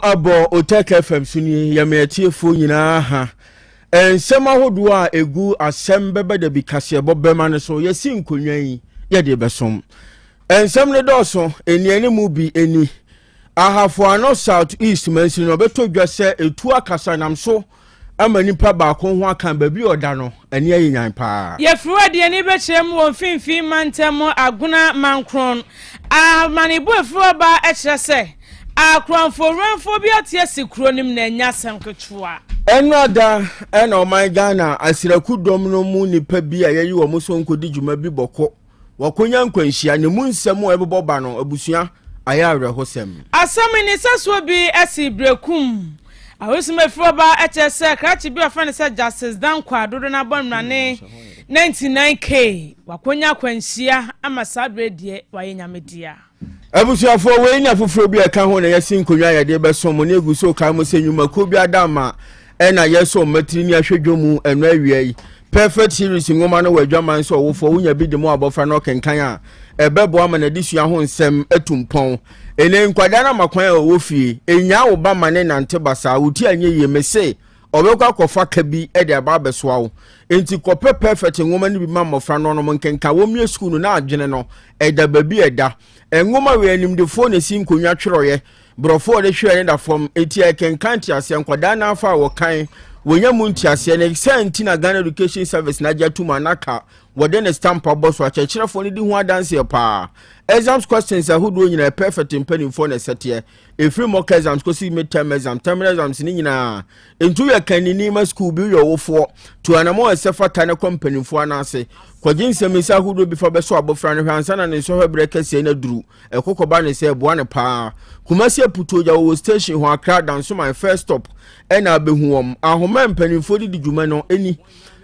abo Otec FM suni ya meatiefo nyina ha ensem ahodo a egu Asem Beba Dabi kase bobema ne so yesi nkonwa yi ye de besom ensem ne doso eniani mu bi eni ahafo ano south east mansi no beto dwase etu akasa nam so ama nipa ba ko ho akan ba bi oda no eni ayenyan pa ye fruade eni be chem wo finfin mantem aguna mankron manibo efro ba e kire se akronfo renfo bi atie sikronim na nya semketua enada ena o my Ghana asiraku dom no mu nipa bi a yeyi wo muso nkodi djuma bi boko wakonya nkwanhia ne mu nsem o ebeboba no abusua ayawre hosem asam ni saso bi asibrekum awesime froba etese krachi bi afane se justice dan kwadodo na bonmane 99k wakonya kwanhia amasadre die wayenyamedia abusuafo we nya foforo bi aka ho na yesi nkonwa ya de beso mo ne eguso ka mo senyuma ko bi adama ena yeso matiri ni ahwedwomu eno awiai perfect series ngoma no wadwaman so wofo unya bi de mo abofra no kenkan a ebebo ama na disua ho nsem atumpon ene nkwada na makwan a wofie enya wo ba mane nante basa wuti anye yemese obekwa akofa ka bi e de aba besoa wo enti kope perfect ngoma ni bi ma mofra no no kenkan wo mie school no na adwene no eda babi eda ngoma we anim de phone si nkonwa tworoye brofo de hwe ne da form eti kenkan ti ase nkwada na afa wo kan wonya munti ase na senti na Ghana Education Service na jatuma naka wode ne stamp boss wa chechirefo ne di ho adanse pa exams questions ahudo nyina perfect impani for na sete e free mock exams ko si midterm exam terminal exams ni nyina entu ya kanini ma school bi yo wofo to anamo esefa tane company fo anase kwagin semisa ahudo bi fa beso abofra ne hwansa na ne so hebre kase na duru ekokoba ne se boa ne pa kumasi aputoja wo station ho akra dan so my first stop ena behuom ahoma mpanimfo di djuma no eni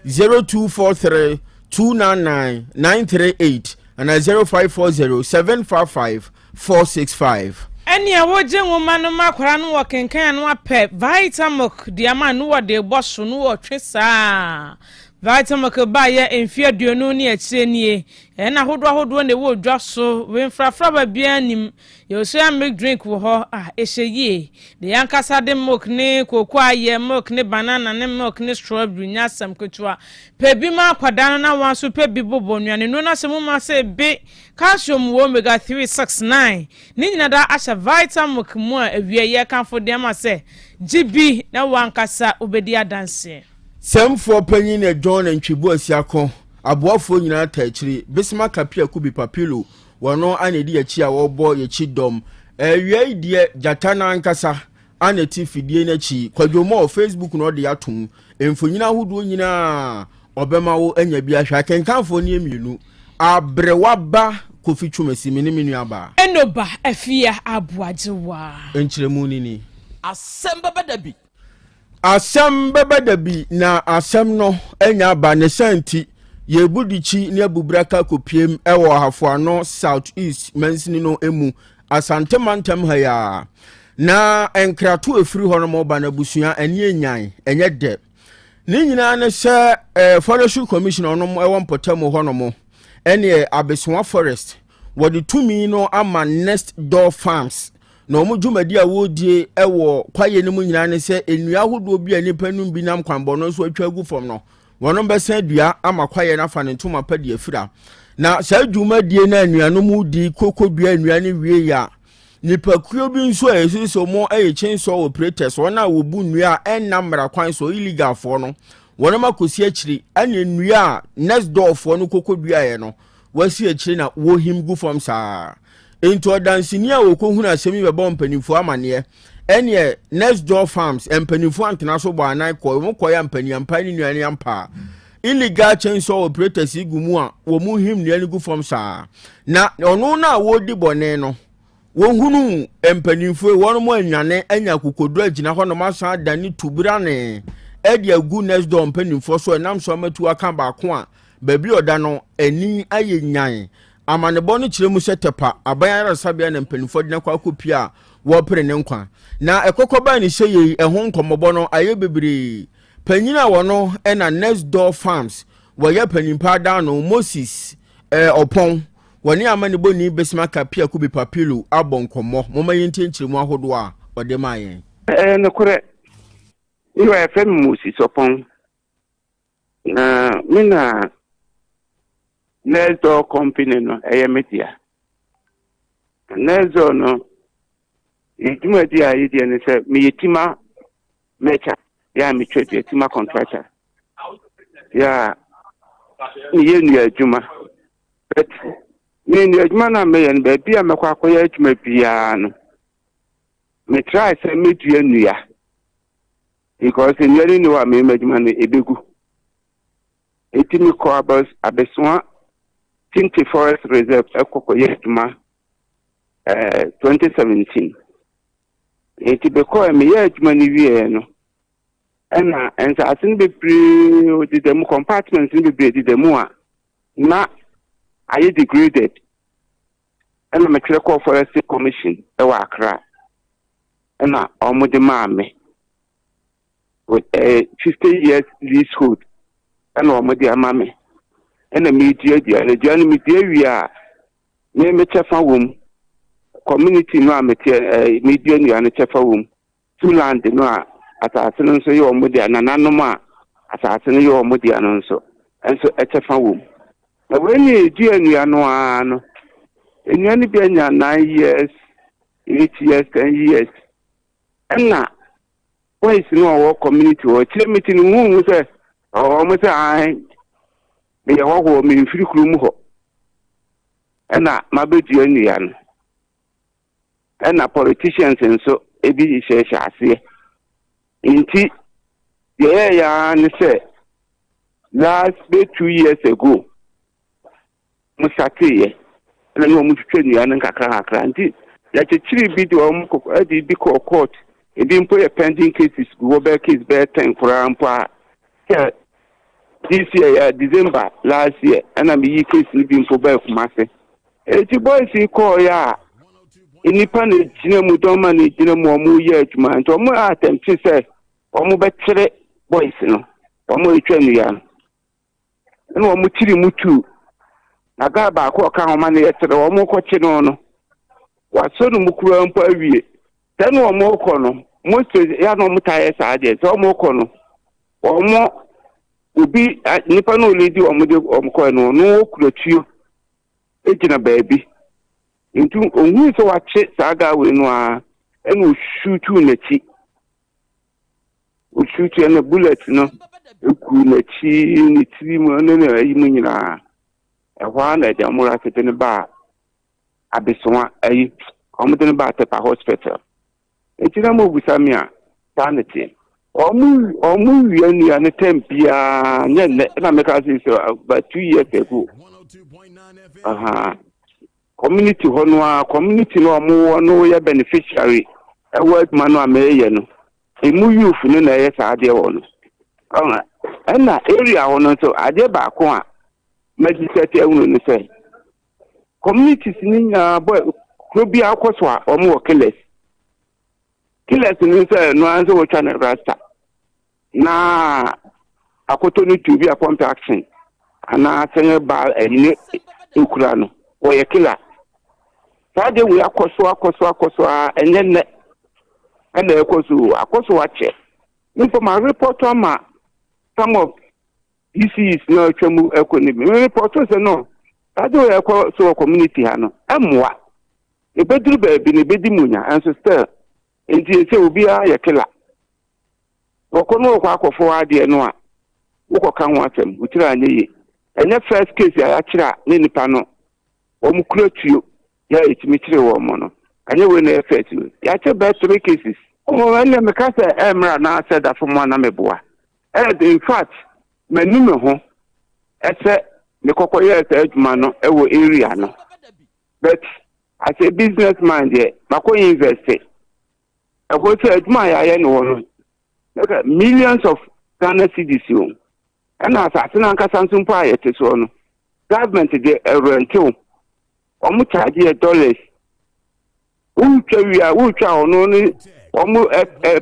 0243 299 938 and 0540 755 465. Eni awoje nwoma no makwara no wokenkan no apɛ vitamok diama no wode boso no wotwesa vitamok ba ye enfia duonu ni akyirenie na hodo ne wo dwa so we mfrafra ba bia nim ye so ya make drink wo ho ehye de yankasa de milk ne kokwa ye milk ne banana ne milk ne strawberry nya sam ketua pebi ma kwada na wan so pebi bobo nuane no na semu ma se be calcium wo omega 369 ni nyina da asha vitamok mu a awie ye kanfo de ma se GB na wankasa obedi adanse semfo panyin na John ntwibu asiako aboafo nyina taachiri bisma kapia kubi papilo wono anedi achi a wobo yechi dom ewie die jatana ankasa aneti fidie na chi kwadwomo Facebook no de atom emfonyina hudo nyina obema wo anya bi ahwa kenkanfo ne emienu abrewaba kofi twumasi mini minu aba enoba afia aboajewa enchiremu nini Asem Beba Dabi Asem Beba Dabi na asem no enya ba ne santi ye budichi ne abubraka kopiem ewo hafo ano south east mansini no emu asante mantem haya na enkratu efiri hono mo ba na busua eni enyan enye de ni nyina ne se forestry commission ono mo ewo mpotamo hono mo ene abeswa forest wodi tumi no ama next door farms no mo djumadi a wodie ewo kwaye ne mu nyina ne se enua hodo bi anipa num bi nam kwambo no so atwa gu fom no wono besa dua ama kwaye na fa ne ntoma pa de afira na sa djumadi na enua no mu di kokodua enua ne wie ya nipa kuo bi nso a esiso mo chenso operators wona wo bu nua enamra kwan so illegal fo no wono makosi akiri ane nua next door fo no kokodua ye no wasi akiri na wo him gu fom saa into dancing ya wokohunu asemi beba mpanimfo amane ene next door farms mpanimfo antena so bo anan ko mo koya mpanimpa ni nuane ampa illegal chainsaw operators igumu a wo mu him nuane gu form saa na ono na wodi bone no wo hunu mpanimfo won mo anwane anya kokodu agina ho no masan dani tubura ne edi agu next door mpanimfo so enam so amatu aka ba ko a babi oda no ani aye nyan amane bonu kiremu setepa abayara sabia na mpanifo de kwa kopia wo pere ne nkwa na ekokoba ni seye ehon nkomobo no aye bebre panyina wono na next door farms wo ya panimpa da no Moses opon woni amane boni besima kapia kubi papilo abon komo moma yenti nkiremu ahodo a ode mayen No correct. You are famous upon Mina next door company no media. Next door no media idea and say me tima mecha. Yeah, me trade tima contractor. Yeah, me juma. But me juma na me and baby am kwa koya juma piano. Me try say me do nuya. Because in yari ni wa me juma ne ebegu. Etimi ko abeswa Tinti Forest Reserve ekokoye juma 2017. Eti beko me ye juma ni wie no. Ena ensa asin be pre di dem compartments ni be di dem a na aye degraded. Ena me kire ko Forest Commission e wa Accra. Ena omude maame with a 50 years leasehold. Ena omude amame. Ena media dia le dia ni media wi a me chefa wom community no amete media ni an chefa wom two land no a asase no so ye omude anananom a asase no ye omude anon so enso echefa wom na when ye dia ni ano ano enu ni bi anya 9 years 8 years 10 years ena why is no our community or chimiti ni hu say o mo say ai me ye wo me mfiri kuru mu ho ena mabedu enu ya no ena politicians nso ebi hye ase inti ya ni say last 2 years ago musatiye ena no mu twetwe nu ya no kakra nti ya chechiri bi de o mu edi bi court ebi mpo ye pending cases go back case be 10 kura mpo this year December last year and me case ni bi mpo ba kumase eti boys call ya inipa na jina mu don ma na jina mu omu ye adwuma nto omu attempt say omu betere boys no omu etwa nu ya na omu tiri mutu na ga ba ko ka ho ma na yetere omu ko chi no waso no mukuru mpo awie tanu omu ko no most ya no mutaye saade so omu ko no omu ubi nipa no lady omu de omu ko no okurotuo ejina baabi ntu onhu so wache saga we no a enu shootu nachi o shootu na bullet no eku nachi ni tiri mu na ayi mu nyina ehwa na de amura tete ne ba abeswa ayi omu de ne ba tepa hospital etina mo busamia sanity omu wiani ane tempia nyenne na meka say about 2 years ago 1029Fm community hono community no omu no ya beneficiary word manu ameye no emu youth no na ye saade wono na area hono so ade ba ko a magistrate ehunu no say communities ni nya boy Krobea akoso a omu workers killers ni say no answer what channel rasta na akoto ni tubi upon action ana senye ba eni ukura no o ye killer sade we akoso enye na akoso wache info ma report ma some of issues no twemu economy report say no sade we akoso community ha no emwa ebeduru ba bi ne bedi munya and still enti se obi a ye killer okono kwa akofo ade no a wokoka ho atem utira anye enye first case ya kira ne nipa no omukrotuo ya etimi kire wo mo no anye we na first ya che be 3 cases o ene me ka se emra na se da fo mo na meboa in fact manume ho ese me kokoye ese adwuma no e wo area no but as a businessman there mako invest e go se adwuma ya no no millions of Ghana cedis yo and as na nkasa nsumpo ayete so no government dey rental omu charge dollars utwa ono ni omu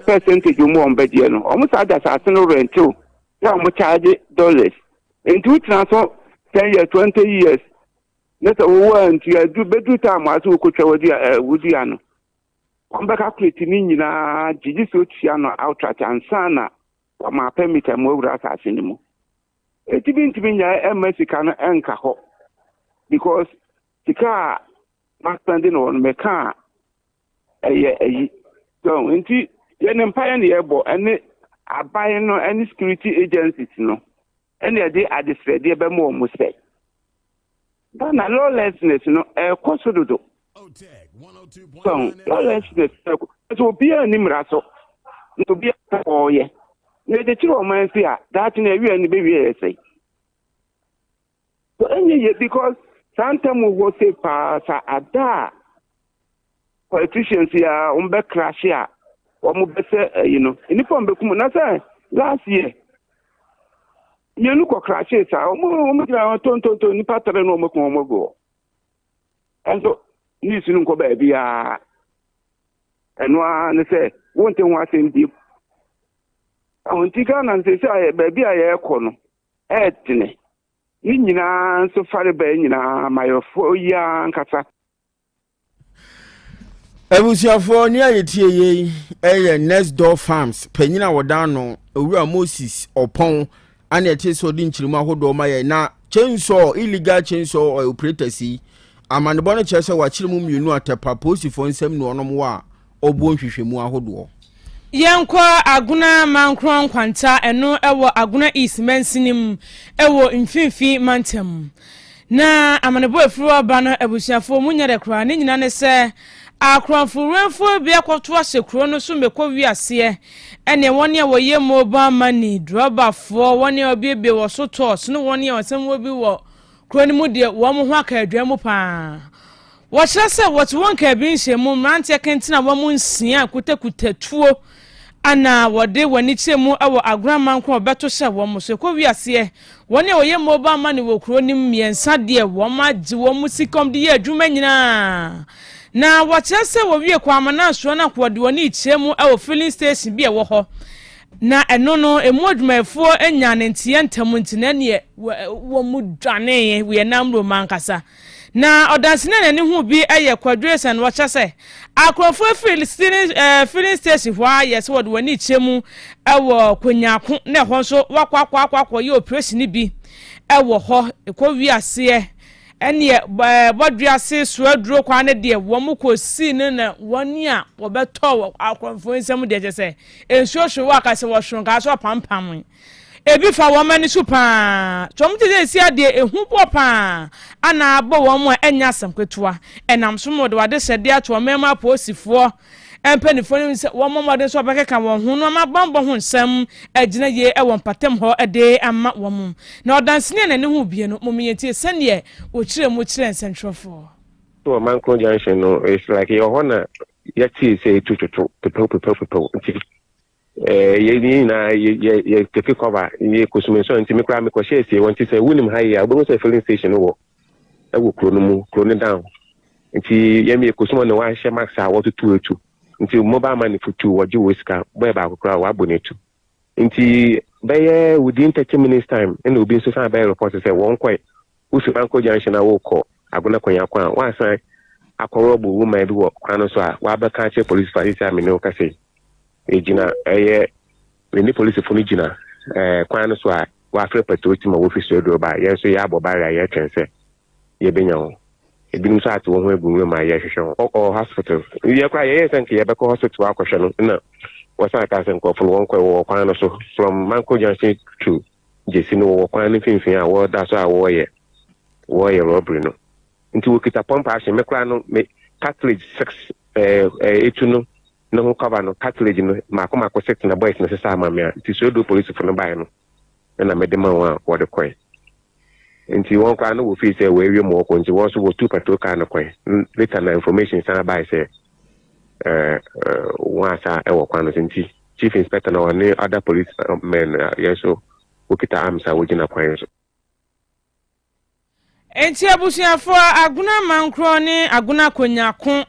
percentage omu ombedie no omu sada no rental ya omu charge dollars into transfer 10 years 20 years neta wo want you do bedu time aso okotwa wodi ano on be calculate ni nyina gigi so tia no outright ansana wa ma permit am wura asase ni mu ntimi nya emesika no enka ho because sika ma spending on meka eyi so nti ye ne empire ne yebo ene abaye no any security agencies no ene dey adisrede e be mo mo say na lawlessness no kosododo Otec 1029 so lawlessness so be ani mraso no be oye ne de chiro man say that na wi ani be wi say so any because sometimes we say pa sa ada politicians ya umbe crash ya omo be say uniform be kum na say last year you look crash sa omo gira tonto ni patare no omo ko omo go and so ni sinu ko ba bia enwa ne say wonte ho asem di awon tika na say ba bia ye ko no etine ni nyina so fare ba nyina mayofo ya nkasa Ebusiafo ni ayetie ye next door farms panyina wodano owura Moses opon ane ete so di nchirimu ahodo ma ye na chainsaw illegal chainsaw operators yi amanebo no chese wa chirimu mienu atepa posifo nsem no onom wa obuo nhwehwemu ahodo Yanko aguna mankron kwanta eno ewo aguna east mensinim ewo mfimfi mantem na amanebo efuru oba no ebusiafo munya de kra ne nyina ne se akronfurenfo bia kwoto asekro no so mekọ wiase ene woni a woye mobile money droberfo woni obiebe wo so tos no woni a wasem wo bi wo kro ni mu de wo mo ho aka adwa mu pa wo kire se wo to won ka bi nhemu mrante kentina wo mu nsia kutakutatuo ana wode wani chemu awo agraman ko beto hye wo mo so kọ wiase woni a woye mobile money wo kro ni miensa de wo ma gi wo mu sikom de ye adwuma nyina na wachese wo wie kwa amana so na kwode woni ichemu e filling station bi e wo ho na eno no emu adwumafo enya ne ntie ntam ntina ne wo mu dwane we namro mankasa na odansine ne hu bi eye kwadresa na wachese akrofo filling station ho yes wode woni ichemu e wo kwanyako na ho so wakwa ye operation bi e wo ho ekọ wiase ene bodwiase suaduro kwa ne de wo mu kosi ne na woni a wo beto akronfo nsem de jese ensuohwe wa ka se wo hwonka so pampam ebi fa wo mani supa chomti de sia de ehu popa ana abo wo mu enya samketua enam so mo de wade sede ato mema posifo empenifo ni se wo momode so bekeka wo hu no ma bambo hu nsem agina ye e won patem ho ede ama wo mum na odansene na ne hu bie no momiyeti sene o kire mu kire nsentrofo so man ko junction no it's like your hona yati say tututu people ye ni na ye take cover ye consumption ntimi kra me ko share say won ti say wunim haye abon say filling station wo e wo kro no mu kro ne down nti ye me consumption no wa share max a what to nti mobile money for two waji wiska boy ba akokra wa abonetu nti beye within 30 minutes time and obi so san by report say won kwai usu banko junction wo ko agona kwanya kwa wa san akorobo woman bi wo kwano so a wa ba ka che police police amene o ka say ejina ni police funu jina kwano so a wa afre patrol team office do ba ye so ya abobara ye twense ye benya ho ebinum so ati wo ho egunwe ma ye hwehwe o hospital ye kwa ye senke ye be ko hospital akohwe no na wasa ka sen ko fun won ko wo kwan no so from Manko Junction to Jesi no wo kwan no finfin a wo da so a wo ye robbery no nti wo kita pump action me kwa no me cartridge 6 etu no no cover no cartridge no mako 6 na boys no se sa mamia nti so do police fun buy no na me de man wa wo de koy nti won kwa no wo fi say we mo ko nti wo so wo two patrol car no koy later na information sa buy say wasa ewo kwano nti chief inspector na one other police men yeso ukita amsa wojina kwanso enti abusuafo aguna mankro ni aguna konyako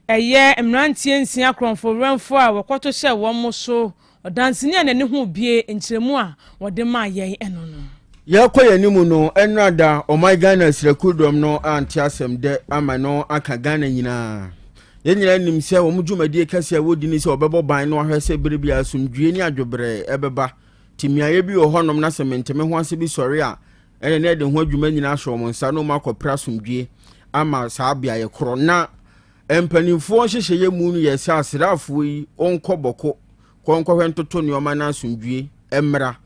eye emrantie nsia kronfo renfo a wokoto hye wo mo so odansini anani hu bie enkyeremu a wode ma ye eno no yakoye ni mu no enrada o my Ghana sirakudom no anti asem de ama no aka Ghana nyina Yenya nim se wo mudwumadi kase wodi ni se obebo ban no ahwe se bere bia asomdwie ni adwobre ebeba timiaye bi wo honom na sementeme ho ase bi sori a ene ne de ho adwuma nyina ahwo mo nsa no makopra asomdwie ama saa bia ye kro na empanifo hyehyeye mu no ye se asrafo yi onkoboko konkɔhwe ntoto ne ɔma na asomdwie emra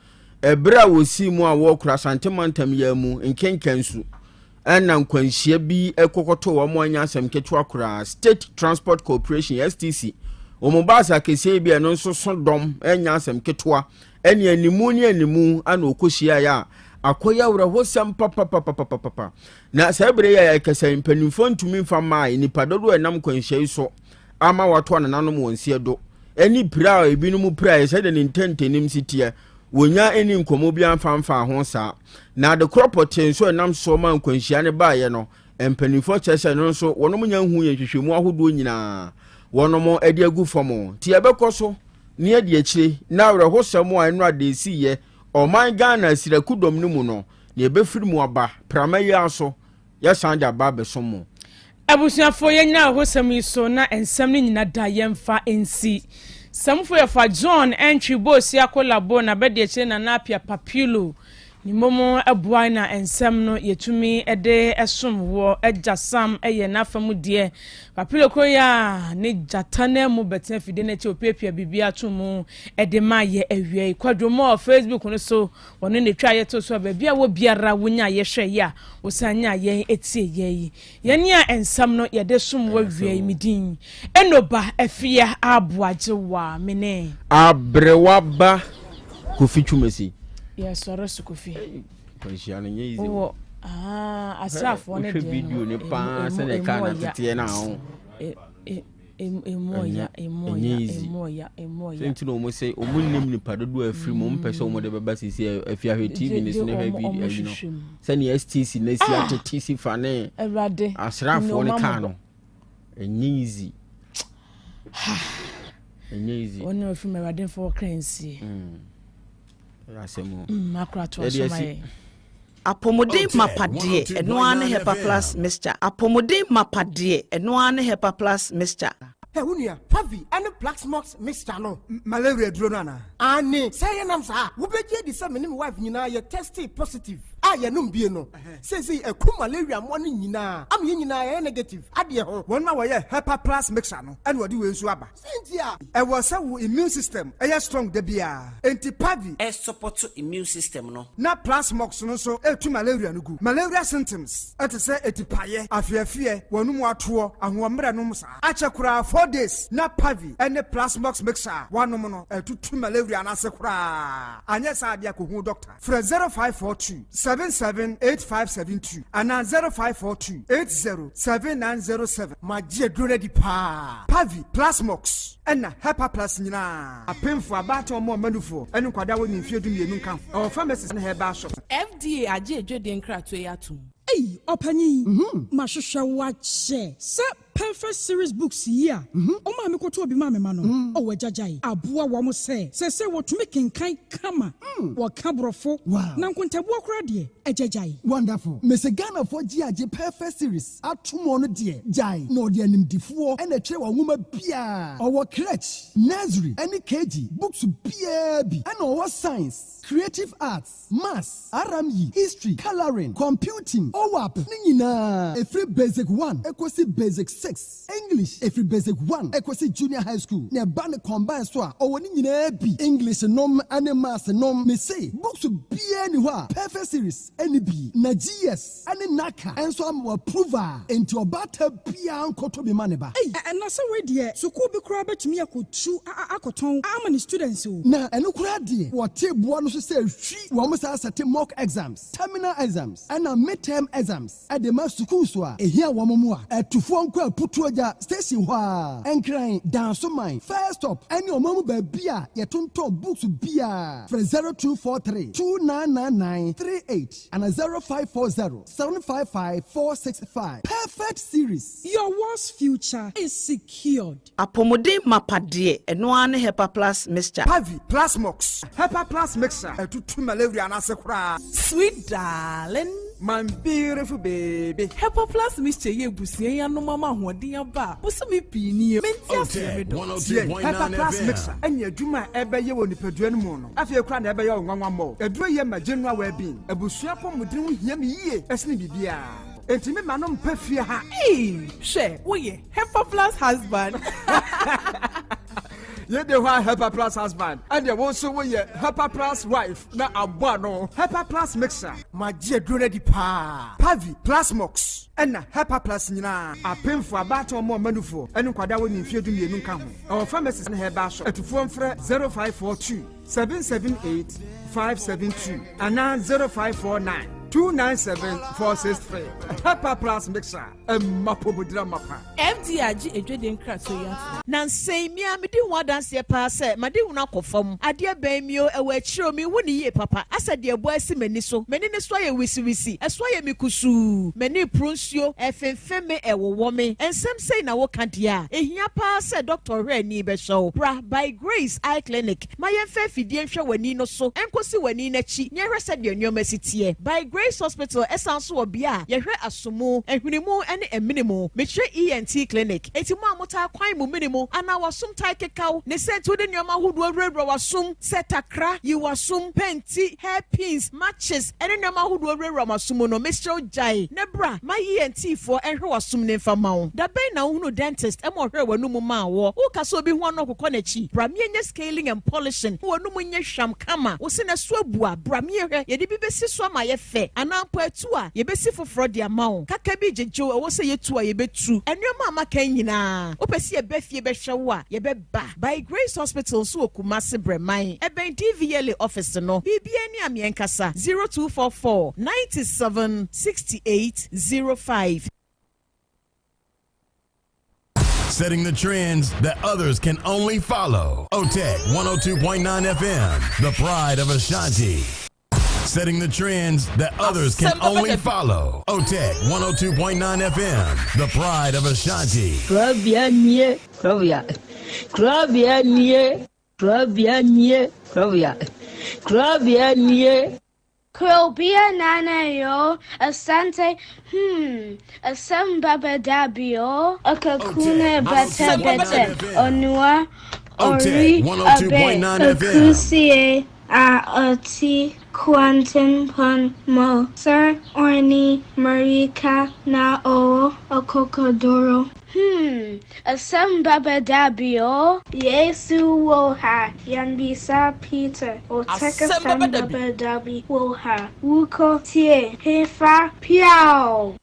ebra wosi mu a wo kura santemantam ya mu nkenkensu ɛna nkwanhyia bi ekokoto wo mo anya asɛm keto akura State Transport Corporation STC omobasa kese bi eno nso so dom anya asɛm ketoa ɛne animu ne animu ana okohyia ya akoya wura hosam papa na sabre ya kasa mpanimfo ntumi mfa mai nipa dodo enam kwanhyia so ama wato ananom wonsie do eni pra ebinum pra yɛ de nintentenim sitie wonya eni nkomo bi amfa ho sa na de cropoten so enam so ma nkwanhyia ne baaye no empanifo kyese no so wonom nya hu ye hwehwemu ahodo nyina wonom ade agu famo ti ebekɔ so ne ade akire na wura hosam a eno ade siye oman Ghana sirakudom ne mu no ne ebefiri mu aba pramayi aso ya sande aba besomo abusuafo yenya hosam iso na ensam ne nyina da yemfa ensi samfo ya fa John entry boss ya kolabo na bede che na napia papilo ni momo abuai na ensam no yetumi ede esom wo ejasam eye na famu de papilo ko ya ne jatane mu betin fide na che opiapia bibia tomu ede ma ye awie kwadwomo Facebook no so wono ne twa ye to so ba bia wo biara wonya ye hwe ya osanya ye etie ye ye a ensam no ye de som wo wie midin enoba afia abuajewa mene abrewaba kofitwumesi yes sorry sukofi polisia no nyezi wo asrafo ne de video ne pa se ne kana tete na ho emoya senti no mo say omunnim nipa dodo afiri mo mpese o mo de beba sisi afia hwe TV ne sine hwe video you know se ne STC ne si atTC fa ne erade asrafo ne ka no enyezi ono fi me erade for currency asemu makrato asomai apomodin mapade eno ane hepa plus mixture apomodin mapade eno ane hepa plus mixture Unia, Pavi, and the Black Smokes Mr. No, Malaria Dronana. Anne, say an answer. Who be the same wife, you know, you're tested positive. I am no. Says he a coup malaria morning, you know. I'm in negative. Adia, 1 hour, Hepa Plus Mixer, and what do you swabber? Cynthia, I was a immune system, a strong debia. Anti Pavi, A support to immune system no. Na Plus Smokes no so, to malaria no good. Malaria symptoms, at a say a tipaye, a fear, one more tour, and 1 minute. Achakura 4 days na Pavi and the Plasmox mixer 1 mono to 2 malaria na sekura anya sa dia ko hu doctor fra 0542 778572 and 0542 807907 magie drone di pa Pavi Plasmox and Hepa Plus nyina apemfo abato mo manufo enu kwada woni mfie du mienu kan o pharmacies na herbal shop FDA aje edwede nkrato yatum ei opanyi mahwehwe wache se perfect series books here o ma me koto obi ma me ma no o wajajai aboa wo mo se wo tumi kenkan kama wo kabrofo na nkontabu akora de ajajai wonderful Mr. Ghana for GAJ perfect series atomo no de jai no de animdifo e na tire wa nwoma bia o wo crèche nursery any KG books bia bi and o science creative arts maths RME history coloring computing OWAP ni nyina every basic 1 equals basic 6 English every basic 1 equals junior high school ne ban combine so a o ni nyina bi English nom and maths nom me say books bia ni ho perfect series any bi na GS any naka enso am approval into obata bia nkoto be maneba na so we de suku bi kura betumi akotu akoton ama ni students o na eno kura de wo teboa no so say hwi wo mo sa set mock exams terminal exams and midterm exams at the mass school so a ehia wo mo a atufo nko aputuoja station ho a enkran danso man first stop any omamu ba bia yetonto books bia for 0243 299938 and 0540 755 465 perfect series your world's future is secured apomodin mapade eno ane Hepa Plus mixture Pavi Plasmox Hepa Plus mixer to 2 malaria na sekura sweet darling my beautiful baby. Hepa Plus mixture ye busie ya no mama hoden aba. Busumi pi ni menti aseme do. Hepa Plus mixer. Enya adwuma ebe ye woni padua no mu no. Afie kra na ebe ye onwanwa mo. Aduro ye ma general well-being. Ebusua pomudin ho hia me yie. Esne bibia. Entimi manom pafie ha. She, woye Hepa Plus husband. Ye de wa Hepa Plus husband. And ye also we Hepa Plus wife. Na abwa no. Hepa Plus mixer. Ma je aduro di pa. Pavi Plus Mox. Ena Hepa Plus nyina. Apemfo abato mo manufo. Enu kwada woni mfie du mienu nka ho. Our pharmacies na heba so. Etufo mfre 0542 778 572 ana 0549 297-463. Hepa Plus mixer. Mapobudra mapa. MDRG ejwede nkra so ya. Nansei mi amedi ho dance ye pa se made hu na kofam. Ade ban mi o ewa chiro mi woni ye papa. Asa de ebo asi mani so. Mani ne so ye wisi. Eso ye mikusu. Mani prunsuo efemfeme ewowo me. Ensem sei na wo kandia. Ehia pa se Dr. Reni be show. Bra by Grace Eye Clinic. Ma ye fe fidie nhwe wani no so. Enkosi wani na chi. Nyehwe se de nyoma sitie. By Grace Hospital esanso obia yehwe asomo ehwinimu ene eminimu mechre ENT clinic etimu amota kwan mu minimu ana wasum tai kekau ne sentu de nyoma hudu awrebra wasum setakra yi wasum penti hairpins matches ene nyoma hudu awrebra masumu no mechre jai ne bra ma ENT for ehwe wasum ne famawo da ben na hunu dentist emo hwe wanum ma wo uka so bi ho no kokọ na chi bra mienye scaling and polishing wanum nye hwam kama wo se na so abua bra miehwe ye de bi besi so ma ye fe anampo etu a yebesi foforo de amawo kaka bi jejo ewo se yetu a yebetu enwema amaka nyina opesi ebefie behwe wo a yebeba by Grace Hospital so okumase breman eben DVL office no bibia ni amienkasa 0244 97 6805. Setting the trends that others can only follow. Otec 1029 FM, the pride of Ashanti. Setting the trends that others can only follow. Otec 102.9 FM, the pride of Ashanti. Krobea. Krobea nana yo, Asante, Asem Beba Dabi yo, Akakune bete, Onua, Ori, Abe, Akusie, Oti, Quantum Pun Mo, Sir Orni, Marika, Na O, Okokodoro. Asem Beba Dabi yo, Yesu Woha, Yanbisa Peter, Otec 1029Fm Woha, Wuko Tie, Hefa Piao.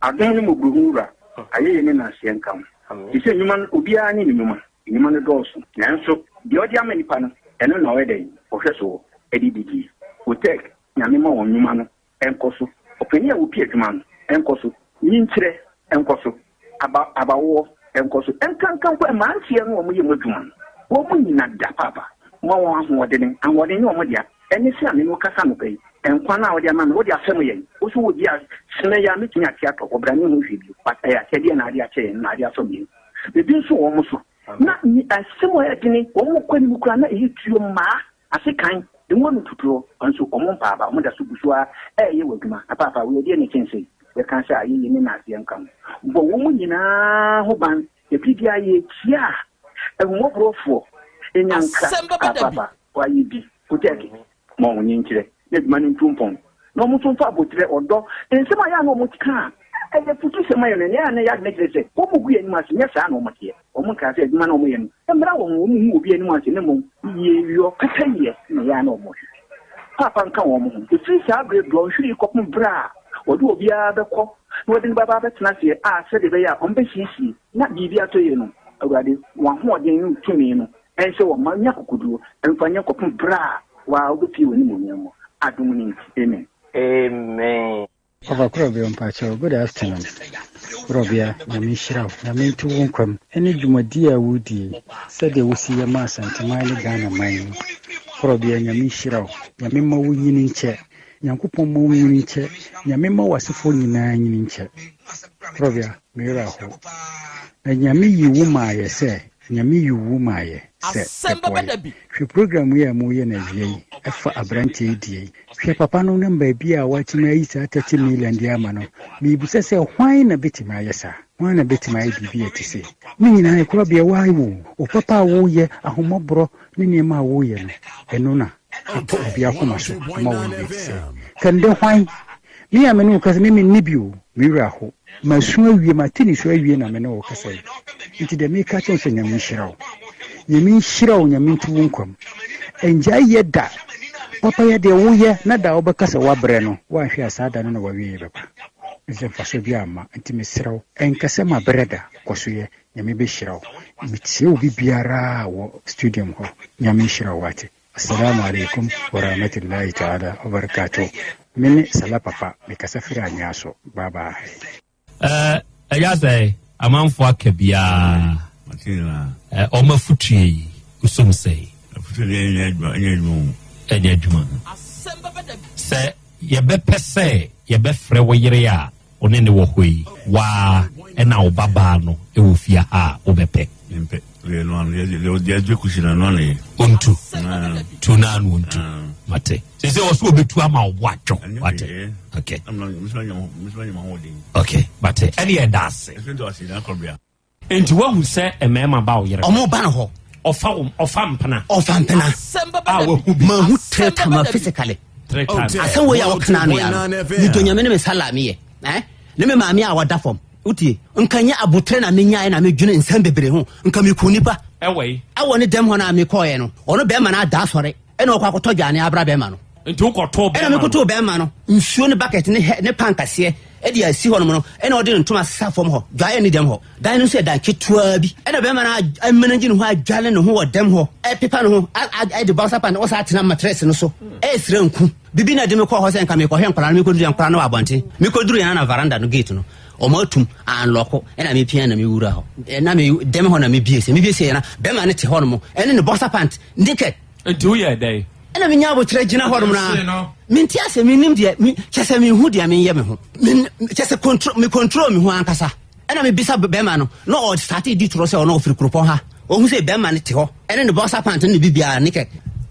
Adani Mubuhura, Aye na Sienkam. He said, Human Ubia ni Numa, Human Dawson. Nanso, the Odia Manipana, and no way, Professor Eddie Otec, Yamima on Human, and Kosu, Openia Upietman, and Kosu, Nintre, and Kosu, about war, and Kosu, and can come for a man here no Mujuman. Woman in that papa, one more than and what in your media, and the son in Casanope, and Pana or their man, what their family, also would be a Snaya meeting at Yato or brand new video, but I said, Nadia chain, Nadia from you. They do so almost. Not me as somewhere at any, or when you can eat your ma, as a kind, the one to throw on so common papa, Mother Subusua, you will be a papa, we didn't anything say. We can't say in Nazi and come. But woman in a hoban, the PDI, yeah, and more growth for in young papa, why you be, Otec, more in interest, let money to pump. No more to pop with or dog, and some I know what can. I have put some money and I make it say, what we and must, yes, I know what here. Omuka said, man, and now who will be anyone in the moon, your Catania, no more. Papa and come on, the trees are great, blow, should you copy bra, or do be other cop, nothing but that's not here. Ah, said they are on BCC, not be there to you, already one more than to me, and so on my could do, and find your copy bra, while the few in I don't need, amen. Amen. Papa Krobea Mpacho, good afternoon. Krobea, Namishra, Namintu Wunkum, any Jumadia Woody, said they will see a mass and Tamale Ghana mine. Krobea, Namishra, Yamima winning chair, Yankupo winning chair, Yamima was a 49 chair. Krobea, Miraho. And Yami you womaye say, Yami you womaye. Asem Beba Dabi. Hwe program we am we na wie efa abrante die. Hwe papa no number bia watima yi sa 30 million dia ma no. Me busa se hwan na betima yesa. Hwan na betima yi bibia tise. Me nyina e Krobea wai wo. O papa wo ye ahomobro ne niema wo ye no. Eno na. Bia kuma so ma wo tise. Kande hwan me amenu kase me nibio me raho. Masu awie matini so awie na me no kase. Nti de me ka chen nyame nhyirawo. Yemi nhyirawo nyame ntu wonkwam. Enja yeda. Papa ya de wo ye na da obekasa wabre no. Wa hwe asada no na wawie baba. Nse faso bia ma nti mesirawo. Enkase ma breda kwaso ye nyame be hyirawo. Mitie obi biara wo studium ho. Nyame nhyirawo ate. Assalamu alaikum wa rahmatullahi ta'ala wa barakatuh. Mini sala papa me kasa fira nyaso. Bye bye. Ayase amanfo akabia oma futue usum sei enya adwuma se yebe pese yebe frɛ wo yere a one ne wo hoi wa ena wo baba no e wo fia ha wo bepe mpe le kushina no le ontu tunanu ontu mate se wo so betu ama wo atwo mate okay okay mate any endase enti wo hu se emema ba wo yere omo ba no ho ofa mpana ah wo ma hu treta ma physically asan wo ya wo kana no ya ni to nyame ne me salami ye ne me maami a wada fom utie nkanya abutre na menya na medwene nsam bebre ho nka me kunipa ewei awo ne dem ho na me koye no ono be ma na da sore e na okwa koto dwane abra be ma no nti ukoto be ma no me koto be ma no nsuo ne bucket ne pankase e de asi ho no no e na ode ntoma sa fom ho dwaye ne dem ho dan no so da ketua bi e na be ma na amanagi ne ho adwale ne ho wo dem ho e pepa ne ho e de bounce pan o sa tena mattress no so e sire nku bibi na de me ko ho se nka me ko hwe nkara me ko duru nkara na abonte me ko duru ya na veranda no gate no o matum anloko ena me pia na me wura ho na me dem ho na me biese na be ma ne te ho no mo ene ne bounce pant ndike do ye day ena me nya bo tre gina ho no na minti ase me nim de chese me hu de me ye me ho chese control me ho ankasa ena me bisa be ma no o start di tro se o na ofiri kropon ha o hu se be ma ne te ho ene ne bounce pant ne bibia ne ke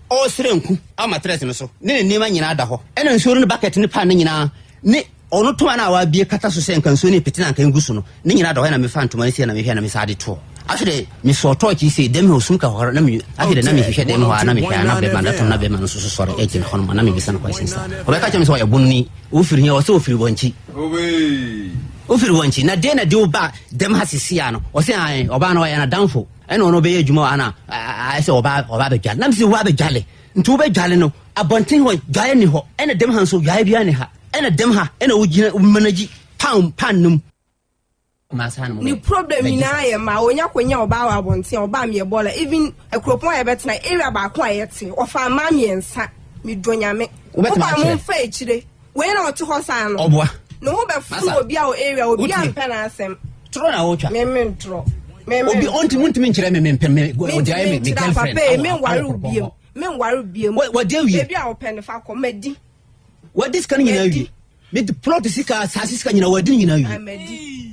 o srenku ama tres no so ne nima nyina da ho ena nsoro ne bucket ne pan ne nyina ne ono to ana wa bie kata so se nkanso ne petina nkan gusu no ne nyina da ho na me fa ntoma nsi na me hwe na me sa de to afide me so to ki se dem ho sum ka ho na me afide na me hwe dem ho na me hwe na be manda to na be man so so sore e kin ho na me bisa na question sa o be ka che me so ya bunni o firi he o so o firi bonchi o firi bonchi na de o ba dem ha sisia no o se an o ba na ya na danfo ena ono be adwuma ana I say oba be gale na me se wa be gale ntu be gale no abonten ho gale ni ho ena dem ha so gale bia ni ha ena dem ha ena wugina managi pan num masana ni problem na ya ma onya kwanya oba wa abonten oba me bola even ekropon ya betena area ba ko ayete ofa ma me ensa me donyame oba mo fa echire we na oto ho san no oboa no ho be fu obi a area obi am pe na asem tro na wo twa me ntro obi onti munti me nkyere me odi aye me girlfriend me waru biem what dey we baby a open fa ko medi what this can nyina wi me the plot sika sasika nyina wadi nyina wi amedi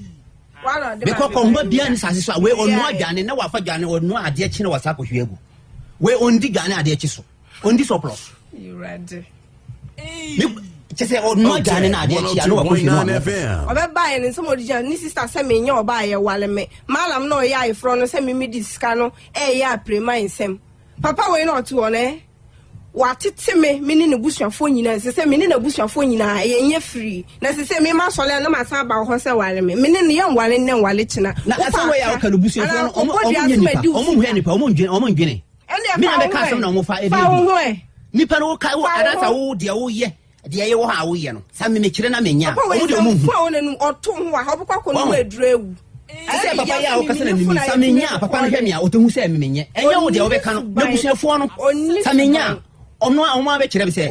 wala de me ko mba bia ni sasisa we onu adwane na wafa dwane onu ade chi na wasa ko hwegu we ondi dwane ade chi so ondi so plot you ready chese onu dwane na ade chi anu wako hwegu obe bae ni some original ni sister say me nya oba ye wale me malam no ya ifro no say me mi disika no e ya prema insem papa we no to one watete me ni ne busuafo nyina se me ni na busuafo nyina ye nye free na se me ma sole na ma san ba ho se wale me ni ne ye wale ne wale china na asa we ya ka no busuafo no omo hwe nipa omo ndwene me na be ka sam na omo fa nipa no ka wo adasa wo de wo ye de ye wo ha wo ye no sa me kire na menya omo de omo hu fa wonu oto ho a obukwa ko no edru ewu ase papa ya wo kasa na mimi sa menya papa no hwe me a otohu se me menye enya wo de wo be ka no na busuafo no sa menya ono a oma be kire be se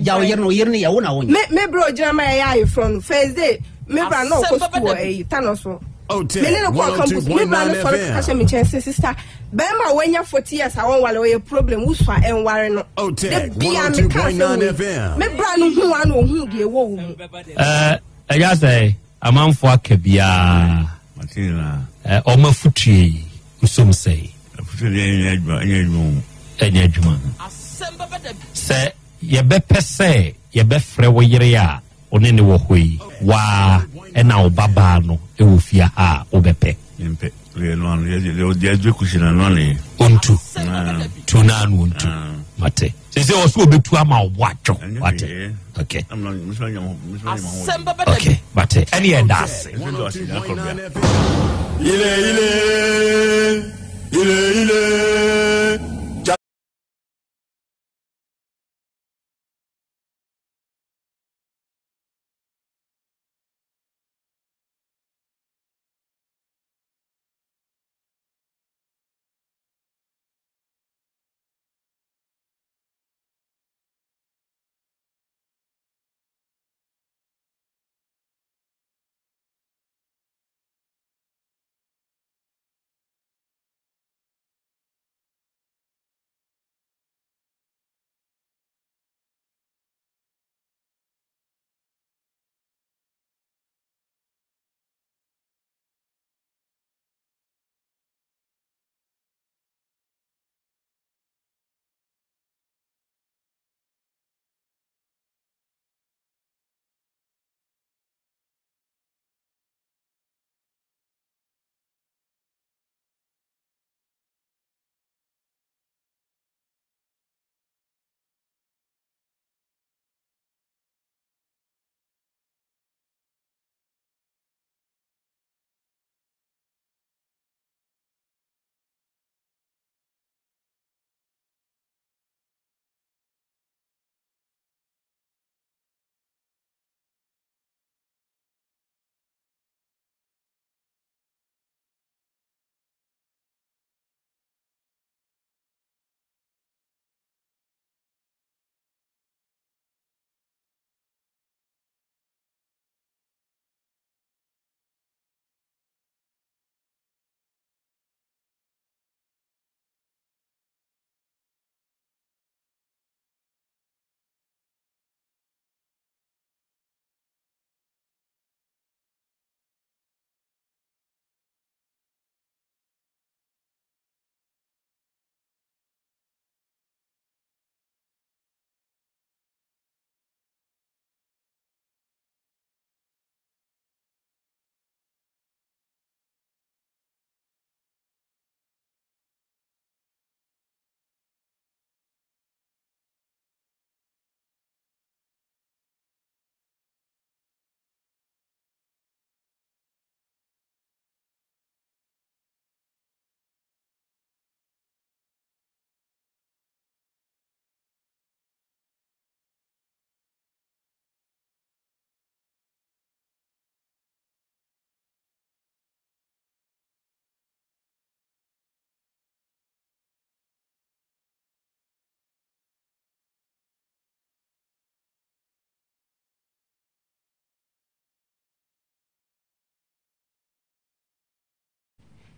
ja o yerne ya wo na wo me bro jira ma ya from first day me bra no ko school e tanoso me ne ko campus me bra no for kasha me chance sister be ma wanya 40 years a won wale we problem uswa enware no Otec 1029Fm me bra no hu an ohun de wo wo ya say amanfo akabia o mafutue usum sei Enya juma. Se ye be pese ye be frɛ wo yere a one ne wo hoi wa na wo baba no e wo fia ha wo bepɛ mpe le no le je kushina no le ontu tuna no ontu mate se o so betu ama wo atwo wate okay okay mate any and das ile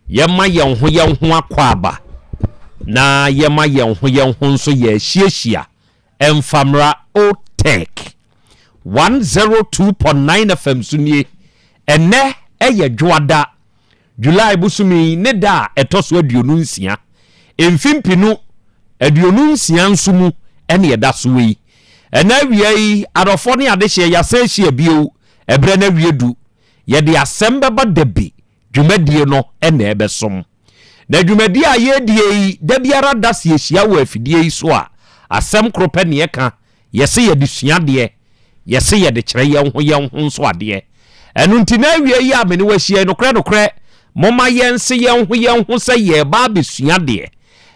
yema ye ho akwaba na yema ye ho nso ye hiehyia emfamra Otec 1029 FM sunie ene eye dwoada July busumi ne da etoso aduonu nsia emfimpinu aduonu nsia nsumu ene yeda so wi ena wiei adofo ne adehye yasehye bio ebre na wiedu ye de Asem Beba Dabi dwumadie no ene ebesom na dwumadie a ye die da biara da se ehia wo afidie yi so a asem krope ne ka yese ye de suade yese ye de kire ye ho nso ade enu ntina wie yi amene wahie no kre moma yense ye ho se ye ba besuade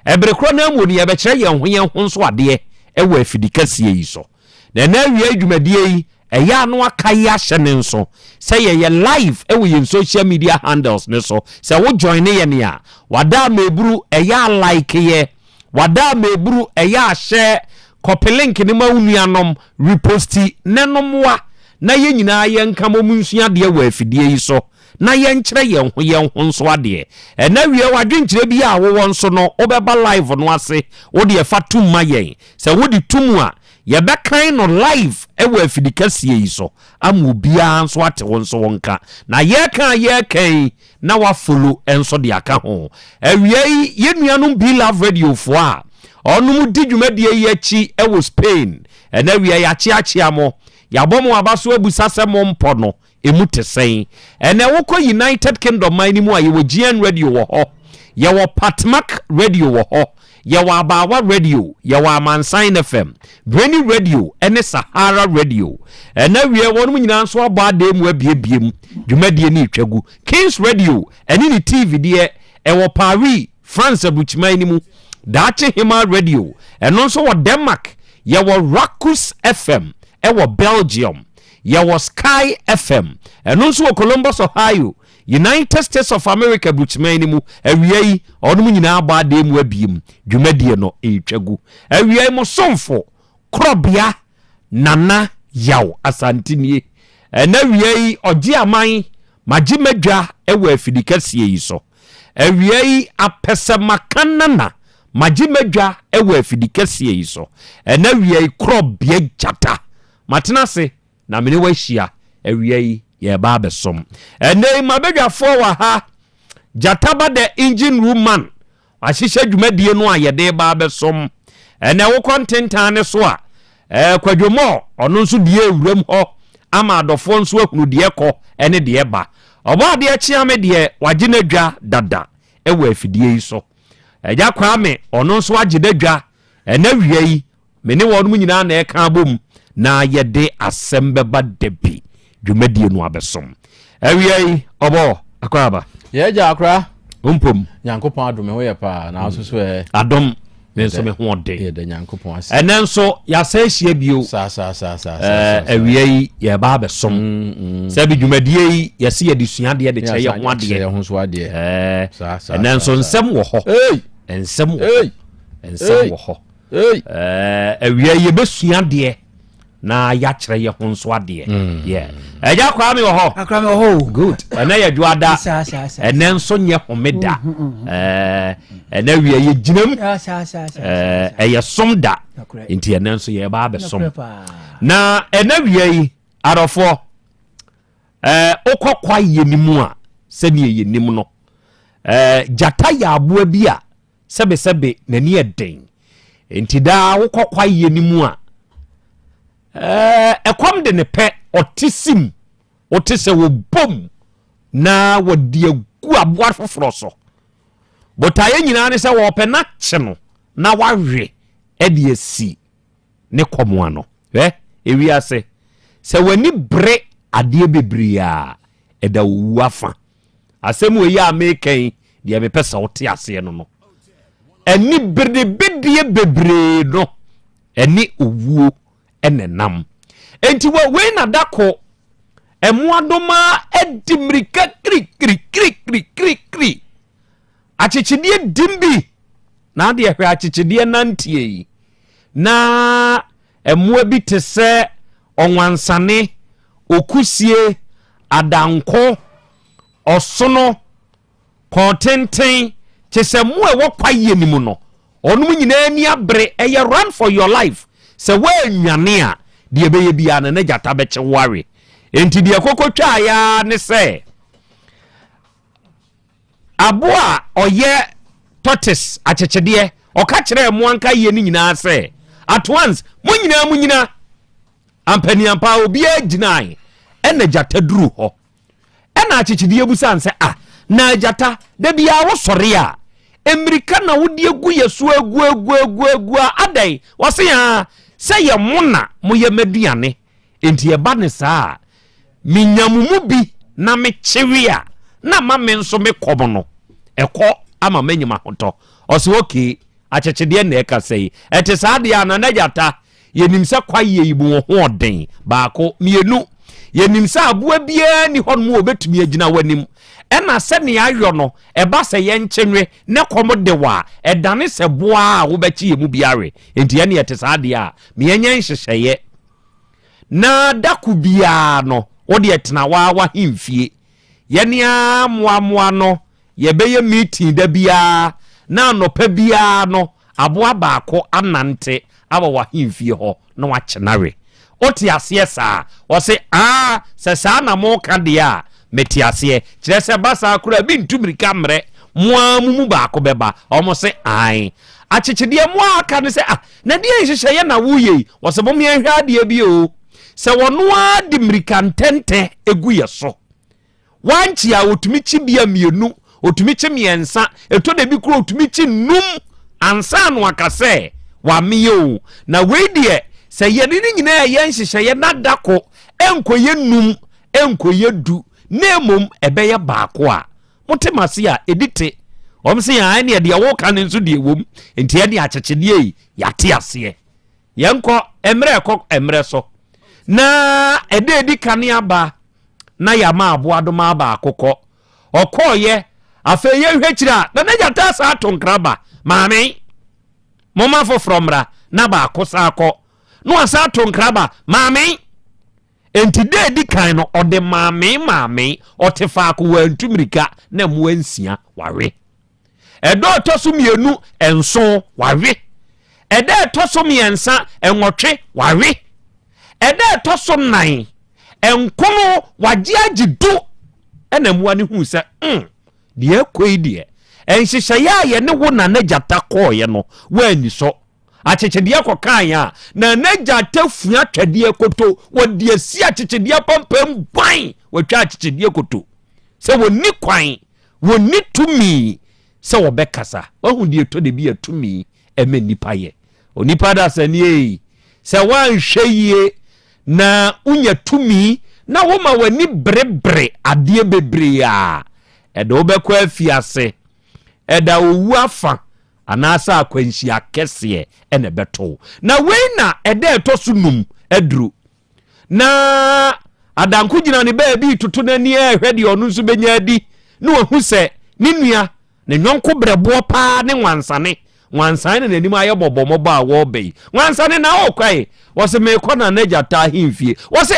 ebre kro na mu ne ye be kire ye ho nso ade ewo afidikasie yi so na wie dwumadie yi eya no akai ahye ne nso say ye live ewo ye social media handles ne so say wo join ye ne a wada meburu eya like ye wada meburu eya share copy link ne mawunuanom reposti nenomwa na ye nyina ye nka momunsua de wa afidie yi so na ye nkyere ye ho nso ade na wie wadwenkyere bi a wo nso no obeba live no ase wo de fa tumma ye say wo de tumu a yɛbɛkan no live ɛwɔ afidikasie yi so ama obiara nso ate wo nso wonka na yɛkan na wa follow enso de aka ho awia yi yenuanom Be Love Radio fo a onum di dwumadie yi achi ɛwɔ Spain ɛna awia ya chiachia mo yabom abaso abusase mo mpo no emu tesen ɛna wokɔ United Kingdom man mu a yɛwɔ GN Radio wɔ hɔ yɛwɔ Patmak Radio wɔ hɔ yɛwɔ Abawa Radio yɛwɔ Amansan FM Brainy Radio ɛne Sahara Radio ɛna wie wɔn nyinaa nso abɔ ademu abiebiem dwumadie ne twagu Kings Radio ɛne ne TV deɛ ɛwɔ Paris France abuchman ni mu Dache Hima Radio ɛno nso wɔ Denmark yɛwɔ Rakus FM ɛwɔ Belgium yɛwɔ Sky FM ɛno nso wɔ Columbus Ohio United States of America buchman ni mu awia yi ɔnom nyinaa ba ademu abiem dwumadie no etwagu awia yi mo somfo Krobea Nana Yaw Asante nie ɛna awia yi ɔgye aman magyemadwa ɛwɔ afidikasie yi so awia yi apɛsɛmakanana magyemadwa ɛwɔ afidikasie yi so ɛna awia yi Krobea jata matenase na mene wa hia awia yi yɛba abesom ɛnɛ mabadwafo wa ha jataba the engine room man ahyehyɛ dwumadie no a yɛde ba abesom ɛnɛ wo kontentan ne so a kwadwomo ɔno nso die ewuram hɔ ama adɔfo nso ahunu die kɔ ɛne die ba ɔbɔ ade akyia me die wagye nadwa dada ɛwɔ afidie yi so ɛgya kwa me ɔno nso agye nadwa ɛna wie yi me ne wɔn mu nyinaa na ɛka bom na yɛde Asem Beba Dabi dwumadie no abesom awia yi obo akwaba yeja akra umpom nyankopon adome ho ye pa na aso so adom me nso me ho de ye de nyankopon ase enen so ya sa hia bio sa awia yi ye ba abesom se bi dwumadie yi ye se ye de suade de kye ye ho ade ye ho so ade enen so nsem wo ho ensem wo ho awia yi be suade na ya kyerɛ ye ho nso ade yeah eja kwa me wo ho akra me wo ho good na ye dwada ene nso nye homeda ene wie ye ginam ye somda nti ene nso ye ba abesom na ene wie yi arofo okokwa ye nimu a sebe ye nim no jata ya aboa bi a sebe nani eden nti da okokwa ye nimu a ekom de ne pe otisim otise wo bom na wodi agu aboa foforo so botaye nyina ne se wo pe na kye no na wawe e de asi ne komoa no ewi ase se wani bre ade bebre a eda wu afa asem we ya meken de me pesa wote ase no eni bre bedie bebre no eni owuo enenam enti we na dako emuadoma edimirika kri achichidie dimbi na de hwe achichidie nantie na emua bi tese onwansane okusie adanko osono kontenten chesemu ewo kwaye nimu no onum nyina ni abre eye run for your life se we nwane a de beye bia na jata beche ware enti de kokotwa ya ne se aboa oye tortoise achechede oka kire mu anka ye ni nyina se at once mu nyina ampani ampa obi aginai ena jata duru ho ena achechede ebusan se na jata de bia wo sore a Amerika na wodi egu yesu egu adai wose ya se ye mona moye maduane enti ye ba ne saa minyamumu bi na me chewe a na ma me nso me kobo no ekọ ama manyima hoto ose okay achechede na eka sei ete saa de ana na jata yenim se kwaye yibu ho oden baako mienu yenim se aboa bia ni hon mu obetumi agina wanim ena se ne ayo no eba se ye nkyenwe ne komo de wa edane se boa a wo bechi yemu biare enti ye ne yete saade a me yenyen hyehyeye na daku bia no wo de etena wa himfie ye ne amoamoa no ye beye meeting da bia na anopa bia no aboa baako anante aba wahemfie ho na wachenare oti ase saa o se se saa na mo ka de a meti ase kire se basa akura bi ntumirika mre moamumu baako beba omo se ai achechede mo aka ne se na de nhyehyeye na wuye o se bom ye hwa de bi o se wono a de mirika ntente egu ye so wanchi a otumi chi bia mienu otumi chi miensa eto de bi kuro otumi chi num ansa no akase wa miyo na we de se ye ni nyina ye nhyehyeye na dako enkoye num enkoye du nemom ebeye baako a motemase a edite omse ya ne de wo kan nso de wom enti de achechede yi yate ase yenko emre so na edi kan aba na yama aboadoma aba akokọ okoye afa ye hwekira na nagyata sa atonkraba maame moma fofromra na ba akosa akọ no asa atonkraba maame enti edi kan no ode maame otefa akọ wantumirika na mu ansia wawe edo toso mienu enso wawe ede toso miensa enwotwe wawe ede toso nan enkono wagiaji do ena mu ani hu se de akoi de enhyehyaya ye ne wo na nagyata koye no wani so achechede akokan ya na nagyata fua twade koto wodi asi achechede pampam ban watwa achechede koto se woni kwan woni tumi se wobekasa wahu de to de bi atumi ema nipa ye onipa da sanie se wanhweye na unya tumi na woma wani brebre adie bebre a edo bekọ afiase eda owu afa anasa akwanhia kese ene beto na weina eda etosunum adru na adanku gina ne ba bi tutu nani ehwede onu nso benya adi na wahu se ne nua ne nyonko brebo pa ne wansane na nanim aye bobomobo a wo bei wansane na okwai wose me kona na jata himfie wose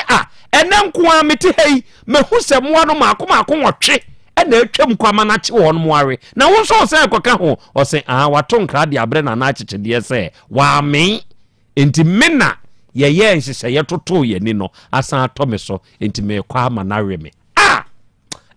ene nko a mete hei mehu se moa no maako wotwe ena atwam kwama na che won moare na wo so se ekoka ho wose wato nkra de abre na na chechede se wa me enti mena ye nhyehyeye toto ye ni no asan atome so enti me kwa ma na reme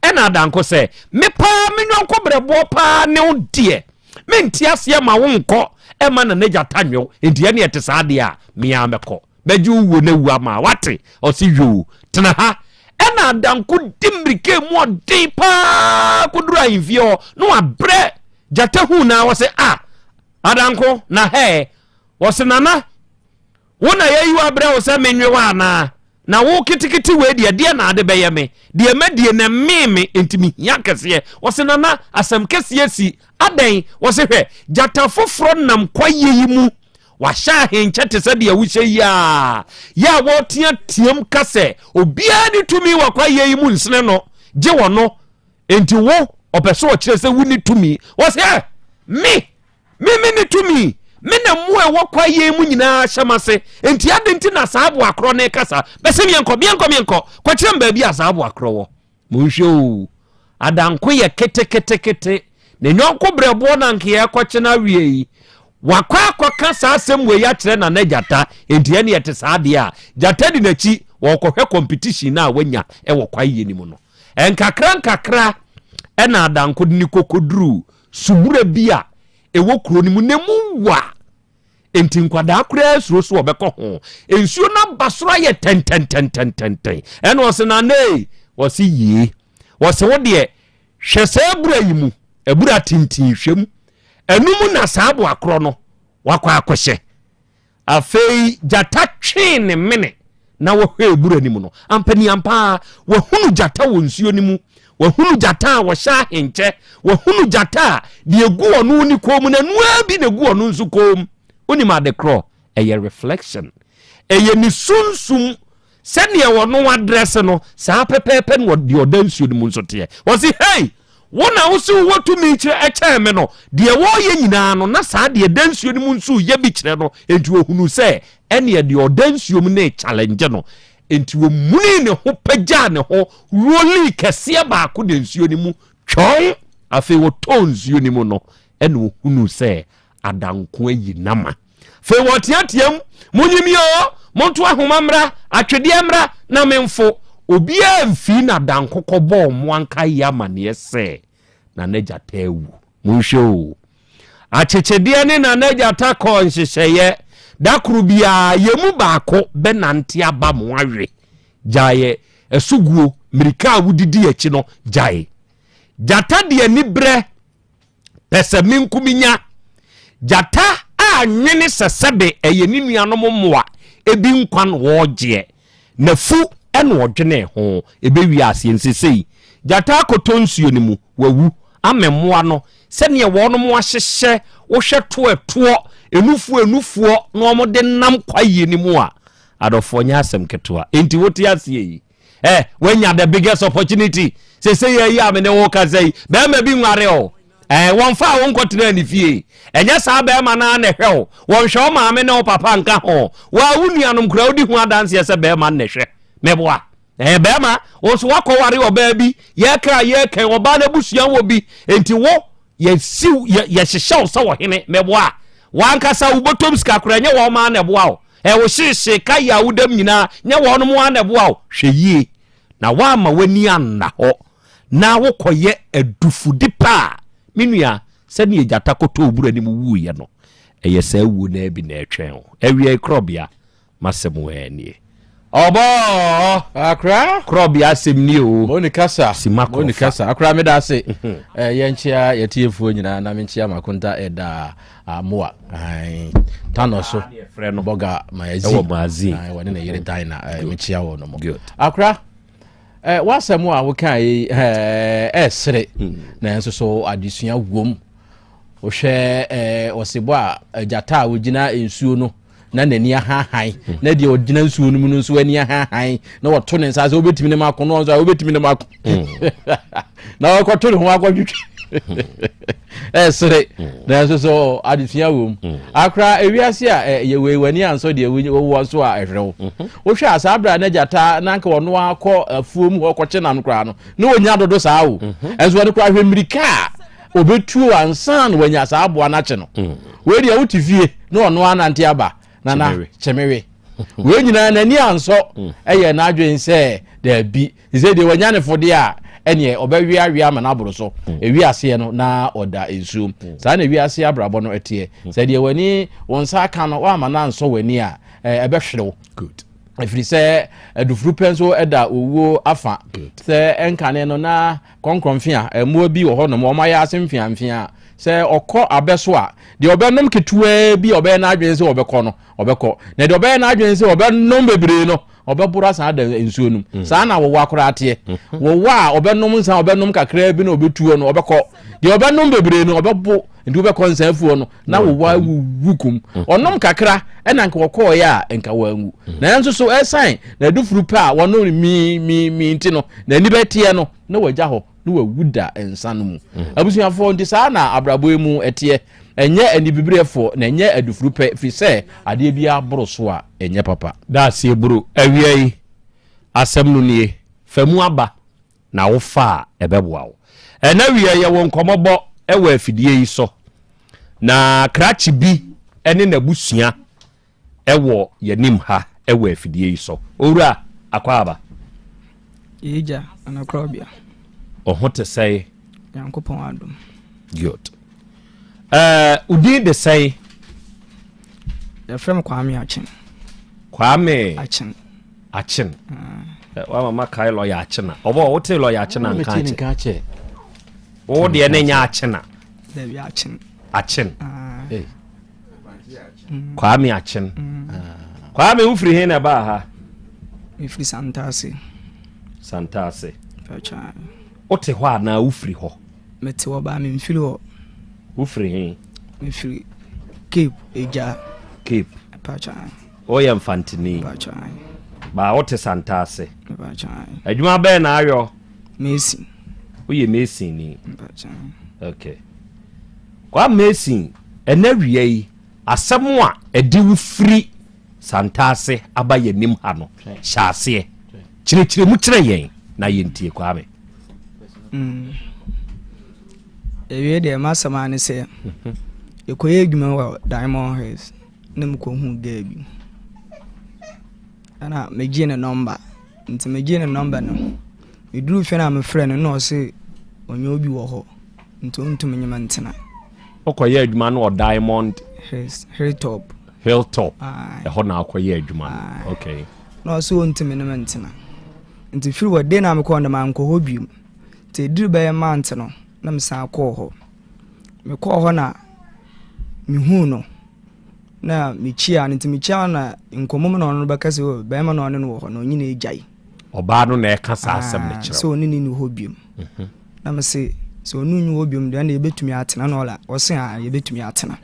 ena danko se me pa me nyonko brebo pa ne odie menti ase ma wo nko ema na nagyata nwo enti ene ete saade a me ameko beju wo na wu ama wate osi yu tena ha ena danko dimrike mu odin pa kudura invio no abre jata hu na wo se adanko na he wo se nana wona yeyi abre wo se menwe wa na wo kitikiti we de na ade beye me de medie na meme entimi yakese wo se nana asem kese si adan wo se hwe jata foforo nam kwaye yi mu wa sha henche te se de awuhye ya wo tiam kase obia ni tumi wa kwaye yi mu nsene no je wo no enti wo opeso o kire se wuni tumi wo se me ni tumi mena mu e wokwa ye mu nyina hyamase enti ade nti na saabu akro na kasa bese mienko kwa kire mba bi asaabu akro wo munhwe adanko ye kete ne nyonko brebo na nke ye kwa kina wie wakwa kasa asem we ya kire na nagyata enti ene yete saade a jata di nachi wokohwe competition na wanya e wokwa ye ni mu no enkakra ena adanko ni kokoduru subura bia ewo kuro ni mu nemu wa enti nkwada akura suro so obekọ ho ensuo na basoro ye ten eno wose na nei wose yi wose wo de hwese abura yi mu abura tintin hwem enum na saabu akro no wakwa akohye afei jata twen ne mene na wo hwe abura ni mu no ampani ampa wo hunu jata wo nsuo ni mu wahunu jata wa sha henche wahunu jata de egu onu ni kom na nua bi na egu onu nsu kom oni ma de kro eye reflection eye ni sunsum sene wono address no sa pepepe no de odansuo ni mu nso te wo si hey wona wo si wotu mi kire eche me no de wo ye nyina no na sa de dansuo ni mu nso ye bi kire no enti ohunu se ene de odansuo mu na challenge no enti wo muni ne ho pagya ne ho roli kese ba ko de nsuo ni mu twon afi wo tonsuo ni mu no ene wo hunu se adanko ayi nama fe wotiatiam munyimio monto ahomamra atwediamra na memfo obia mfi na danko kɔbɔ mo anka yamane se na nagyata awu munhwɛ achechede ne na nagyata kɔ nhyehyɛyɛ dakuru bia yemu baako benante aba mo awe jaye esuguo mirika wudidi achi no jaye jata de ani bre pese minkuminya jata a nwene sesebe eyeni nuanom moa ebi nkwan woje na fu ene odwene ho ebewi ase nsesei jata kotonsuo ni mu wawu amemmoa no se ne wonom ahyehye wo hwe to enufuo no omode nam kwaye ni mu a adofo nya asem ketewa enti woti ase yi wenya the biggest opportunity say ye ya me ne wo ka say be ma bi nware o won fa won kotena ni fie enya sa be ma na ne hwe o won hwe o ma me ne o papa nka ho wa wunuanom kura odi hu adanse se be ma ne hwe meboa be ma wo so wakoware o ba bi ye kra ye kan oba na busuan wo bi enti wo ye siw ye hyehyew sa wo hene meboa wankasa ubotom ska kura nya wo ma na boa o wo hyehye ka ya wudam nyina nya wo no mo na boa o hweyie na wa ma wani anna ho na wo koye adufudi pa minua se ne ejata koto obura ni mu wuye no eye sa wu na bi na etwen o awie Krobea masem wanie obo akra Krobea asem ni o monikasa akra me da se yenchia yetiefuo nyina na menchia makonta eda moa tano so freno boga mayazi wone na yere dina menchia wo no mo akra wasemu a wokai sere na enso so adesua wom wo hwe osebo a jata wogina ensuo no na nani ahahan na de ogina ensuo no mu no so ani ahahan na woto ne nsa so obetimi ne makono so obetimi ne makono na wokoto ne ho akwadwetwe sere na enso so adesua wom akra ewiase a yewe wani anso de wo so a ehrew wo hwe asabra na jata na nka wono akọ afuom ho kọche na nkra no na onya dodo saa wo enso wani kwa hwe mirika obetuo ansan wanya saa abo anache no we dia wutifie na ono anante aba na chemewe we nyina nani anso eye na adwen se da bi ze de wanya ne fode a ene obawi awia ma na boro so ewi ase no na oda ensuo saa na ewi ase abrabo no etie se de wani wonsa aka no wa ma na anso wani a ebehwerew good efiri se adufuru penso eda owo afa se enkane no na konkronfia emuo bi wo ho no mo ma ya asemfiamfia se okọ abeso a de obenom ketua bi obe na adwen se obekọ no obekọ na de obe na adwen se obenom bebre no obebura sa da ensuo num sa na wo akora ate wo wa obenom nsa obenom kakra bi na obetuo no obekọ de obenom bebre no obebo ndi obekọ nsa afuo no na wo wa wukum onom kakra ena nka wokọ ya enka wangu na enso so esan na dufuru pa wono mi nti no na ni betie no na wagya ho na wawuda ensa no mu abusuafo ndi sa na abrabo mu etie enye ani bibrefo na enye adufuru pe fi se ade bia boro so a enye papa da se buru awiei asem no nie famu aba na wo fa ebeboa wo ena wie ye won komobo ewa afidie yi so na krachi bi ene na busua ewo yanim ha ewa afidie yi so owura akwaba ija ana Krobea ohote say yankopon adom good udi de say ya frem Kwame Achen wa mama kai lawyer Achena obo wote lawyer Achena nkache o de ne nya Achena de bi Achen Kwame Achen Kwame ufri he na ba ha ifri Santase pacha ote ho na ufri ho mete wo ba me mfiri ho ufri he mfiri Cape eja Cape pacha oya mfantini pacha ba ote Santase pacha adwuma be na ayo Mason oye Mason ni pacha okay kwa Mason enawie yi asemu a edi ufri Santase aba yanim ha no hyase chire mu chire yen na yentie Kwame ewie de masama ne se ekoye adwuma wa Diamond Hills na mko hu ga bi ana megie ne number nti megie ne number no meduru fe na me frɛ no se onye obi wo ho nti ontum nyema ntena okoye adwuma no Diamond Hilltop ho na akoye adwuma okay no so ontum nyema ntena nti firi wo de na me ko ndama nko ho bium te duru be month no na me san ko ho me ko ho na me hu no na me chia nti me chia na nkomom no no beka se be ma no no ho no nyina ejai oba no na e ka sa asem ne kire so ni ho bium na me se so nu nyu ho bium de na ebetumi atena na ola o se a ebetumi atena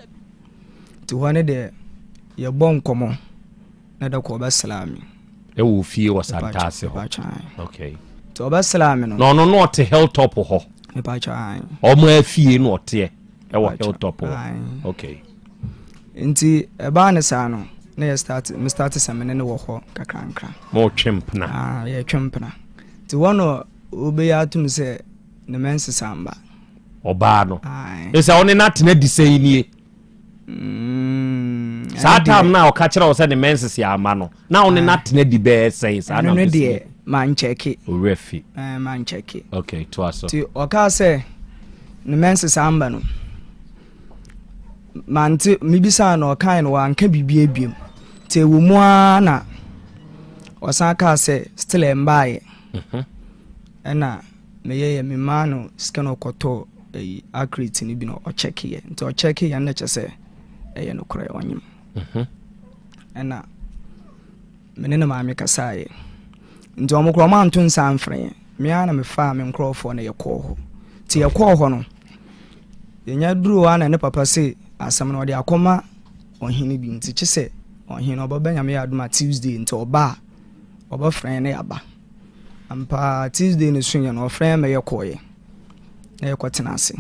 ti ho ne de ye bon nkomo na da ko ba salami e wo fie wo santase ho okay to ba salami no no te Hilltop ho e ba cha o mo afie no te e wo Hilltop ho okay nti e ba ne sa no na ye start samene ne wo ho kakranka mo twempna ye twempna ti wono obe ya tum se ne mense samba oba no esa one na tena disei nie sa tam na o ka kira o se ne mense si ama no na one na tena di be sei sa na no de man cheki o refi man cheki okay to aso ti o ka se ne mense samba no manti mibisa na o kan no anka bibie biem te wo mu na o san ka se still embaye na meye me mano skano koto accurate ni bi no o check ye nti o check ye na chese eye no kore onyim na menene ma me kasaye nti o mokro ma nto nsa mfre me ana me fa me nkrofo na ye ko ho ti ye ko ho no ye nya duru ana ne papa se asam no de akoma ohini bi nti chese ohini obaba nyame aduma Tuesday nti oba frɛ ne aba ampa Tuesday ne sunya no frɛ me ye koye na ye kwatena ase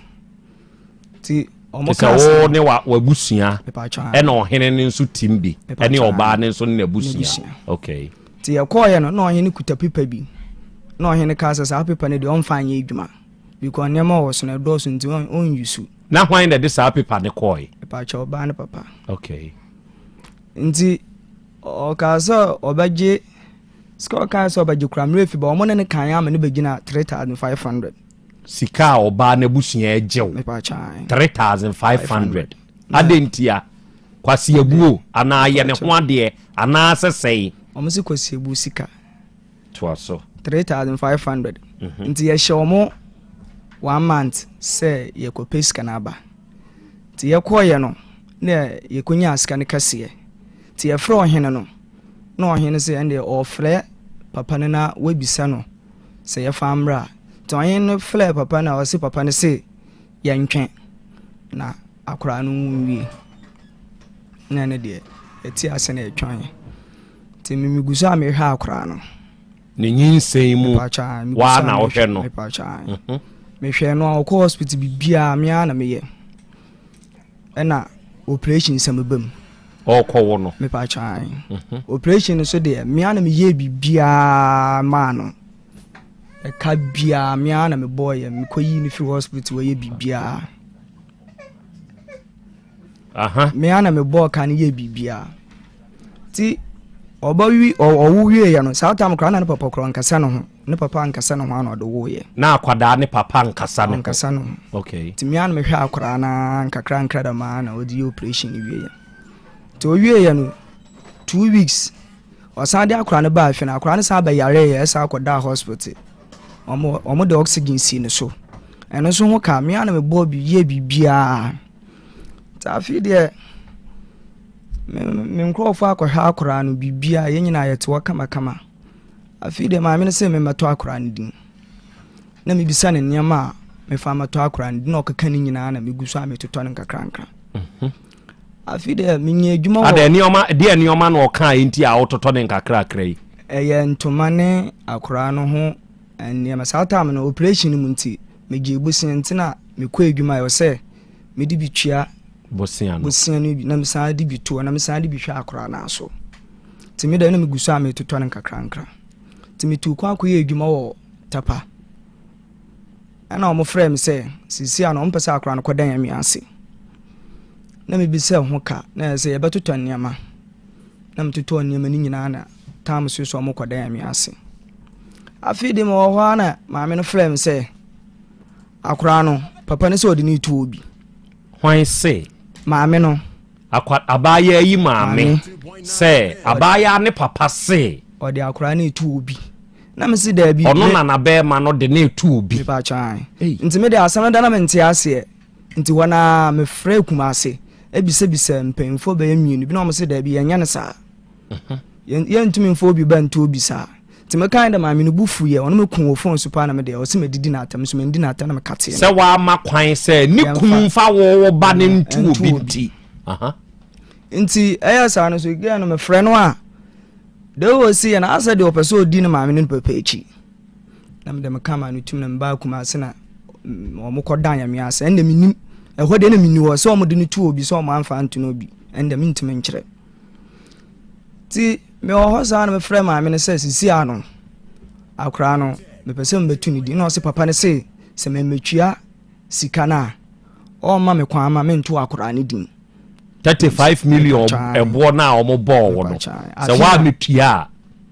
ti omokasa ne wa busua e na ohene ne nso timbi e ne oba ne nso ne busua okay ti ye koye no na ohene kuta paper bi na ohene kasa sa paper ne de on fanye adwuma because nema wo so na do so nti on yusu na hwan de sa paper ne koye oba ne papa okay nti o kasa obaje sko kasa obaje kramre fi ba o mo ne kan ya me ne begina 3500 sika oba na busua ejew 3500 adentia kwasi ebuo ana ye ne ho ade ana sesei omusi kwasi ebu sika to aso 3500 nti ye hyeomo 1 month say ye ko pesika na aba ti ye ko ye no na ye konya sika ne kase ti ye fro ohene no na ohene se ende ofre papa ne na webisa no se ye famra to ohene fle papa na o se papa ne se ye ntwen na akora no nwie na ne de eti ase na etwan ti mimigusa me hwa akora no ne nyinsɛn mu wa na ohwɛ no me hwɛ no ko hospital bibia me ana me ye na operation samebam okɔwo no me pa chan operation so de me ana me ye bibia ma no e ka bia me ana me boy me koyi ni fi hospital we ye bibia me ana me boy kan ye bibia ti obawi owuwie ya no sautam kra na ne papa kro nkasa no ho ne papa nkasa no ho ana do wo ye na akwada ne papa nkasa no okay ti me ana me hwa akra na nkakra nkra da ma na odi operation wie ya to wie ya no 2 weeks osande akra ne ba afi na akra ne sa ba yare ya sa akoda hospital omo de oxygen si ne so eno so ho ka me ana me bo bi ye bibia ta fi de me nkrofo akɔhwa akora no bibia ye nyina yete wakama kama afi de ma me ne se me mato akora no din na me bisa ne niam me fa mato akora no din okaka ni nyina na me guso ametoto ne nkakranka afi de me nya adwuma ade nioma na oka enti a ototo ne nkakrakra yi eye ntoma ne akora no ho niam sautam no operation mu nti me gye busin ntina me kɔ adwuma yo se me di bitwa bosiano bi na msa di bitu na msa di bihwa akora na so timi da na meguso a metoto ne nkakranka timi tu kwa akoye adwuma wo tapa ana o mo frɛ me sɛ sisi ana o mpɛ sɛ akora no kɔdan ami ase na me bi se ho ka na se ye betoto nneema na mtoto nneema ni nyina na tam so mo kodan me ase afide mo ho na maame no frem se akura no papa ne se odi ni tu obi hwan se maame no akwa abaya yi maame se abaya ne papa se odi akura ne tu obi na me se da bi ono na be ma no de ne tu obi pa chan nti me de asana da na me ntia ase nti wana me frɛ kuma ase ebise mpemfo be yemienu bi na mo se da bi yenya ne sa yentumi mfo obi ba nto obi sa nti me kan da maame no bufu ye ono me kun wo phone so pa na me de o se me didi na atam so me didi na atam na me kate se wa ma kwan se ni kun fa wo ba ne ntu obi nti nti eya sa no so ge no me frɛ no a de wo si na asa de opeso odi no maame no papa echi na me de me kama no tum na mba kuma ase na o mo kodan ya me ase ende minim ehwo de na mini wo so o mo de no tu obi so o mo amfa ntu no obi ende me ntime nkyere ti me o ho sa na me frɛ maame no se sisi ano akra no me pese mbetu ni di na o se papa ne se me metwia sika na o ma me kwan ma me ntu akra ne din 35 million ebo na o mo ball wo no se wa metua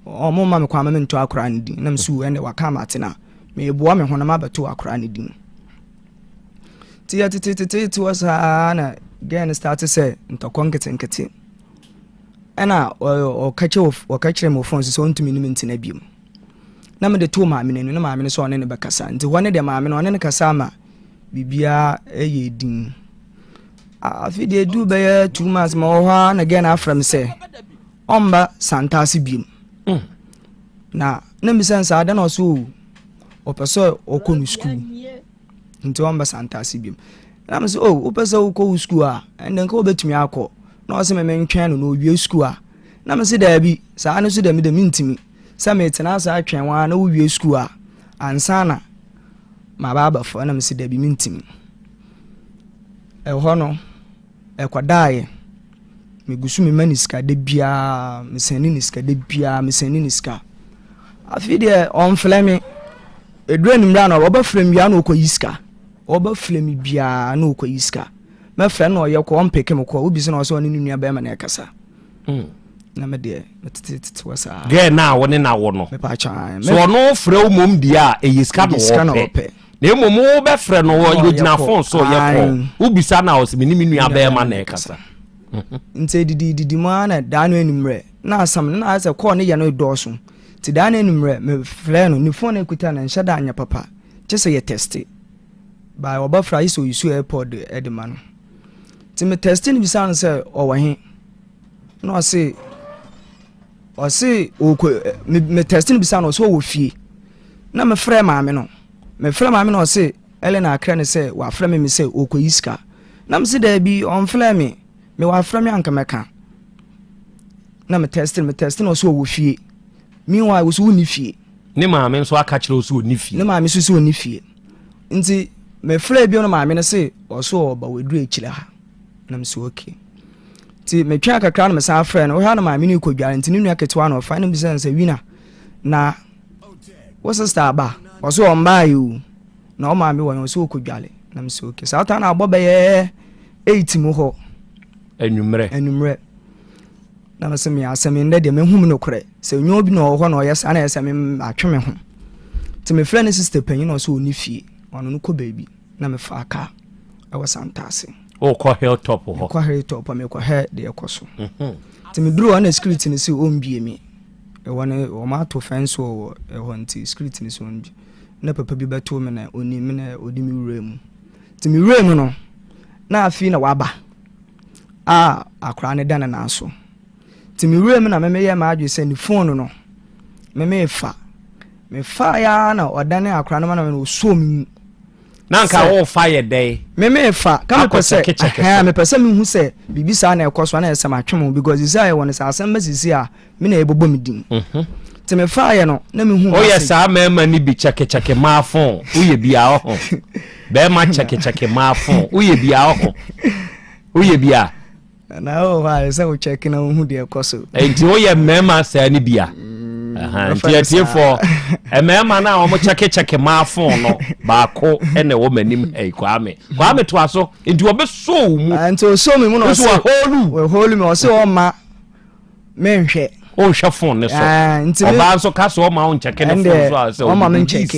o mo ma me kwan ma me ntu akra ne din na msu ende waka mate na me ebo me ho na ma betu akra ne din ti ya ti wasa na again start say ntokonkete ana o kache mo phone so ntumi ni mentina biom na me de to maame no na maame no so one ne bekasa nti wone de maame no one ne kasa ma bibia eye din afide du be 2 months ma ho na again afram say omba santase biom na me sense ada no so opeso okonu school nti omba santase biom na me say opeso okonu school a enden ka obetumi akọ na o se me ntwen no owie school a na me se da bi sa anu so da mi ntimi sa me tena sa atwen wa na owie school a ansana ma baba fo na me se da bi mi ntimi ho no kwadae me gusu me maniska de bia me seni niska de bia me seni niska afide on flemi edure nimra na oba flemi ya na okoyiska oba flemi bia na okoyiska me frɛ no ye ko on peke me ko obi se na so ne nua ba ma na kasa na me de tete wasa ge na woni na wo no me pa chan so no frɛ wo mom dia eyiska no wo pe na mom wo be frɛ no wo yogina phone so ye ko obi sa na o se ne nua ba ma na kasa nte didi ma na da no enumre na asam na ase ko ne ye no doso ti da no enumre me frɛ no ni phone ekuta na nhya da anya papa chese ye test ba oba fra iso isu airport edema no ti me testing bi san say o wa he no o se me testing bi san o so wo fie na me frɛ maame no o se Elena akra ne say wa frɛ me say okoyiska na me se da bi on frɛ me wa frɛ me anka meka na me testing o so wo fie meanwhile wo so wo ni fie ne maame so aka kyerɛ o so ni fie ne maame so ni fie nti me frɛ bi no maame ne say o so ba wedru ekira ha na mso okay ti me twa kakra na me sa frɛ no wo ha na maame ni kodware nti ne nua ketewa no fa na bi sense wina na wo sister ba o so on ba you na o maame wo so kodware na mso okay sa ta na agbo be 8 mu ho enumre na me se me asem nde de me hum no kore se nyo bi no ho na o yesa na yesa me atwe me ho ti me frɛ ne sister panyin no so oni fie ono no ko baby na me fa aka e wasantase o ko hilltop ho ko hilltop me ko he de ekoso ti me duru na security ni se o mbie mi e wona o ma to fence o e ho nti security ni se o mbie na papa bi beto me na oni me na odi mi wura mu ti mi wura mu no na afi na waba akra ne dana na so ti mi wura mu na me ye ma adwe se ni phone no me fa ya na odane akra no ma na so mi na nka wo fire day me fa ka me pese me pese me hu se bibi sa na ekoso na ese ma twemo because is I won sa asem basisi a me na ebobo me din te me fire no na me hu o yes a ma ni bi cheke ma phone uye bia ho be ma cheke ma phone uye bia ho uye bia na o wa se o check na hu de ekoso enti o ye mema sa ni bia Nti for emema na omo check ma phone no baako ene wo manim kwame to aso nti obeso mu nti oso me mu no so holu me o se o ma menhwe o hwe phone ne so oba so ka so o ma on check ne phone so o ma men check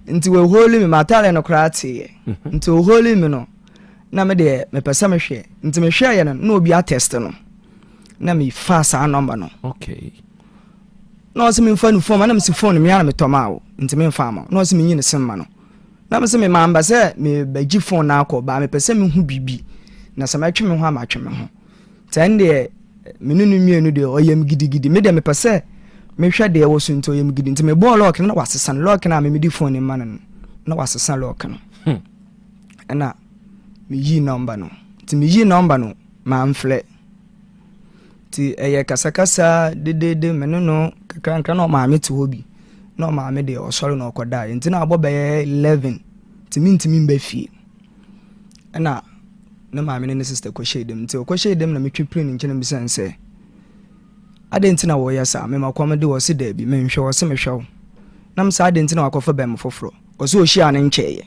nti we holu me matale no krate nti o holu me no na me de me pesa me hwe nti me hwe ye no na obi attest no na me fa sa number no okay no se me fa no phone na me si phone me ana me toma o nti me fa ma no se me nyine semma no na me se me mamba se me bagi phone na akọ ba me pese me hu bibi na se ma twe me ho ama twe me ho tan de me nunu mienu de oyem gidigidi me de me pese me hwe de wo so nti oyem gidi nti me bo lock na wasesan lock na me di phone ni man na wasesan lock no na me yi number no nti me yi number no ma mfle ti eye kasakasa de me no kankan no ma me ti hobi no ma me de osoro no okoda nti na aboba 11 ti mintimi mba fie na ma me ne sister ko shedem nti ko shedem na me twepre ni nkyene bisan se ade nti na wo yesa me makwam de wo se da bi me nhwe wo se me hwew na me sa ade nti na wakofa bem foforo o se o hia ne nkyeye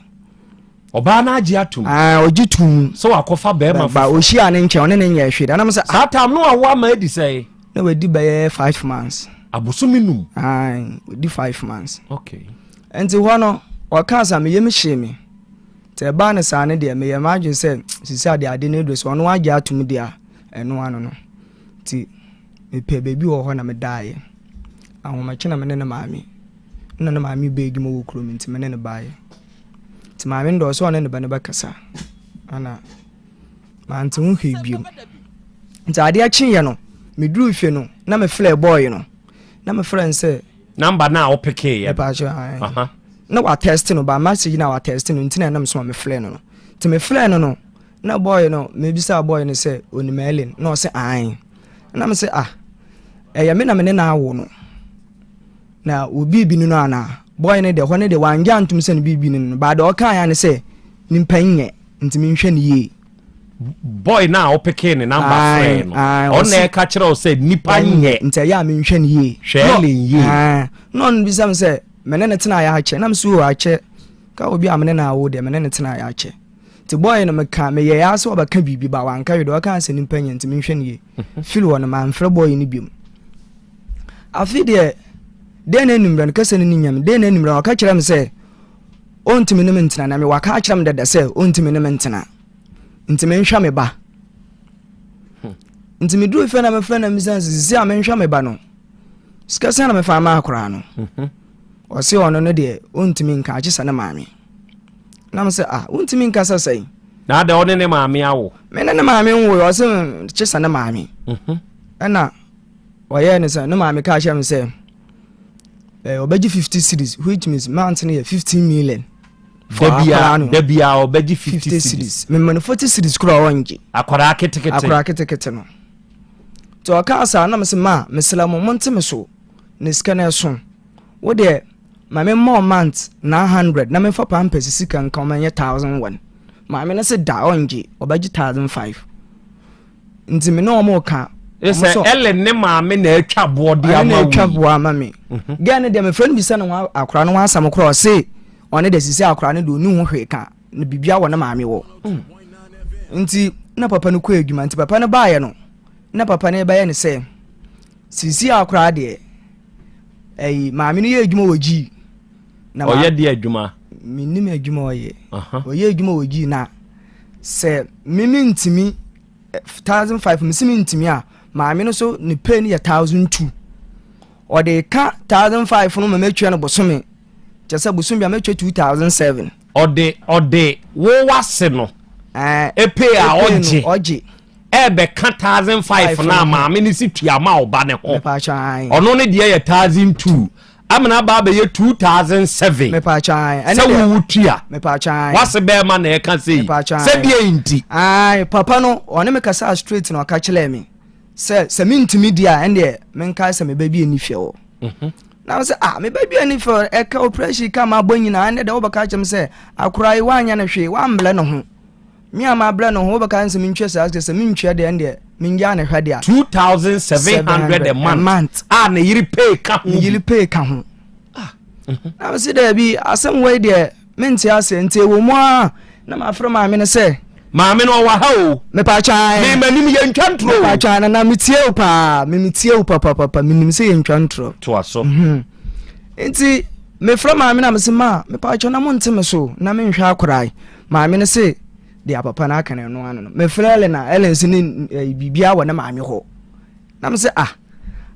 oba na agi atum ogitum so wakofa be ma ba o hia ne nkyeye one ne nya hweda na me sa satam no awa ma edi say na we di be 5 months abosuminum we di 5 months okay enti hono wakasa me yemi hye me te ba ne sa ne de me yema adwen se sisi ade ne do so ono agi atum dia eno ano no ti me pe baby wo ho na me daaye ahoma kina me ne maami na ne maami beegi mo wokro me nti me ne baaye ti maami ndo so ne ba ne bakasa ana ma nti hu hwebiem nti ade a kyen ye no me duru hwe no na me fle boy no na me friend say number na o peke ye ba jo na wa test no ba message na wa test no nti na nam so me fle no ti me fle no na boy no me bisa boy no say onimelen na o say an na me say eya me na me na awo no na obi bi no ana boy ne de ho ne de wanja antum se ne bibi no ba de o kan ya ne se nimpanye ntimi nhwe ne ye boy na o peke ne number friend no on na ka kire o se nipanye nti ya me nhwe ne ye hwele ye no no bisam se me ne tena ya ache na me so wa ache ka obi amene na awo de me ne tena ya ache ti boy no me ka me ye ya so obaka bibi ba wanka we de o kan se nimpanye ntimi nhwe ne ye feel won ma mfre boy ni biom afide de na number no kase ni nyam de na number waka kire me se ontimi ne mentena na me waka kire me dada se ontimi ne mentena ntimi nhwa me ba ntimi du fe na me fe na me sense si a me nhwa me ba no skase na me fa ma akora no o se ono no de ontimi nka agisa na maami na me se ontimi nka sasai na de one ne maami awo me ne maami wo o se chisa na maami ana oye ne se no maami ka sha me se obeji 50 cities which means mountain here 15 million debia obeji 50 cities me man 40 cities kura wangi akora ketekete no to aka sa na me se ma mesela mo monte me so ne sika na so wo de ma me more month na 100 na me fa pampers sika nka ma nye 1001 ma me na se da wangi obeji 1005 nti me no mo ka ese Ellen ne maame na atwa boode ama wi atwa boa ama me gane de me friend bi se na akora no asam kora se one de sisi akora ne do nu ho hweka ne bibia wo na maame wo nti na papa no kwa adwuma nti papa ne baaye no na papa ne baaye ne se sisi akora de maame no ye adwuma wogi na oye de adwuma minim adwuma oye oye adwuma wogi na se mimi ntimi 1005 misimi ntimi a maame no so ni pay ni 1002 o de ka 1005 no mametwa no bosome chese bosome ametwa 2007 o de wo wase no pay a oje ebe ka 1005 na maame ni si tua ma oba ne ho ono ne de ye 1002 amna ba be ye 2007 me pa chan se wo tua me pa chan wase be ma na e kan sei se die nti papa no one me kasa straight no aka chele me se mintimi dia ende me nka se me baby ani fie wo na se me baby ani fie e ka operation ka ma bonyina ende da wo baka chem se akurai wanya na hwe wa mble no ho mi ama ble no ho baka se me ntwe se se me ntwe de ende minja ne hwede a 2700 a month na yiri pay ka ho na me se da bi asem we de menti ase nti wo mu a na ma afro ma me ne se maame no wa ha o me pa chan me manim ye ntwantro me pa chan na metie o pa me metie o papa menim se ye ntwantro to aso nti me fra maame na me se ma me pa chan na mo nteme so na me nhwa akorai maame ne se de papa na aka ne no ano me fra ele na ele nsi ni bibia wo na maame ho na me se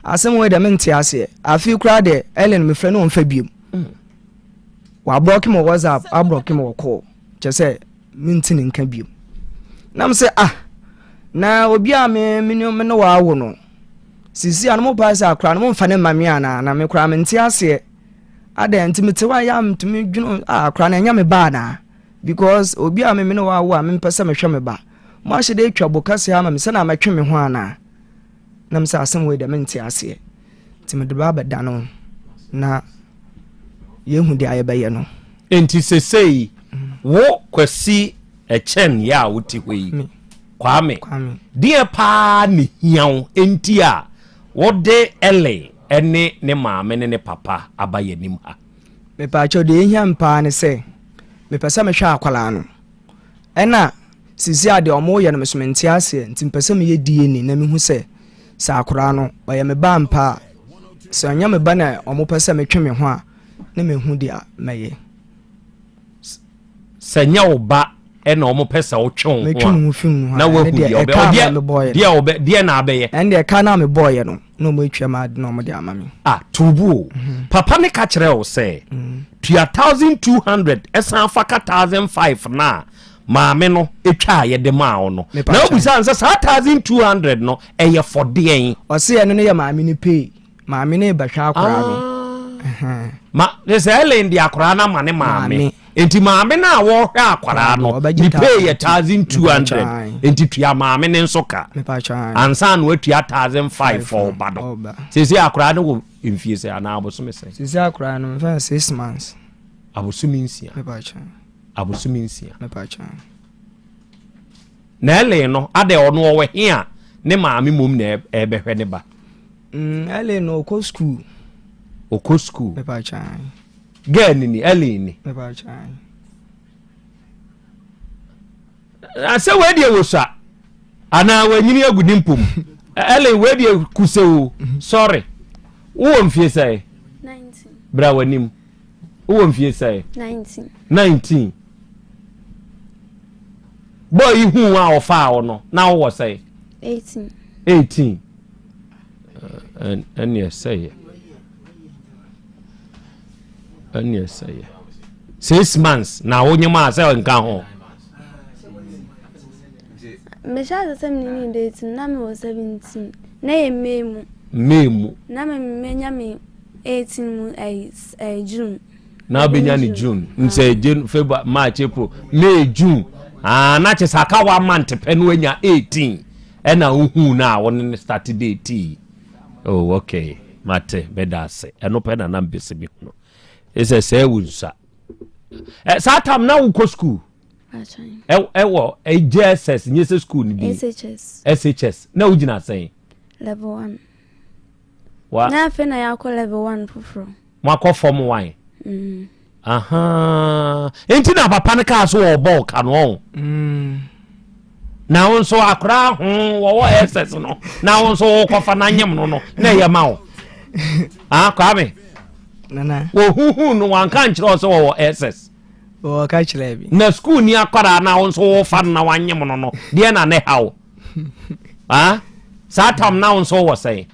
asem we de menti ase afi kura de ele me fra no mfa biem wa block mo WhatsApp a block mo call je se minti ne nka biem nam se na obi a me no wa wo no sisi an mo pa se akra no mo mfa ne mame ana na me kra me nti ase ada ntimite wa ya mtumi dwuno akra na nya me ba na because obi a me no wa wo a me mpese me hwe me ba mo ahye de atwa bokase ama me se na matwe me ho ana nam se asem we de me nti ase timide ba beda no na yehu de ayebe no enti sesei wo kwasi echen ya wuti hoi kwame die pa ne hiaw enti a wode ele ene ne maame ne papa abaye nim ha me pa cho de hiam pa ne se me pesa me hwa akwala no ena sisi ade omo ye no mesomenti ase nti pesa me ye die ni na me hu se sa akora no oye me ba mpa se anya me ba na omo pesa me twe me ho a ne me hu dia meye sanya oba ena omo pesa wo twon na wa hu dia na abeye and the kana me boy no no mo twa ma no mo dia mami tubu papa ne ka kire wo se tua 1200 esan faka 1005 na maame no etwa ye de ma wo no na obusan se 1200 no eye for de o se eno ne ye maame ni pay maame ne ba hwa akora no ma se ele ndi akora na mane maame enti maame na wo hwa akwara no ni pay ye 1200 enti tua maame ne nso ka ansa no atua 1005 for bado sisi akwara no wo mfie se ana abosome se sisi akwara no mfa 6 months abosome nsia abosome nsia na ele no ade ono wo he a ne maame mom na ebehwe ne ba ele no ko school me pa chan gani ni ele ni me pa chan ase we die wosa ana wanyini agudimpum ele we die kusewo sorry wo mfie sai 19 bra wanim wo mfie sai 19 boy hu a ofa wo no na wo sai 18 and yes say and yes say 6 months na wonyema say nka ho me sha se mni date na me was 17 na ye memu na me menya me 18 mu June na benya ni June nse June February March April May June na chesaka wa month penu enya 18 ena uhu na won start date oh okay mate bedase eno pena na mbese bi no ese se wunsa satam na wo school ewo JSS nyese school ni bi SHS na ugina sen level 1 wa na fe na yakọ level 1 foforo mwakọ form 1 enti na papa ne ka so obo ka no na won so akra wo SS no na won so kofa na nyem no na ye ma wo kwa me nana wo hu no wan kan kire so wo SS wo ka kire bi na school ni akwara na won so wo fa na wan nyem no de na ne hawo satam na won so wo say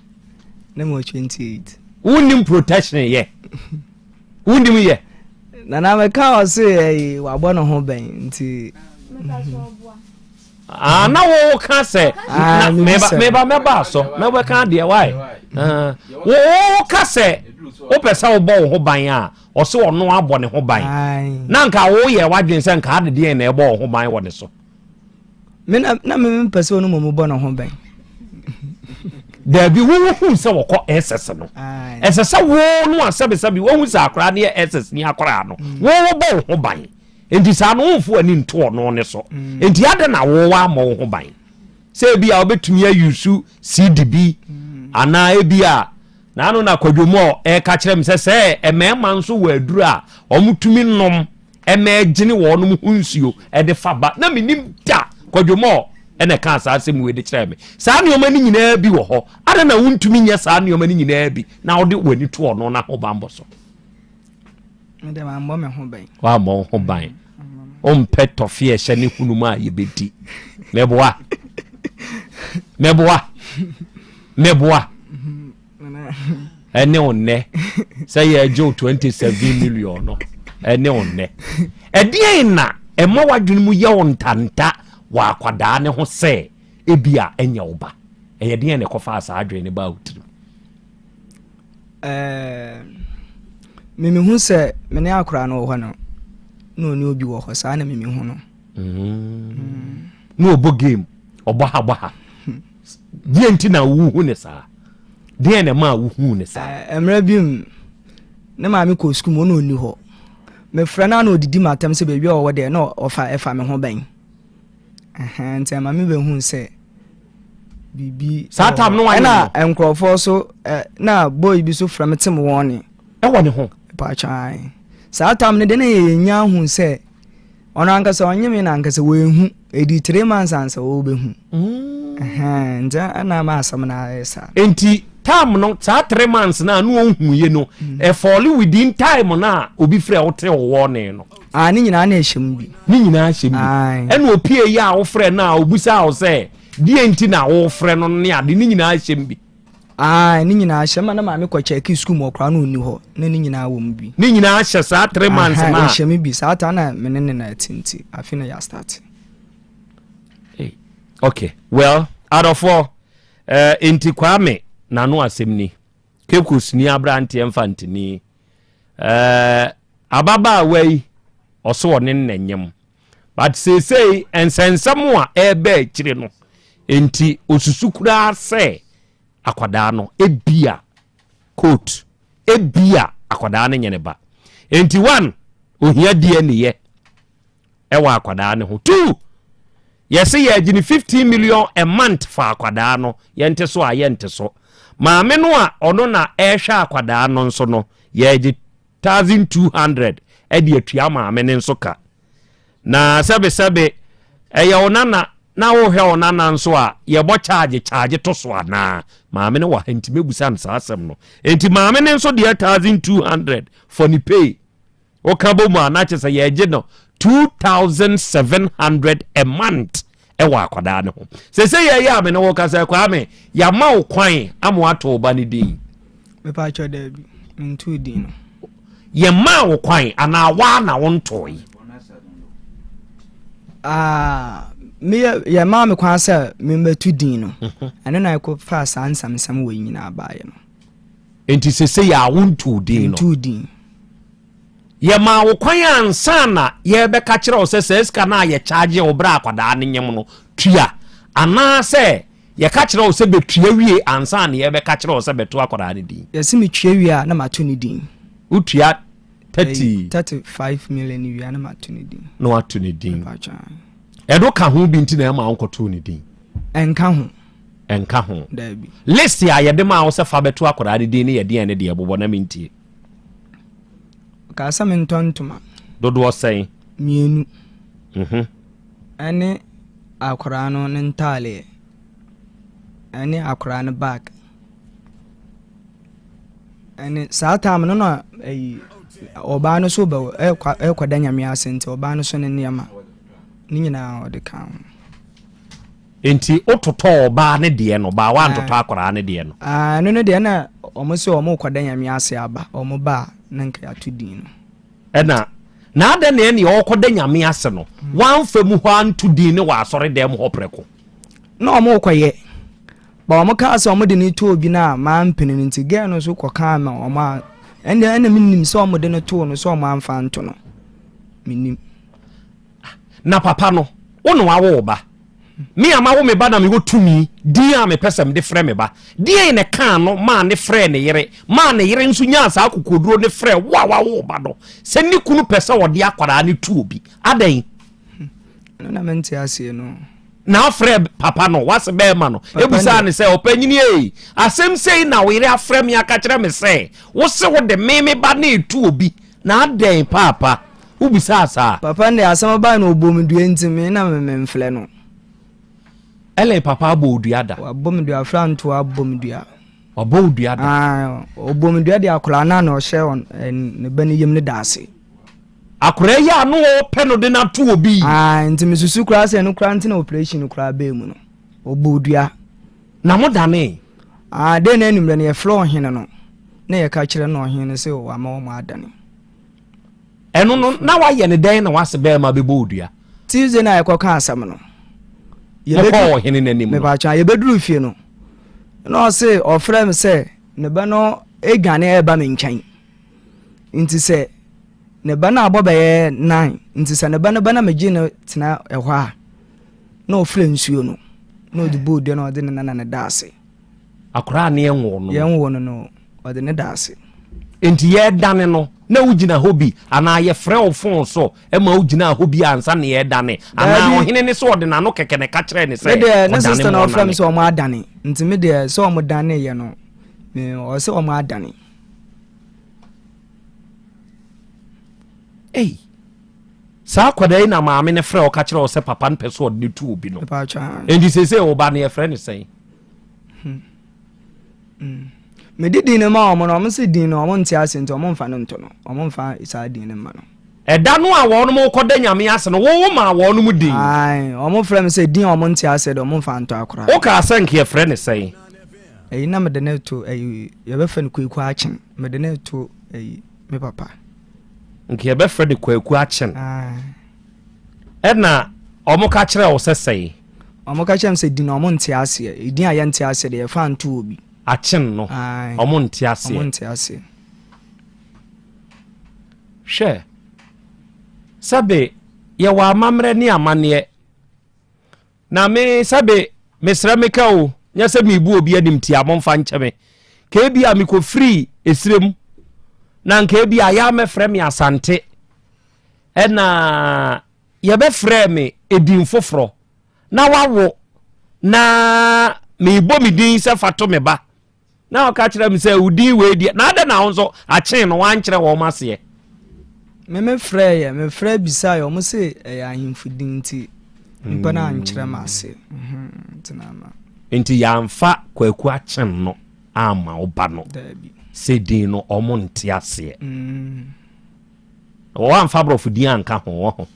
na mo 28 unim protection ye unim ye nana me ka o se wa bo no ho ben nti na wo ka se meba so meba ka de why wo ka se o pesa wo bo ho ban a o se ono abo ne ho ban na nka wo ye wadwen se nka ade de na ebo ho ban wo ne so me na me pesa ono mo bo no ho ban da bi wo hu se wo ko SS no SS wo no asabesabi wo hu se akora ne SS ni akora no wo bo ho ban enti sa no mfu ani nto no ne so enti ade na wo wa mo ho ban sɛ bi a obetumi ayusu CDB ana ebia na ano na kwadwomo ka kyerɛ me sɛ ɛmɛɛma nso wɔ aduru a ɔmutumi nom ɛmɛɛgyene wɔ nom hunsuo ɛde fa ba na menim da kwadwomo ɛna ka saa asɛm wɔ de kyerɛ me saa nneɛma no nyinaa bi wɔ hɔ ada na wontumi nyɛ saa nneɛma no nyinaa bi na wode w'ani to ɔno na ho bambɔ so mede mammɔ me ho ban wammɔ ho ban ompɛ tɔfe ɛhyɛ ne hunu mu a yɛbɛdi mɛboa ɛne onnɛ sɛ yɛagye 27 million no ɛne onnɛ ɛdeɛn na ɛma wadwene mu yɛ wo ntanta wɔ akwadaa ne ho sɛ ebia ɛnyɛ wo ba ɛyɛ deɛn ne kɔfa saa adwene ne ba wotiri memihu sɛ mene akora no wɔ hɔ no na ɔne obi wɔ hɔ saa na memihu no na ɔbɔ game ɔbɔ ha deɛ nti na wohu ne saa deɛ na ma wohu ne saa mmerɛ bi m ne maame kɔ sukuu mu na ɔni hɔ mefrɛ no na ɔdidi matam sɛ baabi a ɔwɔ deɛ na ɛfa me ho ban nti maame bɛhu sɛ biribi saa tam no ɛna nkurɔfoɔ so na boy bi so frɛ me tem wɔn ne ɛwɔ ne ho paatwan saa tam no de na yɛnya hu sɛ ɔno ankasa ɔnyeme na ankasa wɔɛhu ɛdi 3 months ansa wɔbɛhu nti ɛna ma asɛm no ayɛ saa enti tam no saa 3 months na no ɔhuye no ɛfɔle within time na obi frɛ wo te wo ne no ne nyinaa na ɛhyɛm bi ne nyinaa hyɛm bi ɛna opie yi a wo frɛ na obusa wo sɛ die nti na wo frɛ no ne ade ne nyinaa hyɛm bi ne nyinaa hyɛ ma na maame kɔ kyɛke school mu ɔkora no ɔni hɔ na ne nyinaa wɔ mu bi ne nyinaa hyɛ saa 3 months na hyɛm bi saa ta na mene ne na atinti afi na ya start okay well out of all enti kwame na no asɛm ni kekus ni abrante mfantini ababa awai ɔso wɔ ne nnanyam but say ensensam a ɛbɛ akyire no enti osusu kura sɛ akwadaa no ebia coat ebia akwadaa no nyene ba enti 1 ohia die ne ye ɛwɔ akwadaa ne ho 2 yɛse yɛgyene 15 million a month fa akwadaa no yɛnte so a yɛnte so maame no a ɔno na ɛhwɛ akwadaa no nso no yɛgye 1200 ɛde atua maame ne nso ka na sɛbe ɛyɛ onana na wo hwɛ onana nso a yɛbɔ charge to so ana maame no wa ntime busa no saa asɛm no enti maame ne nso de 1200 for ni pay o kabo mu ana kyɛ sɛ yɛgye no 2700 a month ɛwɔ akwadaa ne ho sɛ yɛyɛ ame no wo kasa kwa ame yɛma wo kwan amo ato ba ne din mepa kyɛ da bi ntu din no yɛma wo kwan ana wa na wo ntoi yɛma me kwan sɛ membɛtu din no ɛno na ɛkɔ fa saa nsamsam wɔ nyinaa baeɛ no enti sɛ yɛ a wo ntu din no ntu din yɛma wo kwan ansa na yɛbɛka kyerɛ wo sɛ sika na yɛ charge wo bra akwadaa ne nyem no tua anaa sɛ yɛka kyerɛ wo sɛ bɛtua wie ansa na yɛbɛka kyerɛ wo sɛ bɛto akwadaa ne din yɛse metua wie a na mato ne din wotua 35 million wie a na mato ne din na wato ne din ɛdo ka ho bi nti na ɛma wo nkɔto ne din ɛnka ho dabi list a yɛde ma wo sɛ fa bɛto akwadaa ne din ne yɛde ne deɛ bobɔ na mentie kasa me ntontoma dodoɔ sɛn mienu ɛne akwadaa no ne ntaaleɛ ɛne akwadaa no bag ɛne saa time no na ɔbaa no so ɛkɔda nyame ase nti ɔbaa no so ne nneɛma ne nyinaa ɔde ka ho enti ototɔ ɔbaa ne deɛ no baa wantotɔ akwadaa ne deɛ no ɛno no deɛ na ɔmo sɛ ɔmo kɔda nyame ase aba ɔmo baa na nka ato din no ɛna na ada ne ne ɔkɔda nyame ase no wamfa mu hɔ anto din ne wɔ asɔre dɛm hɔ prɛko na ɔmo kɔyɛ ba ɔmo ka sɛ ɔmo de ne to obi na ma mpene no nti gɛ no so kɔka ma ɔmo a ɛna minim sɛ ɔmo de ne to no sɛ ɔmo amfa nto no minim na papa no wo no wawo ba me ama wo me ba na me wo tumi din a me pɛsɛm de frɛ me ba din ne ka no ma ne frɛ ne yere nso nya saa kokoduro ne frɛ wawo ba no sɛ ni kunu pɛsɛ wɔde akwara ne tu obi adan no na mente asie no na afrɛ papa no wase bɛɛma no ebusa ne sɛ opanyini ei asɛm sei na were afrɛ me aka kyerɛ me sɛ wo se wo de me ba na etu obi na adɛn papa ubisa asa papa ne asɛm ba na obom dua ntimi na memflɛ no ele papa abo dua da abom dua franto abom dua abo dua da obom dua de akora na ɔhyɛ on ne bani yem ne daase akora ya no pɛ no de na to obi ntimi susu kora sɛ no kora ntina operation kora ba mu no obo dua na mo dane de na enumre ne yɛfrɛ ɔhene no na yɛka kyerɛ no ɔhene sɛ o ama wo adane ɛno no na wayɛ ne dɛn na wase bɛɛma bɛbɔ odua Tuesday na yɛkɔka asɛm no yɛbɛkɔ ɔhene n'anim no mebaacha yɛbɛduru fie no na ɔse ɔfrɛ me sɛ ne ba no egane ɛba me nkyɛn nti sɛ ne ba na abɔ bɛyɛ 9 nti sɛ ne ba no ba na megye no tena ɛhɔ a na ɔfrɛ nsuo no na ɔde bɔ odua na ɔde ne nana ne daase akora ne yɛnwo no ɔde ne daase enti yɛdane no na wugina hɔ bi anaa yɛfrɛ wo fon so ma wugina hɔ bi ansa ne yɛdane anaa ɔhene ne sɛ ɔde nano kɛkɛ ne ka kyerɛ ne sɛ ne sister na ɔfrɛ me sɛ ɔmo adane nti me deɛ sɛ ɔmo dane yɛ no ɔsɛ ɔmo adane ei saa kwada yi na maame ne frɛ wo ka kyerɛ wo sɛ papa no pɛ so ɔde ne tu obi no enti sɛ wo ba ne yɛfrɛ ne sɛn me di din ma omo no omo se din no omo ntia ase nti omo mfa no nto no omo mfa isa din ne ma no ɛda no a wɔn mo kɔda nyame ase no wo ma wɔn mu din omo frɛ me se din omo ntia ase de omo mfa nto akora wo ka ase nke yɛfrɛ ne sɛn na me de ne to ye be fa ne kwaku akyen me de ne to me papa nke ye be fa de kwaku akyen ɛna omo ka kyerɛ wo sɛ sɛn omo ka kyerɛ me se din omo ntia ase din a ye ntia ase de ye fa nto obi achen no omo ntiase hwɛ sabe ye wa amamre ne amane na me sabe mesra meka o nya se me bu obi anim ti amomfa nkyeme ka bi a me ko free esrem na nka bi a ya me frɛ me asante ɛna ye be frɛ me edin foforo na wawo na me bo me din se fato me ba na ka kyerɛ me sɛ udi we di na ada na nso akyen no wan kyerɛ wo maseɛ me frɛ bisa yo mo se ahimfudin nti mpa na ankyerɛ mase tinama enti yamfa kwaku akyen no ama wo ba no se din no omo nte aseɛ wo amfa brofudin anka ho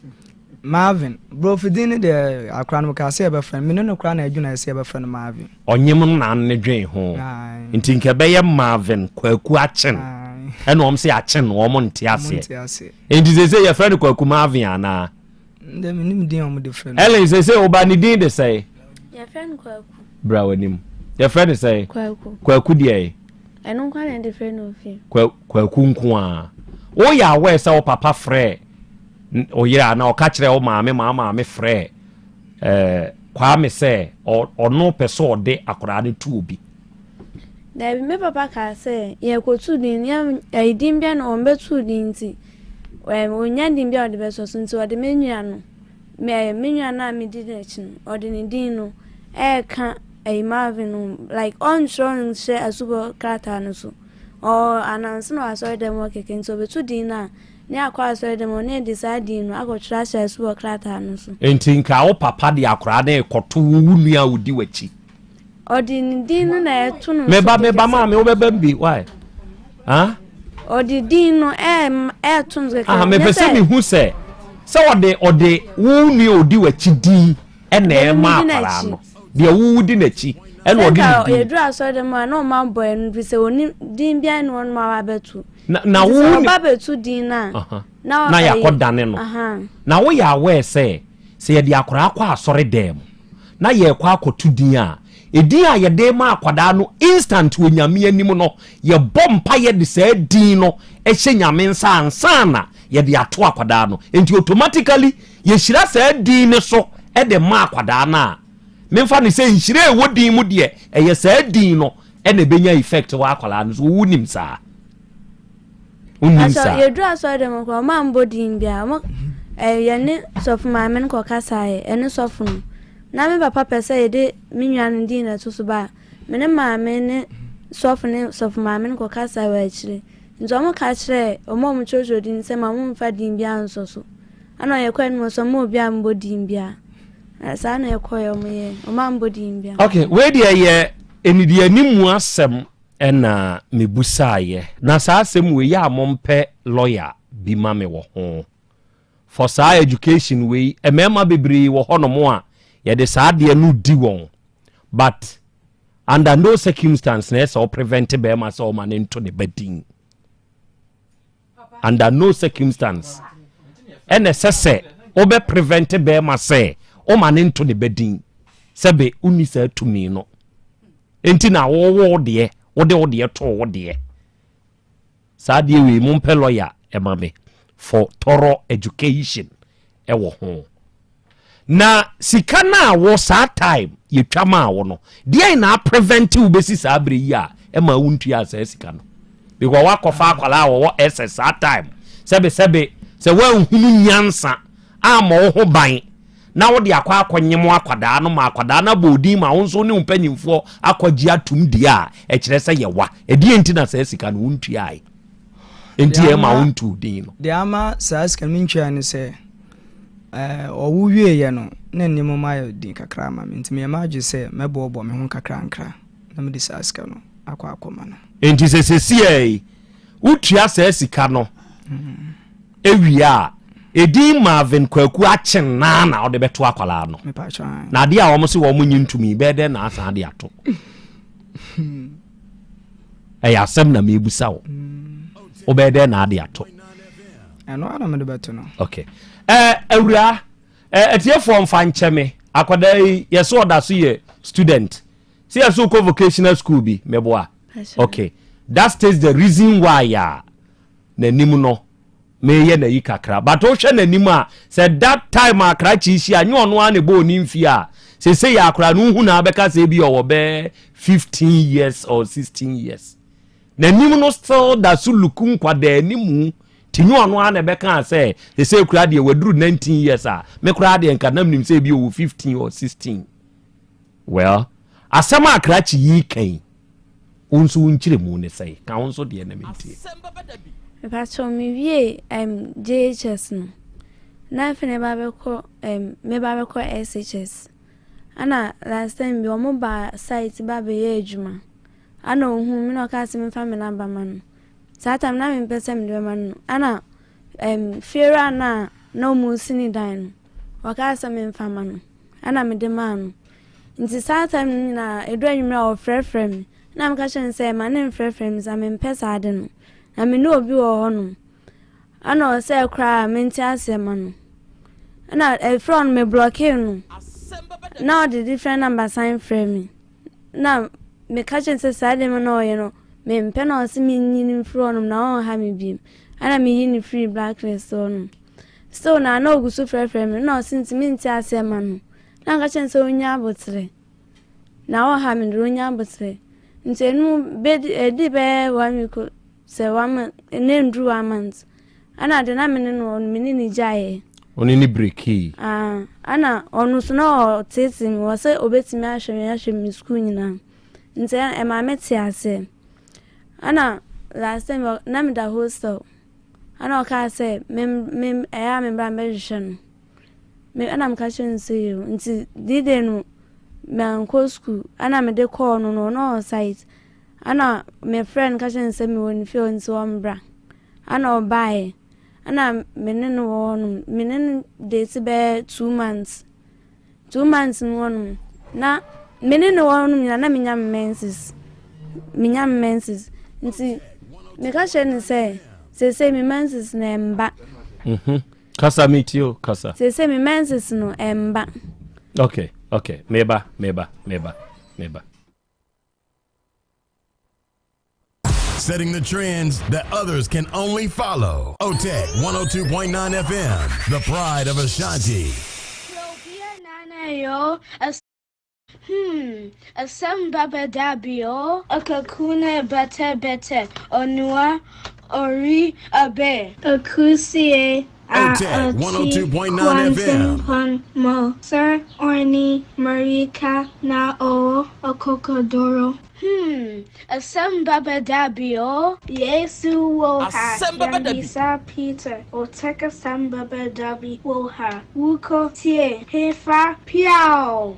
Marvin brofudin de akra no ka se e be friend me no kra na adwuna se e be friend Marvin onyem na ne dwen ho nti nke be ye Marvin kwaku akyen ena om se akyen no om nte ase enti se ye friend kwaku Marvin ana ndem nim din om de friend Ellen se oba ni din de say ye friend kwaku bra wanim ye friend say kwaku de eno kwa na de friend ofi kwaku nko a o ya we se o papa frɛ oyira na oka kyerɛ o maame frɛ kwa me sɛ ɔno pɛ so ɔde akora ne tu obi da bi me papa ka sɛ ye kotu din ya din bia na ɔmbetu din nti onya din bia ɔde bɛso so nti ɔde menua no menua na me di na chi no ɔde ne din no ka Marvin no like on strong share asubo krata no so or announce no aso dem okeke nti obetu din na ne akwa aso dem ne decide no akotra share asubo krata no so enti nka wo papa de akora na ekoto wunua odi wachi odi din no na etu no meba ma me wo beba bi why odi din no etu no me pese mi hu se ode wunua odi wachi din ena ma akora no de wudi na chi ena odi din e dura so dem na o ma boy no bi se oni din bia no on ma babetu na wuni babetu din na yakodane no na wo ya we se ye de akora akwa asore dem na ye kwa akotu din a edin a ye de ma akwada no instant onyame anim no ye bompa ye de se din no ehye nyame nsa ansa na ye de ato akwada no enti automatically ye hyira se din ne so e de ma akwada na memfa ne se nhire e wodin mu de ye se din no e na benya effect wa akwala no so wunim saa unimsa ye dra so dem ko ma mbodin bia mo ye ne sofu ma men ko kasa ye ene sofu no na me papa pese de me nwan din na to so ba me ne maame ne sof maame ko kasa wa akire nzo mo ka kire o mo chojo din se ma mo mfa din bia nso so ana ye kwan mo so mo bia mbo din bia sa na ye koyo mo ye o ma mbo din bia. Okay, we dey ye enidi animu asem ena mebusaye na sa asem we ya mompe lawyer bi ma me wo ho for sa education we emema bebre wo ho no mo a ye de sa de no di won but under no circumstance na so prevent be ma so man into the bedin under no circumstance ene sese obe prevent be ma say o man into the bedin sebe unisa tumi no enti na wo de wo to wo de sa de we mompe lawyer emame for thorough education ewo ho na sika na wo sa time ye twama wo no de na prevent u besi sa abre yi a ema wuntu ya sa sika no because wa kofa akwala wo ss that time sebe se wa hunu nyansa ama wo ho ban na wo de akwa akonyem akwada no ma akwada na bodi ma wo nso ne mpanyimfo akwaji atum dia a e kire se ye wa e die enti na sa sika no wuntu ya ai enti e ma wuntu din no de ama sa sika minchwa ne se owuwie ye no na nimo mayo din kakra ma enti me imagine se mebobo me ho kakra nkra na me de sa sika no akwa no enti se sie utua sa sika no ewia edi Marvin kwaku achen na ode beto akwala no na de a wo se wo munyi ntumi be de na asa de ato Asem na mebusa wo obede na de ato eno ana me de beto no okay awura etie form fan cheme akwada yeso oda so ye student see yeso ko vocational school bi meboa okay that states the reason why ya na nim no me ye na yi kakra but o hwe na nim a said that time akra chi shi anyo no ane bo ni mfi a se ya akra no hu na beka se bi owo be 15 years or 16 years na nim no still da su lukun kwada nimu tinyo no ane beka se kura de waduru 19 years a me kura de nka nam nim se bi owo 15 or 16 well asama akra chi yi kan unso unchire mu ne sai ka unso de na menti Pacho mi wie JHS no na fene ba beko me ba beko SHS ana last time bi omo ba site ba be ye adwuma ana ohun mi no ka se me fa me number man sa time na me pese me de man ana fera na no mu sini dan o ka se me fa man ana me de man nti sa time na edu anwumra o frefrem na me ka chen se man en frefrem za me pesa ade no na me no obi wo hono ana o se kra menti asema no ana front me blockade no now the different number sign frame na me catch and say side me no you know me mpe na o se me nyini front na o ha me biem ana me yini free blacklist so na na ogusu frame na o since menti asema no na catch and say onya abotre na o ha me do onya abotre ntenu be di be wa me ko se wama nendru amans ana de na mene no mene ni jaye oni ni breaki ana onu so no tete mi wo se obetimi ahwe mi school nyina nte e ma meti ase ana last time na me da hostel ana o ka se mem ya me bra me hwehwe me ana me ka chen se yo nti dide no me ko school ana me de call no site ana my friend kashin say me won feel nso ombra ana obae ana menene won menene date be 2 months won na menene won na menses nti me kashin say me menses na emba kasa mitio kasa say me menses no emba okay meba setting the trends that others can only follow. Otec 1029 FM, the pride of Ashanti. Asem Beba Dabi akakuna bete onua ori abe akusie Otec 1029 FM. Mo, Sir Orni, Marika, Na O, Okokodoro. Asem Beba Dabi Yesu wo ha. Yambisa Peter. Otec Asem Beba Dabi wo ha. Wuko tie. Hefa piao.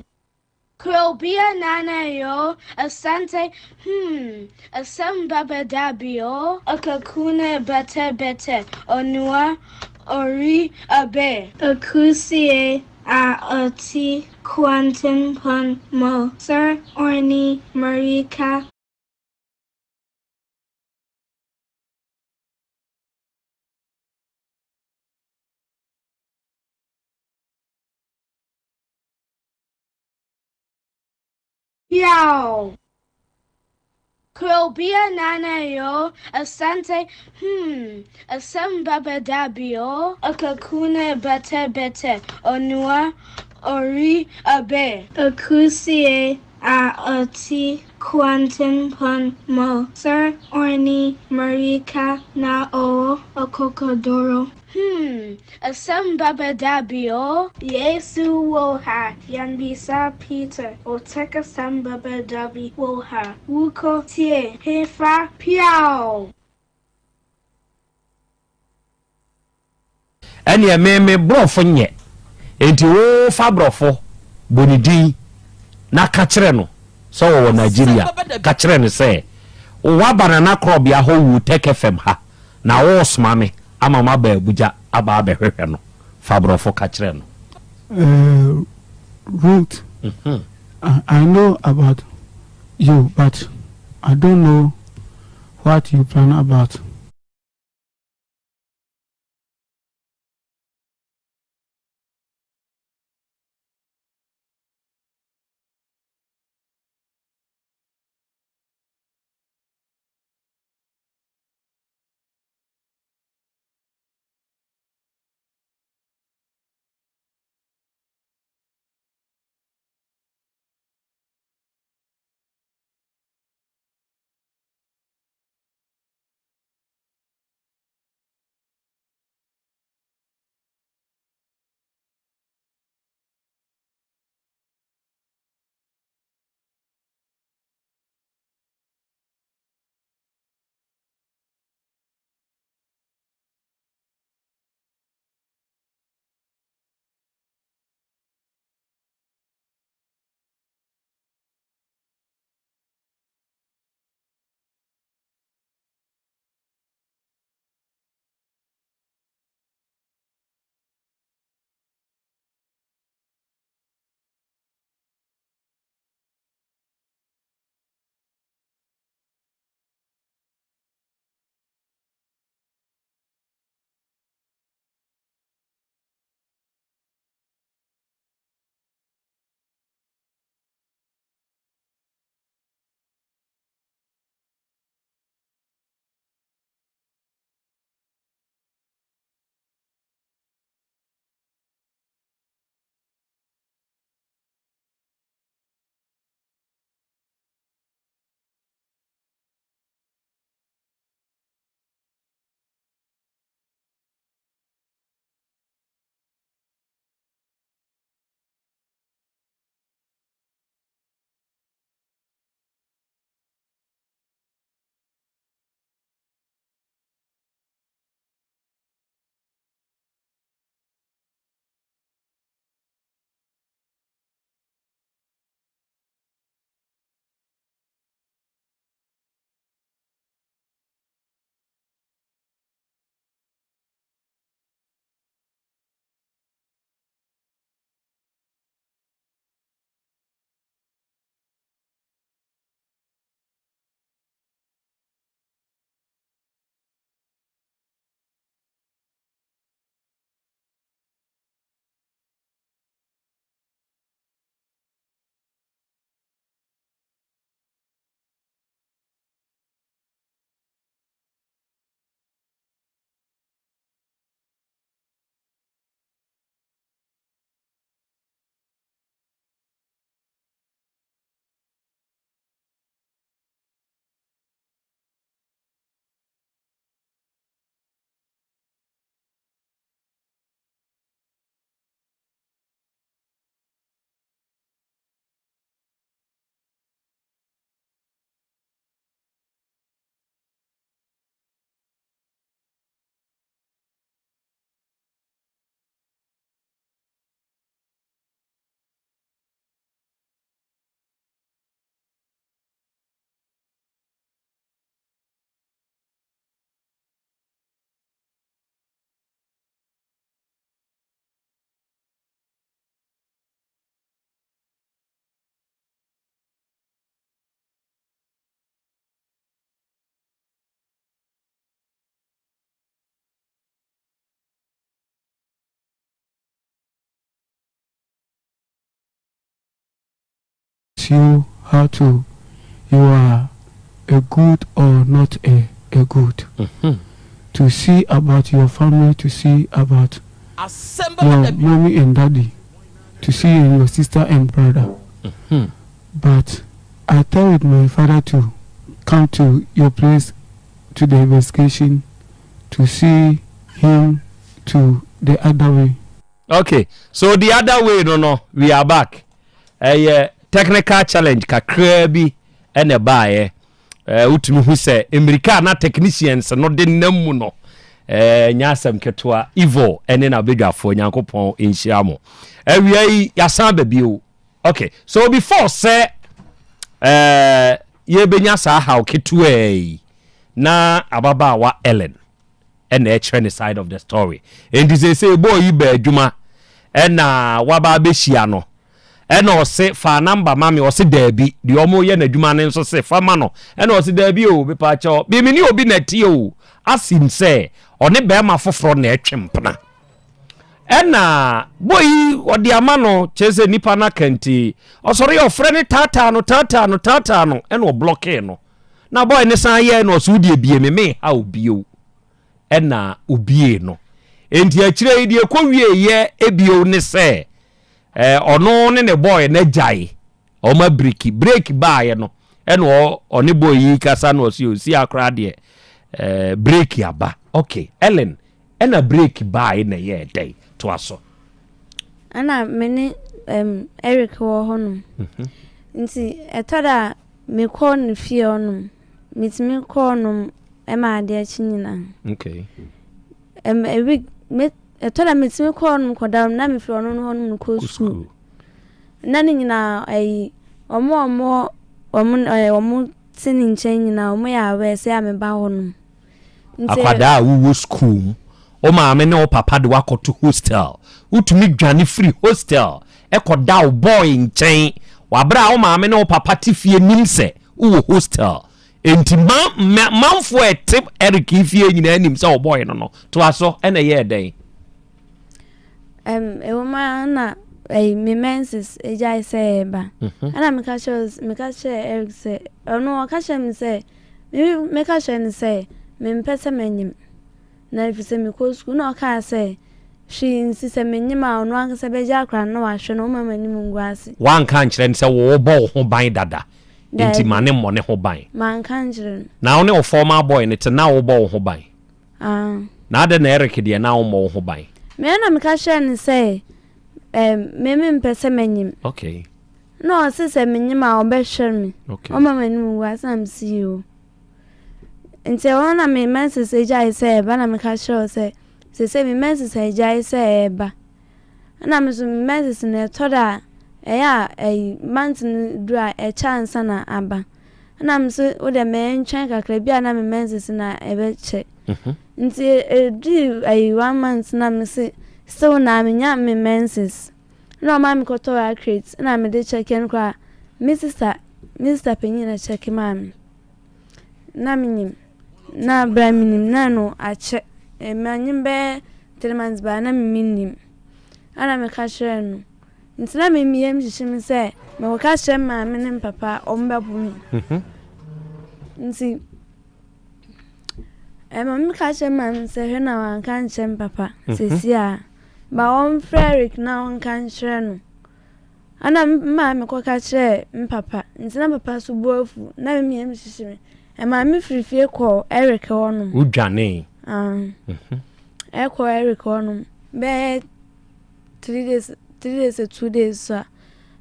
Krobea nana yo, asante, Asem Beba Dabi akakune bete, onua, ori abe, akusie, ati, quantum pon mo, sir, orni, marika. Yow. Krobea nana yo, asante, Asem Beba Dabi akakune bete, onua, ori abe, akusie, ati, quantum pon mo, sir, orni, marika, na o, okokodoro. Asem Beba Dabi Yesu wo ha. Yanbisa Peter. Otec Asem Beba Dabi wo ha. Wuko tie. Hefa piao. ɛne me brɔfo nyɛ enti wo fa brɔfo bonidin na ka kyerɛ no sɛ wɔwɔ Nigeria ka kyerɛ no sɛ wo banana Krobea ho wu Otec FM ha na wo soma me ama ma ba Abuja aba abɛhwehwɛ no fa brɔfo ka kyerɛ no Ruth, I know about you, but I don't know what you plan about. you how to you are a good or not a good. To see about your family, to see about your mommy and daddy, to see your sister and brother. But I tell my father to come to your place to the investigation to see him to the other way. Okay, so the other way, no, we are back. Technical challenge kakra bi ene baaye utumi hu se America na technicians no de namu no nyasam ketwa evil ene na bedwafo nyankopon enhia mo awia yasan babio. Okay, so before say ye benya sa how ketwa na ababa wa Ellen and the trend side of the story and they say boy you be adwuma na waba behia no ena o se fa number mami o se dabi di omo ye na adwuma ne nso se fa ma no ena o se dabi o be pa cho bi mi ni obi na tie o asim se one be ma foforo na etwempna ena boy odi ama no chese nipa na kanti o sori o frene tata no ena o block no na boy ne san ye no so die bie me ha obi o ena obi no enti akire die kowie ye ebio ne se ono ne boy na jai o ma break baaye no ena oni boy yi kasa no si akra de break aba. Okay, Ellen ena break baaye na ye dey to aso ana mene Eric wo honum nti etoda me call ne fie honum mitimi call num ema ade achinyina. Okay, ewi etoda mitimi call num kodam na me fie honum ko school na ni nyina omo tini nchen nyina omo ya we se ameba honum akwada wo school o ma me ne o papa de wakoto hostel utumi dwane free hostel ekoda o boy nchen wabra o ma me ne o papa tifie nimse wo hostel enti manfo etip Eric ifie nyina nimse o boy no to aso ena ye den ewo ma na me menses ejai se ba ana me ka Eric se ono ka me se me ka ne se me mpese menyim na ifise me ko school na ka say she insise menyim a ono anka se beja akra na wa hwe no mama nim ngwase wan kan kire nse wo bo ho ban dada enti mane mo ne ho ban man kan kire na one o former boy ne te na wo bo ho ban na de na Eric de na wo mo ho ban me na me ka ne say me mpese menyim. Okay, no sise menyim a obehwe me o mama nim ngwase am see you nti ona me menses ejai se ba na me ka show se me menses ejai se ba na me so menses na toda ya month dura chance na aba na me so o de me ntwen kakra bia na me menses na ebe che nti di 1 month na me se so na me nya me menses no ma me ko to accurate na me de check en kwa Mr. Penny na check mami na me na braminim na no ache emanyim be 3 months ba na minim ana me ka hire no ntina me miem hihim se me wo ka hire ma me ne papa ombebu mi nti me ka hire ma me se hwe na wan kan hire papa sesia ba on Frederick na on kan hire no ana ma me ko ka hire papa ntina papa so boafu na me miem hihim ma me frifie ko Eric honum udwane ko Eric honum be 3 days 2 days so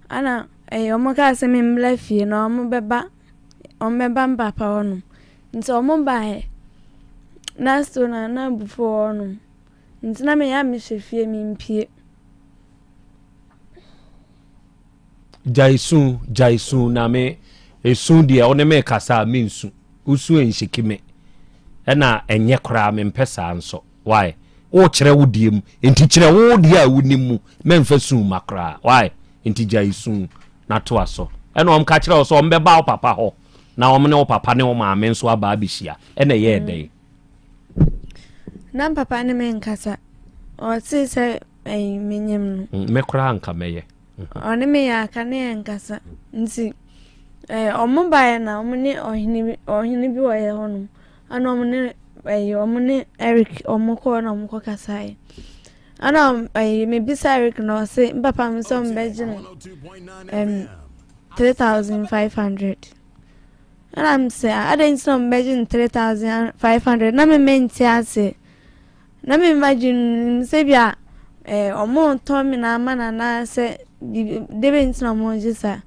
ana omo ka se me mla fie na omo beba papa honum nti omo ba na sto na bufo honum nti na me ya me hwefie me mpie jaisu na me esu dia one me kasa me nsu usu enshikime ena enye kra me mpesa nso why o kire wodiem enti kire wodi a wonimu me mfasu makra why enti jaisu na to aso ena om ka kire o so om beba o papa ho na om ne o papa ne o maame nso aba abihia ena ye den na papa ne me nkasa o ti se menyem no me kra anka meye ɔne me yɛ aka ne nkasa nti ɔmo baeɛ na ɔmo ne ɔhene bi wɔ yɛ hɔ no ana ɔmo ne Eric ɔmo kɔɔ na ɔmo kɔ kasaeɛ ana mebisa Eric na ɔse mpapa me sɛ ɔmbɛgye no 3,500 ana m sɛ adɛn nti na ɔmbɛgye no 3,500 na mementi ase na memagye sɛ bia ɔmo tɔ me na ama na sɛ debe nti na ɔmo gye sa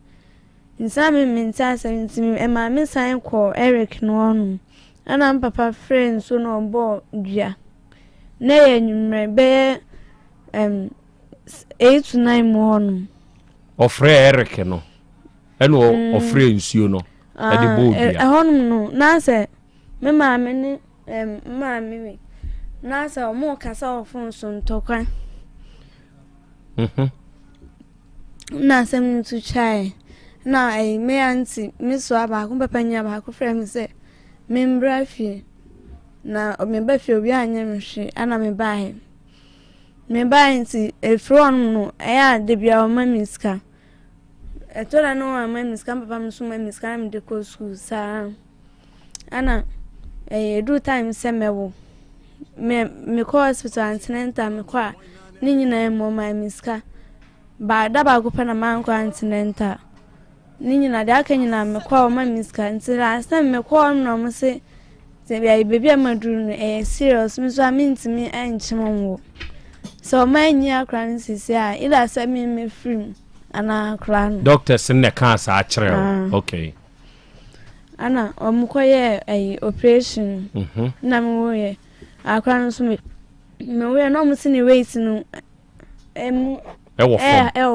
nti na mementi ase nti ɛma me san kɔ Eric no ɔno ana mpapa frɛ nso na ɔbɔ dua na yɛ nwummerɛ bɛyɛ 8 to 9 mu hɔ no ɔfrɛ Eric no ɛna ɔfrɛ nsuo no ɛde bɔ dua ɛhɔ no na sɛ me maame ne maame we na sɛ ɔmo kasa wɔ phone so ntɔkwa na sɛ me to chai na me auntie me so abaako papa nya abaako frɛ me sɛ me mbra fie na me ba fie obi anya me hwe ana me bae nti efro on no ɛyɛ ade bia o ma miska ɛtola no wa ma miska papa me so ma miska me de ko school sa ana do time sɛ mewo me ko hospital antinenta me ko a ni nyina mo ma miska ba da ba ko pa na man ko antinenta ni nyina da aka nyina me ko ma miska nti last time me ko no mo se se bia baby amaduru no serious me so amintimi anchimon wo so my nya kran sisi a ila sa me free ana kran doctor sin ne kan sa akere okay ana omukoye operation na me wo ye akran so me we no mo sini weight no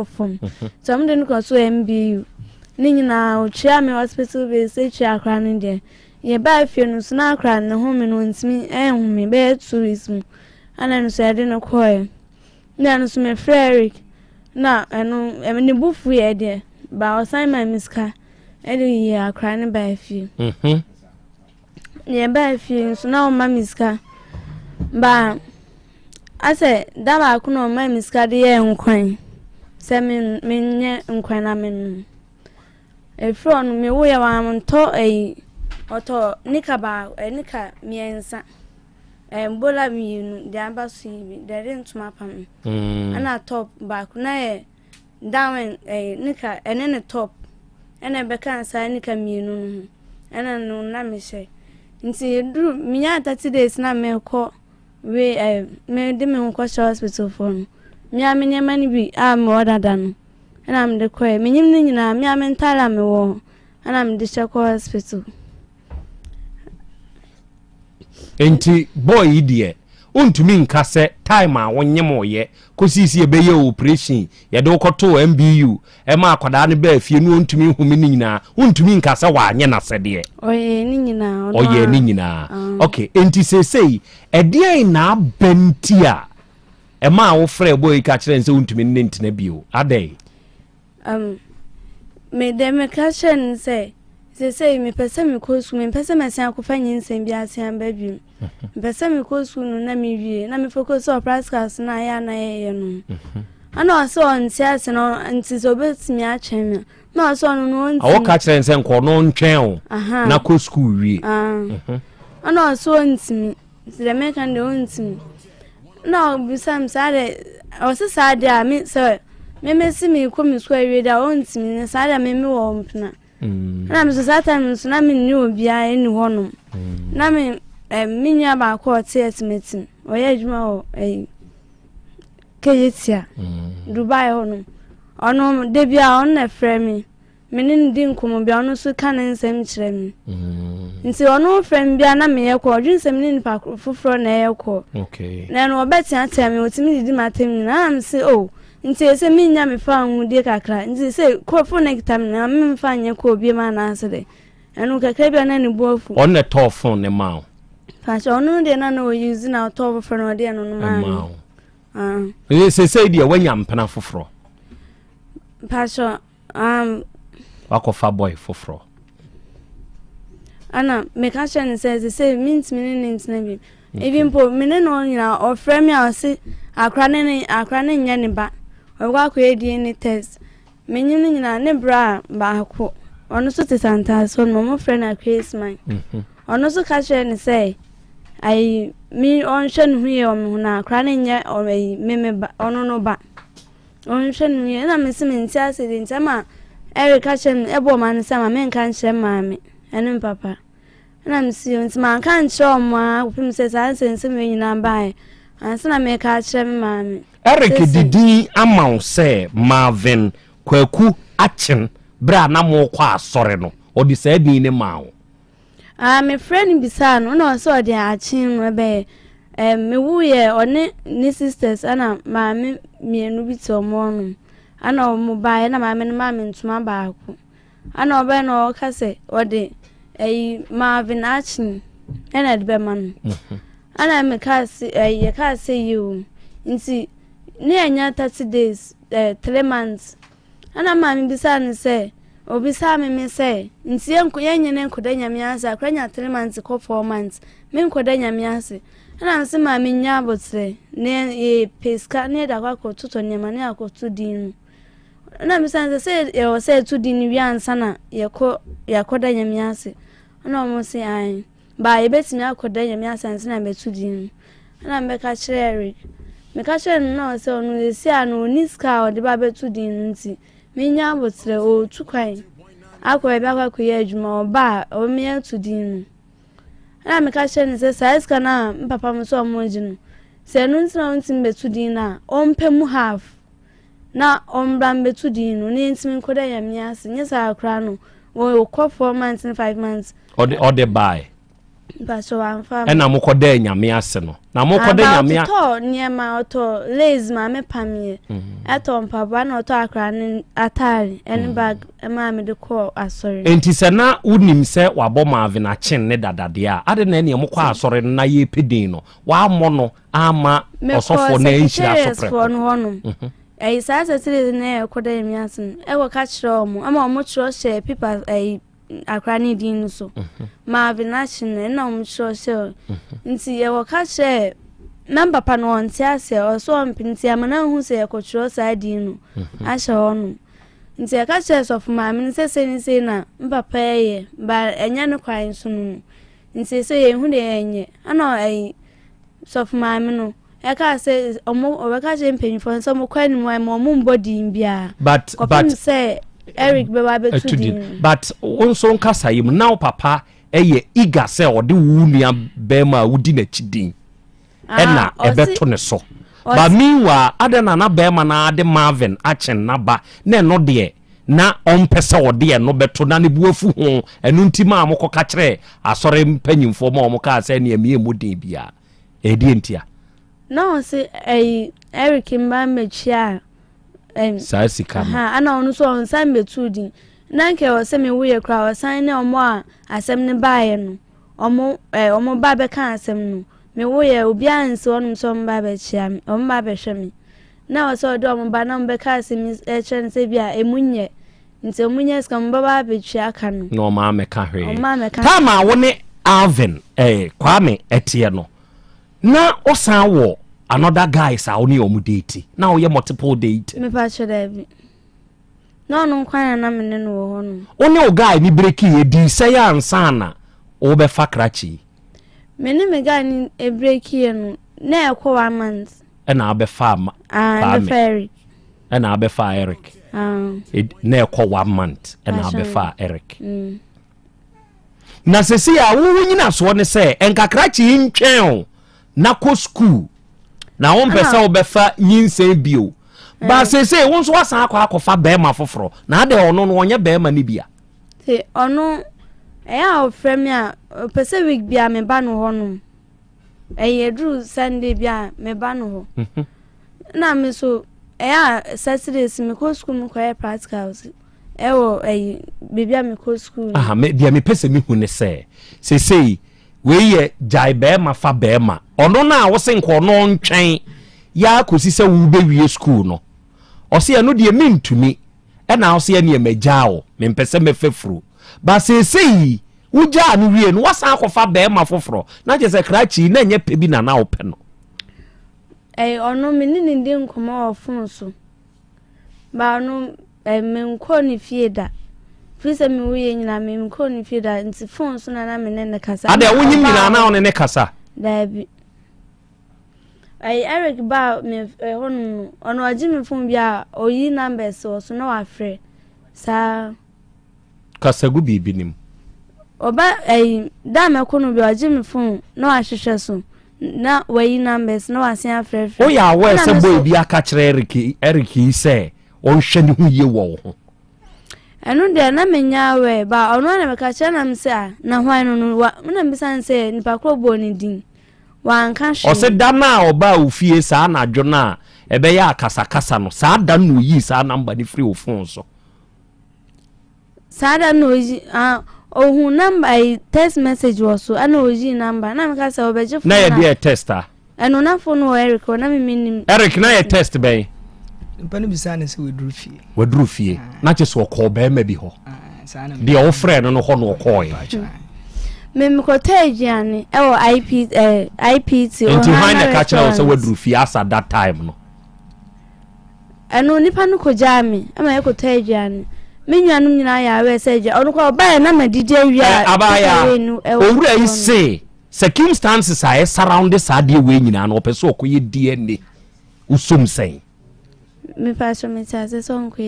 fom so am den ko so MBU ni nyina o chia me hospital be se chia akran de ye ba fie no so na akran ne ho me no ntimi me be tourism ana no so ade no koye na no so me Eric na eno me bufu ye de ba osan ma miska ede ye akra ne ba fie ye ba fie so na o ma miska ba ase da ba ku no ma miska de ye nkwan se me nye nkwan na me efro no me wo ye wa mto oto nika ba nika miensa bola mienu de aba so yi de rentuma pam ana top back na e down nika ene top ene be kan sa nika mienu no ena no na me hye nti duru minya 30 days na me ko we me de me ko hospital for no mi amenye mani bi a me odada no ena me de ko me nyim ni nyina mi amentala me wo ena me de ko hospital enti boy idie untumi nka se time a wonyem oye kosisi ebeye operation ye de ukoto MBU ma akwada ne ba afie no untumi humi ni nyina untumi nka se wa anye na sede oye ni nyina okay enti sesei ede na bentia ma wo frɛ boy ka kire nse untumi ne ntina bio adai me de me ka kire nse say me pese me ko su me pese me san ko fanyi nsem bi asian ba bi me pese me ko su no na me wie na me focus on practicals na ya na ye no ana so on tia no anti so betimi a chen me na so no no nti awo ka kire nse nko no ntwen o na ko school wie ana so ntimi de me kan de ntimi na bisam sare o se sade a me so me mesi me ko me school wie da o ntimi sade me wo mpna na me so satan so na me ni obia eni honom na me minya ba ko estimate oye adwuma o keyetia Dubai honom ono de bia on na frɛ me ni di nkomo bia ono so ka ne nsɛm kyerɛ me nti ono frɛ me bia na me yɛ kɔ odwun nsɛm ni nipa foforo na yɛ kɔ okay na no obetia tell me otimi didi matem na am say oh nti ese minya me fa nwudie kakra nti se kofo na kitam na me fa nya ko obi ma na ase de enu kakra bia na ne boafu on the top phone ne ma fa so onu de na no use na top phone no de no ma se dia wanya mpana foforo pastor wakofa boy foforo ana me ka chen say mint me ne ntina bi even po me ne no nyina ofrɛ me a se akra ne nya ne ba ogwa ko edi ni test menyin nyina ne bra baako ono so te santa so no mo friend na Christmas ono so ka hwe ne say ai mi on hwe no hwe o me na kra ne nya o me ba ono no ba on hwe no hwe na me se me ntia accident ama Eric ka hwe no ebo ma ne se ma me kan hwe ma me ene papa na me si on ma kan hwe o ma opim se sa sense me nyina ba ansa na me ka hwe ma me Eric didi amount say Marvin kwaku achen bra na mo kwa asore no odi sa din ne mawo my friend bisa no no so odi achen no be me wuye one ni sisters ana maame mienu bi to mo no ana mo bae na maame no maame ntuma baako ana obe no ka se odi Marvin achen ena de be man ana me ka se ye ka se you nti ne anya 30 days 3 months ana maame bisa ne se obisa me say nti yenye ne nkoda nyame ase akranya 3 months ko 4 months me nkoda nyame ase ana nse ma me nya botre ne e peska ne da kwa toto nyama ne akoto din ana me say e o say to din wi ansa na yakoda nyame ase ana mo say ai ba e betimi akoda nyame ase ansa na betu din ana me ka kire Eric me ka kire no say onu si anu niska o de ba betu din nti minya botre o tukwan akwa bia kwa kuye adwuma oba o me to din na me ka hye ne se size kana papa mo so mo ginu se no ntina ntim betu din na o mpem half na o mbram betu din no ne ntim koda ya me ase nye sa akra no o ko 4 months and 5 months o de buy ba so amfa na mo koda nyame ase no na mo koda nyame to niema oto lazy ma me pamie ato mpaba na oto akra ne atari en bag ma me de ko asori enti se na unim se wabo Marvin achen ne dadade a ade na ne mo kwa asori na ye pedin no wa mo no ama osofo na enhira so pre no hono sa tiri ne koda mi asen e wo ka kire omo ama omo kire she people akra ne din so Marvin achen na omo kire she nti ye wo ka kire number pa no onti ase o so mpinti amana hu se ekotro sa din no ahye hono nti e ka kire so fuma me se ni se na mpapa ye ba enya ne kwan so no nti se ye hu de enye ana so fuma me no e ka se omo o ka kire mpanyfo so mo kwan mu mo mbodi bia but say Eric Beba Dabi but onso nkasa yim now papa eye iga se ode wunua bema wudi na chidin ena ebeto ne so ba miwa adena na bema na ade Marvin achen na ba na no de na ompese ode no beto na ne buafu ho enu ntima amoko ka kire asore mpanyimfo ma omo ka se ne amiye modin bia edi entia no se Eric mba mechia sa sika ana onu so onsan betu din nanke o se me wuye kra o san ne omo a asem ne baaye no omo ba be kan asem no me wuye obi anse onum so mba be chia me omo ba be hwe me na o so do omo ba na mbe ka asem chen se bia emunye nti emunye ska mba ba be chia ka no no ma me ka hwe tama woni Alvin Kwame etie no na osan wo another guys are only omudate now you multiple date me pa Dabi no kwan na me ne no ho no only o guy ni break e di say ansa na o be fa krachi me ne me guy ni e break e no na e ko 1 month e na be fa the ferry e na be fa Eric na e ko 1 month e na be fa Eric na sesi a wo nyina so ne say enkakrachi ntwen na ko school na won pesa obefa nyinse bio ba sese won so wasan akwa bema foforo na ade ono no onye bema ni bia te ono ya ofrem ya pesa week bia me ba no ho no edru Sunday bia me ba no ho na me so ya Saturdays me ko school me ko practicals ewo bibia me ko school aha me bia me pesa me hu ne sese we ye jai bema fa bema ono na wo se nko no ntwen ya kosi se wo be wie school no o se no de mentumi e na o se ne magyawo me mpese me fefuru ba se sei wo ja no wie no wasan akofa bema foforo na je se krachi na nya pebi na wo pe no ono me ni ndi nkoma ofun so ba no menkɔ ne fie da fisa me wuye nyina menkɔ ne fie da nti phone so na me ne kasa ade wonyim nyina na one ne kasa da bi Eric ba me honu ono agi me phone bia oyi number so na wa frɛ sa kasa gu bibi nim oba da me kono bia agi me phone na wa hwehwɛ so na wayi numbers na wa sen afrɛ o ya wa se boy bia ka kyerɛ Eric sɛ on hwɛ ne hu ye wo ho enu de na menya we ba ono na me ka kyerɛ na me sɛ na hwan no na me san sɛ nipa krobo ni din wanka hwe o se da na oba ofie saa na adwo na ebe ya akasa no saa da no yi saa number ni free phone so saa da no yi ohun number text message was so ana oji number na me ka sɛ obeje phone na ye dey tester enu na phone o Eric na me minim Eric na ye test bɛn mpa no bisa ne sɛ waduru fie na kyɛ sɛ ɔkɔ bɛɛ ma bi hɔ deɛ wo frɛ no hɔ no ɔkɔɛ memekɔta aduane ɛwɔ IPT nti hwan na ka kyerɛ wo sɛ waduru fie asa that time no ɛno nipa no kɔgyaa me ama yɛkɔta aduane me nuanom nyinaa yɛ awɛ sɛ agya ɔno kɔ ɔbaeɛ na madidi awia abaya owura yi se circumstances a surround saa deɛ wei nyinaa no ɔpɛ sɛ ɔkɔyɛ DNA usom sɛn me pastor me say so onko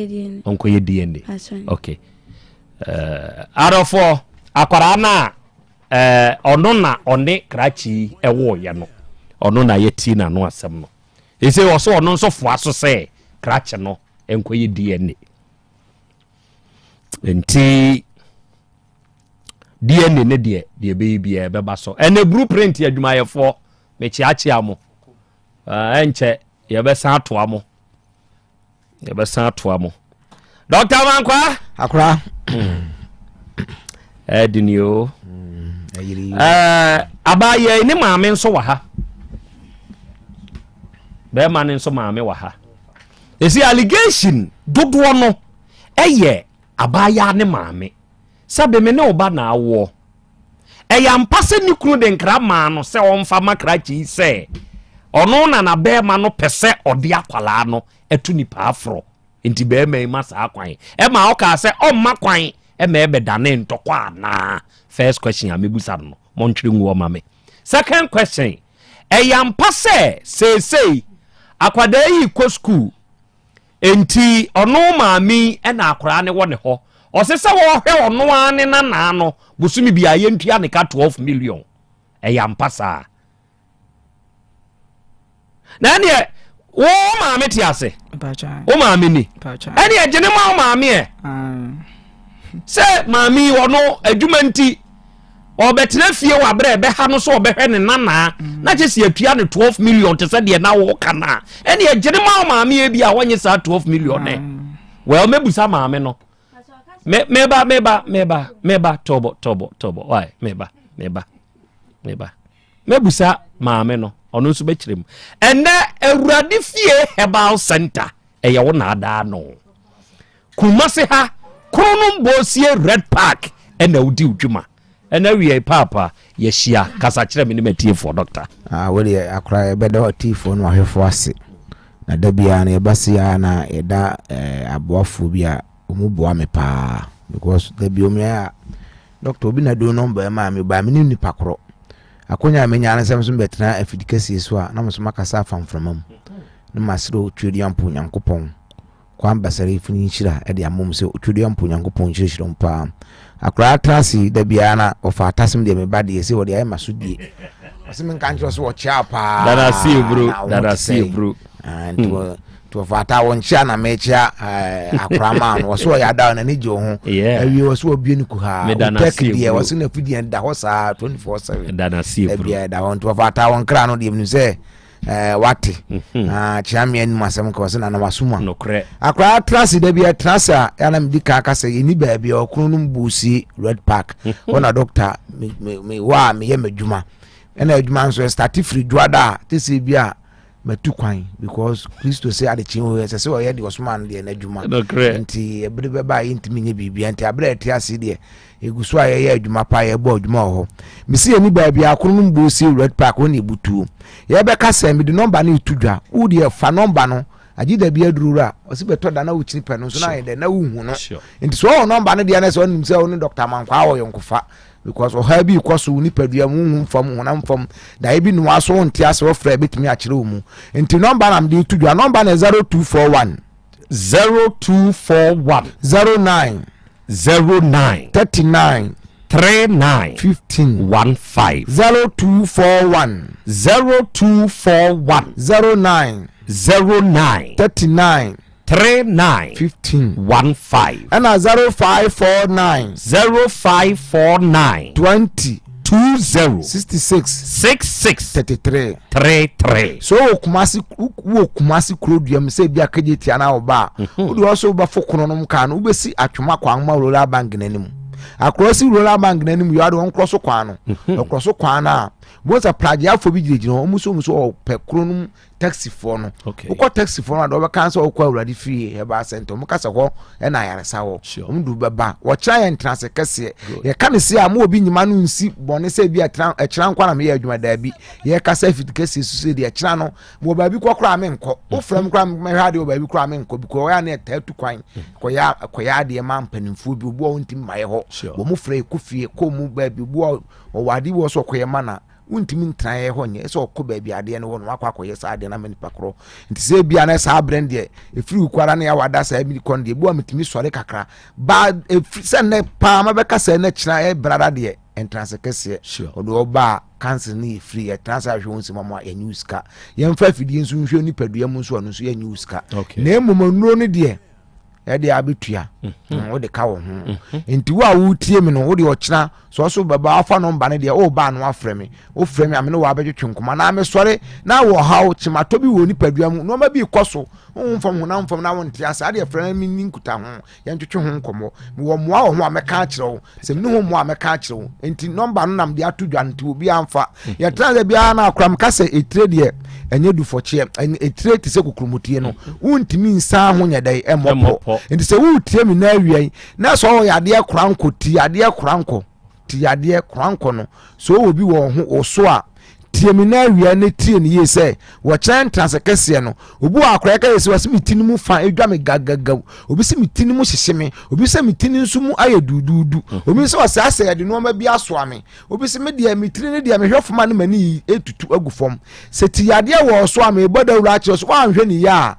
ye DNA okay arofo akwara na ono na one krachi ewo ye no ono na yeti na no asem no e say oso ono nso fo aso say krachi no enko ye DNA enti DNA ne de baby e beba so ene blueprint adwuma ye fo me chiachi amo enche ye be san to amo Yabasa atuamo. Dr. Mankwa akra edinio abaye ni maame nso wa ha be ma ne nso maame wa ha esi allegation dodo no eye abaya ne maame sabe me ne oba na awo eya mpase ni kunu de nkra ma no se onfa makrachi se ono na be ma no pese ode akwala no etu ni pa afro enti be ma masa akwan e ma oka se o ma kwan e ma ebe dane ntokwa na first question amebusa no montwere nwo ma me second question e yampa se akwada yi ko school enti ono maami e na akora ne wo ne ho o se wo hwe ono ane na no busumi bia ye ntua ne ka 12 million e yampa sa na ne wo maame ti ase wo maame ni ene agene ma maame e se maami wono adwuma nti obetena fie wa bra be ha no so obehwe ne nana na chesi atua ne 12 million te se de na wo kana ene agene ma maame e bia wonye sa 12 million ne well mebusa maame no meba tobo why meba mebusa maame no ono nso be kirem ene awurade fie herbal center eye wo na ada no kumase ha kronum bosie red park ene udi udwuma ene wie papa yeshia kasa kire me ne matie for doctor we akra be da tifo no ahwefo ase na da bia na yebasia na eda aboafo bia omuboa me pa because da bia omia doctor obi na do number ma me ba me ni pakro akonya amenya ansem so betena afidikasi so a na mo so makasa famframam no masiro twedi ampo nyankopon kwa ambasare funi nchira e de amom se twedi ampo nyankopon nchira mpa akra trasi da bia na ofa atasem de me bade ese wo de ay masudie osem nka nchiro so wo chia pa dada see bro and to fata won chia na mechia akra man wo so ya da na ni jo ho awie wo so obie ni ku ha tek die wo so na fidie da ho sa 24/7 dada see bro bia da won to fata won kra no de mu se wate chiamia ni masem ko se na wasuma no kre akra trasi da bia trasa ya na mdi ka se ni ba bia okunu no mbusi red park ona doctor me wa me ye madwuma ena adwuma nso start free dwada tese bia matu kwan because Christo say ade chin wo say o ye de osman de na adwuma nti ebere be ba intimi nye bibia nti abere ati ase de eguso aye ye adwuma pa ye bo adwuma ho misi eni ba bia akunu mbusi red park woni butu ye be ka se me de number na itudwa wo de fa number no agye da bi adurura osi beto da na wo chiri pe no so na ye de na wo hu no nti so wo number no de na so nim se wo ni Dr. Mankwa wo yonkofa because o ha bi kwaso ni padua mu fam honam fam da e bi no aso nti ase wo fra betimi a kire wo mu nti number am de tudua number na 0241 09 39 15 0241 09 39 15 and 0549 20 66 33 so kumasi kroduam se bia kageti ana oba odi also ba fokono no mka no ubesi atwoma kwan ma rola bank nanim akrosi rola bank nanim yo ade won kroso kwan no kroso kwan na boza plagia fo bi girejino omuso o pe kronum taxi for no uko taxi for no do be cancel ukwa urade fie he ba center mu kasa ho e na yare sa ho mdu beba wo kira ye entrance kase ye kan se am obi nyima no nsi bone se bi ekira nkwa na me ye adwuma da bi ye kasa fit kase su de ekira no mo ba bi kokora me nko o from kra me hade o ba bi kra me nko bi ko ya na tatu kwan ko ya de ma mpanimfu bi bo wontim maye ho bo mu frɛ ku fie ko mu ba bi bo o wade wo so koye mana untimi ntraye ho nye so okọ ba ade ne wo no akwakoye sa ade na mani pakro nti se bia na sa brand de efiri kwara na ya wada sa mi kon de bo amitimi sore kakra ba se ne pa ma be kasa na kira e brada de entrance kese odo ba cancer ni free entrance ahwe won sima mo ya news ka ye mfa fidie nso nhwe ni padua mu nso no so ya news ka na emomannuro ne de e de abetua wo de ka wo ho enti wo a wo tie me no wo de okira so baba afa number ne de o ba no afrɛ me o frɛ me ame no wa abetwe nkoma na me sɔre na wo hawo chimato bi wo ni padua mu no ma bi kɔso mfam na wo ntia asa de frɛ me ni nkuta ho ye ntwetwe ho nkomo me wo moa wo ho ameka akire wo se me ho moa ameka akire wo enti number no nam de atodwa nti obi amfa ye transe bia na akram kase etire de enye du fɔkye etire ti se kukrumutie no wontimi nsa ho nyedai emopo enti se wo tie me na awiai na so wo yade koranko ti yade koranko ti yade koranko no so obi wo ho oso a tie me na awia ne tie ne yese wo kyan transekese no obu akora ka yese wase mitini mu fa edwa me gagaga obi se mitini mu hyehye me obi se mitini nso mu aye dududu obi se wase ase yade no ma bi aso ame obi se me de mitini ne de me hwefoma ne mani etutu agufom se ti yade wo so ame boda wura akye so wanhwe ne ya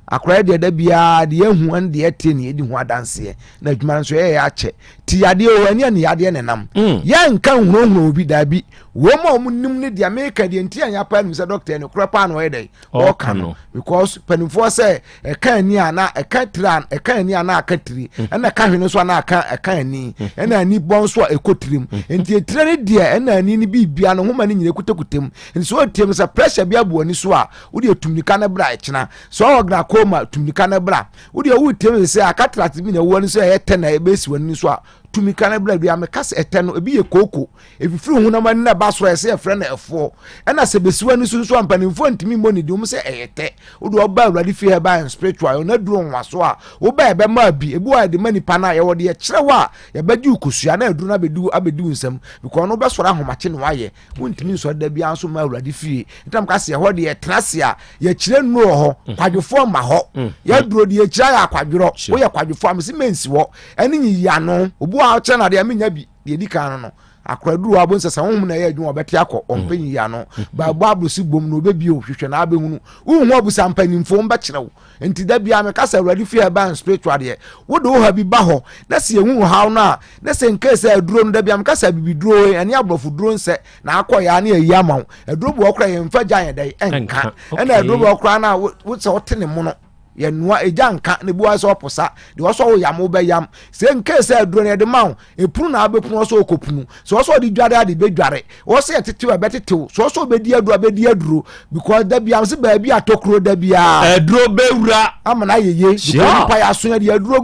akora de da bia de ehu an de ete ne edi hu adanse na adwuma nso ye ya che ti yade o ani ne yade ne nam ya nka hunhun obi da bi wo ma o nim ne de America de enti anya pa nim se doctor ne kura pa no ye dey o kan because penifo say e kan ni ana e kan tran e kan ni ana aka tiri na ka hwe no so ana aka e kan ni e na ni bon so e kotirim enti etire ne de e na ni ni bibia no homa ne nyine kutakutem enti so tiem se pressure bia bo ani so a wo de tumnika na bra e kina so o gra koma tumnika na bra wo de wo tiem se akatrat bi na wo ni so e te na e besi wani so a tumika na bla bia me kase eteno ebi ye koko efifiri hu na mani na baso ese e frɛ na efo ɛna se besiwa ni so ampanimfo ntimi moni de um se eyete wo do ba awurade fi he ba spiritual na duro nwaso a wo ba ebe ma bi ebi wa de mani pa na ye wo de kyerɛ wa ye bagi ukosua na aduru na abedu nsam because no be soro ahomache ne waye wo ntimi nso da bia nso ma awurade fi ntam kase ye ho de ye trase a ye kyerɛ nuro ho kwadwofo ma ho ye duro de ye kyerɛ ya kwadworo wo ye kwadwofo am se mensi wo ɛne nyiya no obu a che na de amenya bi de di kan no akraduru abo nsesa honhum na ye adwuma obeti akọ ompanyi ya no ba bablu si bom no obebi ohwehwe na abehunu uhu abusa mpanimfo mba kyerɛw enti da bia me kasa awurade fi ban spiritual de wo do ha bi ba ho na se ehu ha na na se nkese aduro no da bia me kasa bibi duro ene abrofo duro nse na akọ ya na eyi amaw aduro bo okra ye mfa gyan dai enka ena aduro bo okra na wo se wotene mu no ye noa ejanka ne buwa so oposa de wo so wo yam wo be yam se nkese aduro ne de mawo epunu na abepunu so okopunu so so de dware ade be dware wo se tetew abetetew so be di aduro because da bia se ba bi atokro da bia aduro be wura amana yeye because pa ya so ya de aduro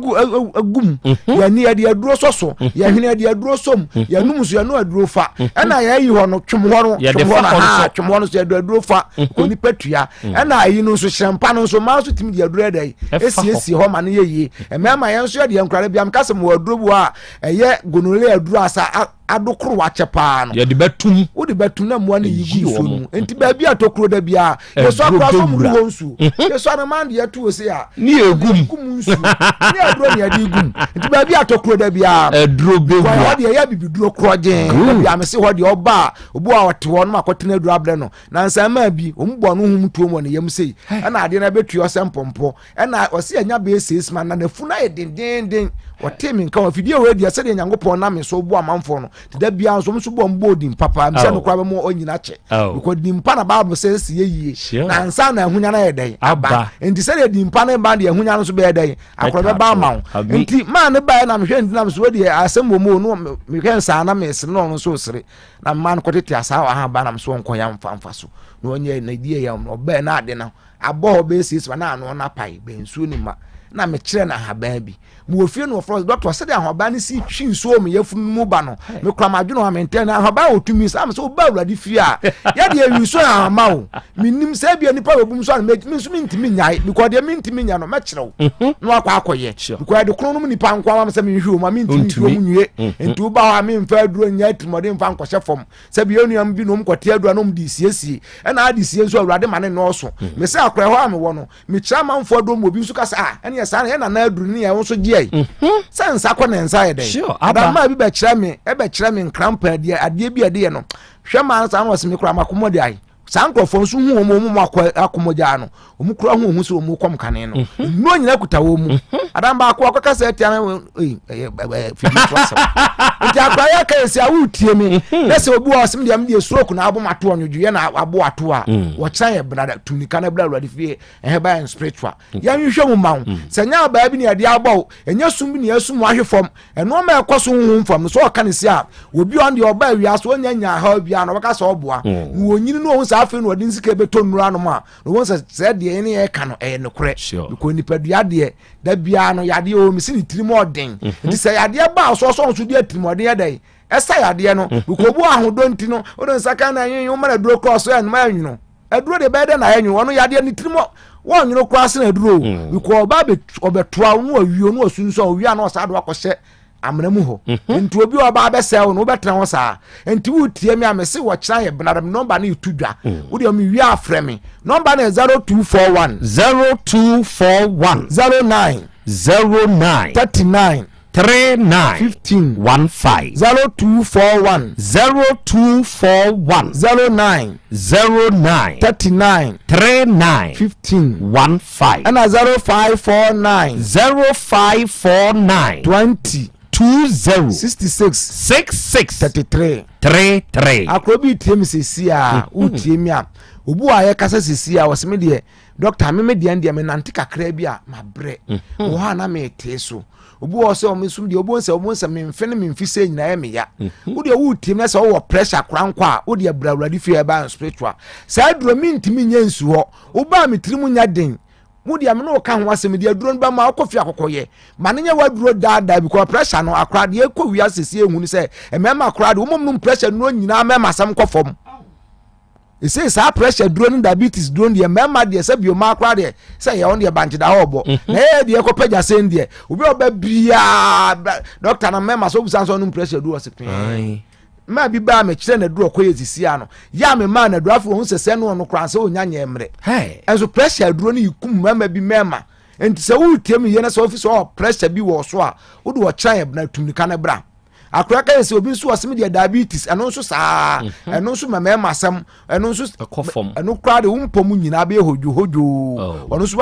agum ya ni ya de aduro so ya hene ya de aduro som ya num so ya no aduro fa ena ya yi ho no twem ho no so ya de aduro fa ko ni patua ena yi no so hyempa no so ma so timi de aduro esi ho ma ne ye emema yen so de enkrare biam kasem wo aduro bu a eye gonole aduro asa adokoro wache pa no ye de betum wo de betum na mo na yigu so no enti ba bia tokoro da bia ye so akwa so mu wo nsu ye so na man de ya tuo se a ni egum nsu ni aduro ni adi gum enti ba bia tokoro da bia aduro bewu wa de ya bibiduro krogen bia me se ho de oba obu a wote ho no akotena aduro abre no na nsa ma bi ombo no hum tuo mo ne yam sei na ade na betuo se mpompo na o se anya be ese man na funa ye den wote mi nka ofidie we dia se de nyankopon na me so obu amanfo no te da bia nso so bo mbo di papa me se no kwa be mo onyina che because di mpa na bible says ye na nsa na ahunya na ye den aba enti se de di mpa na ba de ahunya no so be den akoro be ba ma enti ma ne ba na me hwe ndi na me so de asem mo no me hwe nsa na me se no so sere na man ko tete asa wa ha ba na me so nko ya mfa so no onye na die ya obe na ade na abo be sis na no na pai be nsu ni ma na me kire na ha ba bi mo ofie no for doctor said ahoba ni si twi nsuo me yafunu mu ba no me kra ma dweno ha maintain na ahoba otumi sa am so ba awurade fie a ya de awiso ahama o minim sa bia nipa webum so me nso mintimi nyai because de mintimi nya no me kire wo no akwa akoye because de krono mu nipa nkwa ma se me hwe o ma mintimi hwe mu nwie enti ba ha me mfa aduro nya atimode mfa nkɔhye fam sa bia onuam bi no mkɔte aduro no mdi siesie na adi sie so awurade ma ne no so me se akra ho am wo no me kira manfo aduro mo bi nso kasa ene ya sa na na aduro ni ya wo so gie sense akona ensa ye dey adama bi be kira me nkrampa ade bi ade ye no hwe man sa no se me kura makomode ai sankrofo nso hu omo akomoja no omu kura hu so omu kom kane no no nyina kuta wo mu adamba akwa sa etia na fidi twasa nti akwa ya ka esi awu tie mi na se obu osem de am de stroke na abo mato onwuye na abo ato a wo kira ye brada tunika na brada radi fie ba en spiritual ya nhwe mu mawo se nya ba bi ne ade abo enya sum bi ne asum ahwefom eno ma ekoso hu fom so o ka ne se a obi on de oba wi aso onya nya ha bia no baka so oboa wo nyini no ho sa afi no de nsika beto nura no ma no won se de ne e ka no e nokre ko nipa dua de da bia no yade o misi ni tirimo odin nti se yade ba so so so de tirimo odin ya dai esa yade no ko bu ahodo nti no o don saka na yin o mara duro cross ya no ma yin no aduro de be de na yin wono yade ni tirimo won yin cross na aduro ko ba be obetoa no awio no asunso awia na o sa do akɔhye amramu ho enti obi oba be sel no betra ho saa enti wutie mi amese wo kira ye benadam number na itudwa wo de mi wi afre mi number na 0241 09 39 15 0241 09 39 15 and 0549 20 66 33 akrobi tiem sesi a utiem a obu a ye kasa sesi a woseme de doctor me de ande me nante kakra bi a mabre wo ha na me teso obu o se o mesum de obu se me mfe ne me mfise nyina ye me ya wo de wo tiem na se wo pressure krankwa a wo de abrawurade fie ba spiritual sa duro mi ntimi nya nsu ho wo ba me tirimu nya den mudi am no ka ho asem de aduro ba ma akofi akokoye ma ne nya waduro daada because pressure no akra de ekɔ wi asesi ehunu se emema akra de wo mom no pressure no nyina mema sam kɔfom ese sa pressure duro no diabetes duro de mema de se bio ma akra de se ye on de banti da hobo na e de ekɔ pagya sen de obi oba bia doctor na mema so busan so no pressure duro se pen ma bi ba me kire na duro koye zisia no ya me ma na duro afo hu sese no no kranse onya nya emre enso pressure duro no yikum mama bi mema enti se wo tiem ye na se office o pressure bi wo so a wo de wo kyan na tumnika na bra akura ka se obi nso wasem de diabetes eno nso saa eno nso mama asem eno nso ekofom eno kra de umpom nyina be hojo ono nso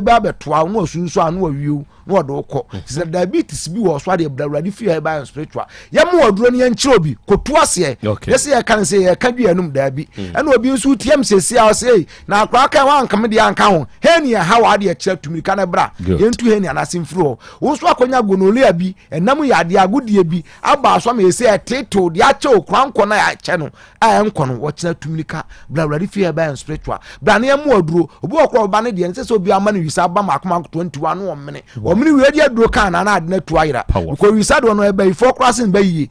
ba betoa no asunso anu awiu no odokɔ se diabetes bi wo so de brawurade fie ba spiritual ye mo oduro ne nkyere obi kotu ase yesi ye kan se ye ka duanum dabi eno obi nso tiem sesi a se na akura ka wan kam de anka ho he ne ha wa de kire tumika na bra yentu he ne anasimfro wo so akonya gonolia bi enam ya de agodie bi aba so ma ese eteto de ache okranko na ya che no a enko no wo kira tumika brawurade fie ba spiritual bra ne mo aduro obi okro ba ne de nse so obi ama ne wisa ba makoma 21 no omene omini we dia duro kan na ade na tu ayira ko wisa do no e ba ifo krasin ba yi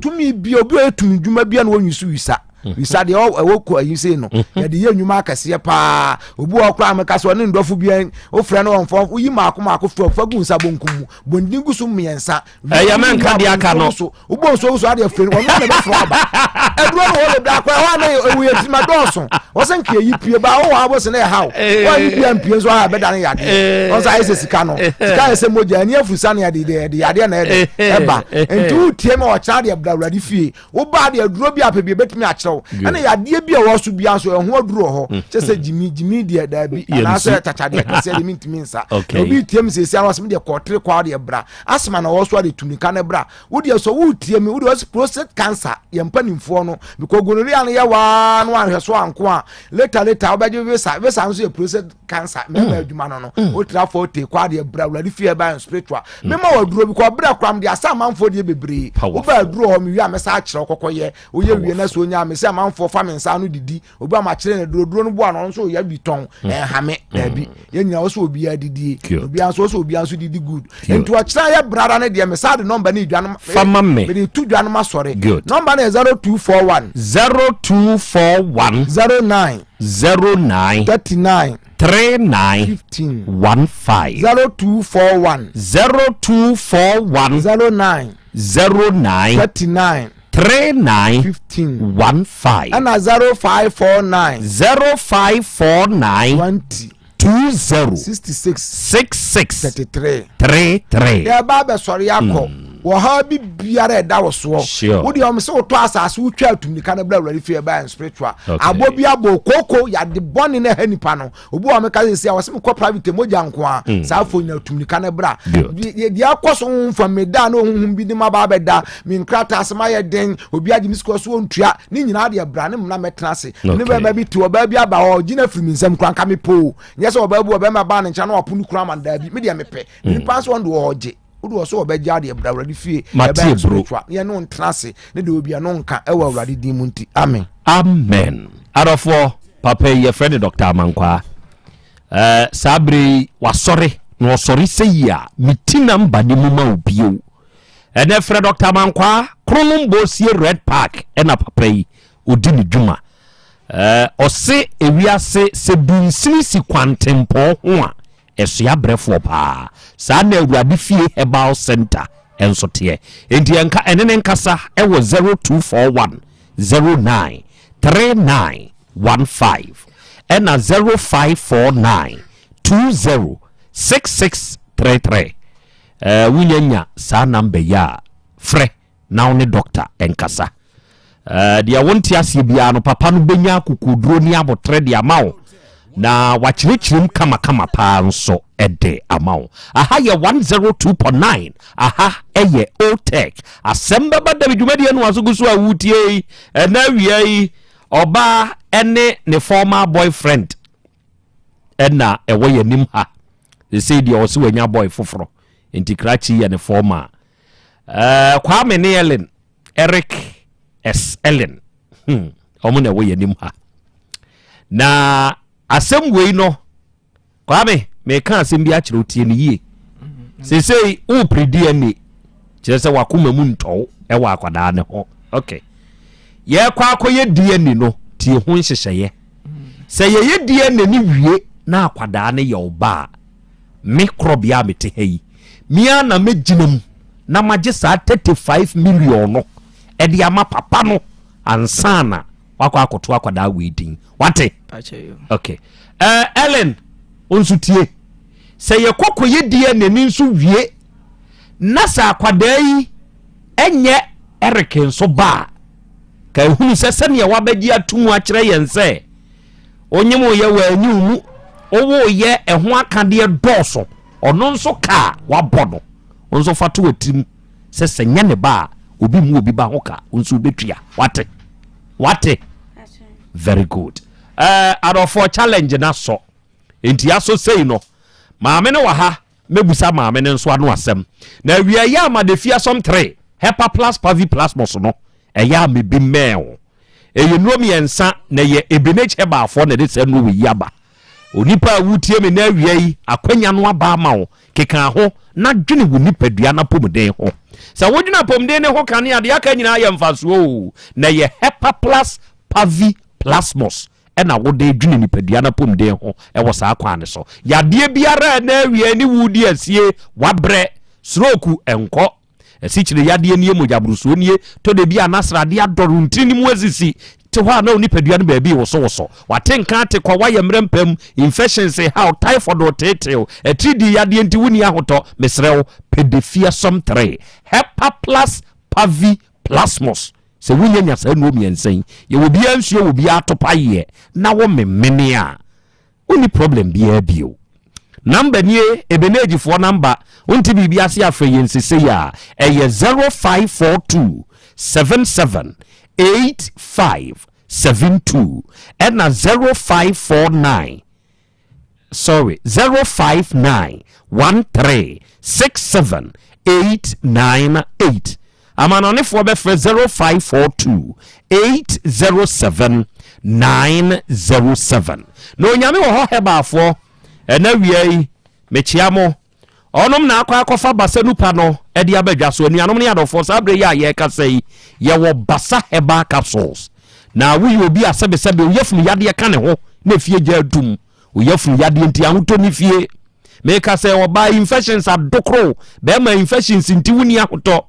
tumi bi obi etumi dwuma bia na wonyisu wisa bisa de wo ko ayi sei no ya de ye nnwuma akase pa obu okra ameka so ne ndofo bian o frɛ no onfo uyi maako fa gu nsa bonkum bondi gu so miensa ya men ka de aka no obo so ade frɛ no na be fro aba eduro no wo le da kwa wa na ewu ye tima donso wo se nke yi pie ba wo wa bo se na haw wa yi pie mpie so ha be da ne yade on sa ise sika no sika ise moja ni afusa na yade yade na eba ntu tie me o cha de bra fie wo ba de aduro bi apebie betimi a kyerɛw ana yade bi a wo so bia so ɛho aduro ho kyese jimi de da bi ana so tachade kase de mintimi nsa obi tie me sesi anwas me de kotre kwa de bra asma na wo so de tunika na bra wo de so wo tie me wo de prostate cancer ye mpanimfo no because gonorrhea no ye wa no ahwe so anko a later obaje visa nso ye prostate cancer me ma adwuma no wo tra for te kwa de bra wlade fie ba spiritual me ma waduro bi ko bra kram de asa manfo de bebre wo ba aduro ho me wi amesa a kyerɛ kokoye wo ye wie na so nya me se manfo fa me nsa no didi obi ama kyerɛ na duro no bo ano nso ye bi ton hame da bi ye nyina wo so obi adidi obi anso so obi anso didi good enti wa kyerɛ ye brada ne de me sa de number ne dwan me de tu dwan ma sɔre number ne 0241 09 39 39 15 15 0241 09 39 15 15 and 0549 20 66 33 ya baba sorry yakọ wo ha bi biara da wo so wo de o se wo to asase wo twa atumnika na bla wari fie ba spiritual abo bi abo koko ya de boni na hanipa no obu o me ka se wo se me ko private moja nko a sa fo nya atumnika na bra di akoso mfa me da na ohun bi de ma ba da me nkrata asema ye den obi agi misko so ontua ni nyina de bra ne na metena se ne ba bi ti oba bi aba o gina firi nsam kranka me po nya se oba bu oba ma ba ne ncha na opunu kura man da bi me de me pe ni pa so ndo oje udu so obeja de bra wrade fie ebe spiritual ye no ntrase ne de obi no nka ewa wrade din mu nti amen arofo papa ye friend Dr. Amankwa sabri wasore no wasore seya mitina mba ne mu ma obio ene friend Dr. Amankwa kronombo sie Red Park ena papa yi odi ni dwuma ose ewiase se binsini si kwantempo ho a eso ya brefo pa sa na awurade fie Yaw Center enso te enti enka enene nkasa ewo 0241 09 39 15 ena 0549 20 6633 wunyanya sa number ya fre now ne doctor enkasa dia wonti asie bia no papa no benya kokoduro ni abotre dia mawo na wachirechirim kama pa nso ede amao aha ye 102.9 aha eye Otec Asem Beba Dabi dwumadi no asoguso awutie na wiei oba ene ne former boyfriend ena ewo yanim ha they say dia oso wanya boy foforo enti krachi ye ne former Kwame ne Ellen Eric S Ellen omo na ewo yanim ha na asem wei no Kwame me kan asem bi a kire otie ne yie sei u prediane kire se wakoma mu ntɔw e wa akwada ne ho okay ye kwa akoye DNA no tie ho nhyehyeye se ye DNA ni wie na akwada ne ye oba me Krobea mete hayi mia na meginem na magye sa 35 million no e de ama papa no ansana wakwa akoto akwada weeding wate okay Ellen onsutie se ye kokoye DNA ni nso wie na sa akwada yi enye Eric nso ba ka ehunu se ne wabagi atumu akire yense onyemo ye wa anyumu owo ye eho akade doso ono nso ka wabono onso fato watim se senya ne ba obi mu obi ba hoka onso betua wate very good adofo challenge na so enti aso sei no maame ne wa ha mebusa maame ne nso anu asem na wiya ya amadefia som 3 hepa plus pavi plus moso eya mebi meo eyenuom yensa na ye ebeneche ba afo na de se no wi yaba onipa wutie me na awia yi akwanya no aba ma wo keka ho na dwene wo nipadua na pomden ho sa wodwena pomden ne ho kane ade aka nyina ye mfaso o na ye hepa plus pavi plasmos ena wode dwene nipadua na pomden ho ewo saa kwane so yade biara na awie ni wudi asie wabre stroke enko esichire yade nie mojabruso nie to de bia nasrade adoru ntini mu azisi te ho na nipadua no baabi woso watenka te kwa waye mrempam infections how typhoid or tetel etridi yade nti wuni ahoto mesrew pedifia som 3 hepa plus pavi plasmos se wunya nya sa no miensen ye wo bia nsuo wo bia atopaye na wo memene a oni problem bia bio number nie ebeneji for number unti bibia se afre yensese ya eye 0542 77 8572 and 0549 sorry 059 13 67 898 amanone for be 0542 807 907 no nyame wo ho heba fo ena wiei mechiamo onom na akwa basa nupa no e dia badwa so anuanom ne adofo sabre ya ye ka sei ye wo basa heba capsules na wi obi asebesebe oyefunu yade ka ne ho na fie gya dum oyefunu yade nti ahoto ni fie me ka sei oba infections adokro be ma infections nti wuni ahoto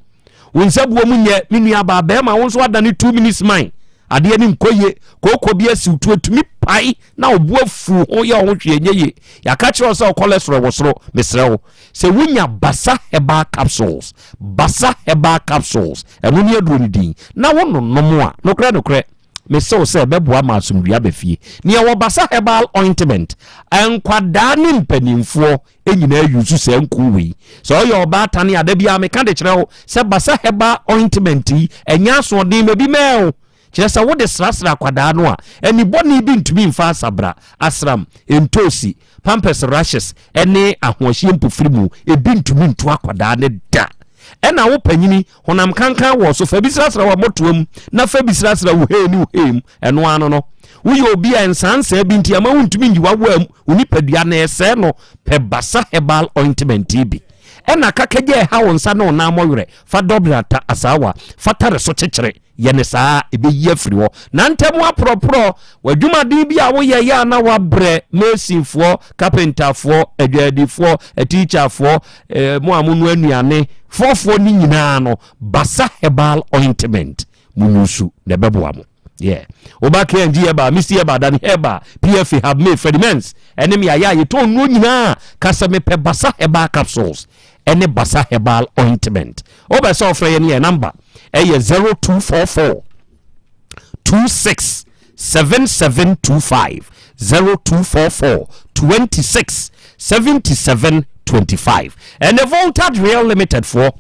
wonsabuo munye menua ba be ma wonso ada ne 2 minutes mine ade ni nkoye kokko bia si utumi pai na obuafu ho ya ho hwe nyeye ya ka kire so cholesterol wosoro mesrewo se wunya basa heba capsules enu ni aduro ni din na wono nomo a nokre meso se beboa ma asumdua befie ne wo basa herbal ointment enkwada ne mpanimfo enyina yusu se nkuwi so yo ba tane ade bia me ka de kire ho se basa herbal ointment enya so de mebi meo kire se wo de srasra kwada no a eni boni bi ntumi mfa sabra asram entosi pampers rashes ene ahohye mpofirimu ebi ntumi nto akwada ne da ena wo panyini honam kankan wo so fabisrasra wa motoam na fabisrasra wo heni hem eno ano no wo ye obi ensansa bi ntia ma wontumi njiwa wo unipadua na ese no pe basa herbal ointment bi ena kakaje ha wonsa no na moyure fa dobrata asawa fatare so chekere yene saa ebe yefri wo na ntemu apropro wadwumade bi a wo ye ya na wabre mesifo carpenterfo adwadifo teacherfo mo amunu anuane fofo ni nyina no basa herbal ointment munusu ne beboa mo yeah oba KNG eba misi eba dan heba PF have made sediments enemy aya ye ton no nyina kasa me pe basa herbal capsules ene basa herbal ointment oba so ofre ye ne number 0244 26 7725 0244 26 7725 and the Voltage Real Limited for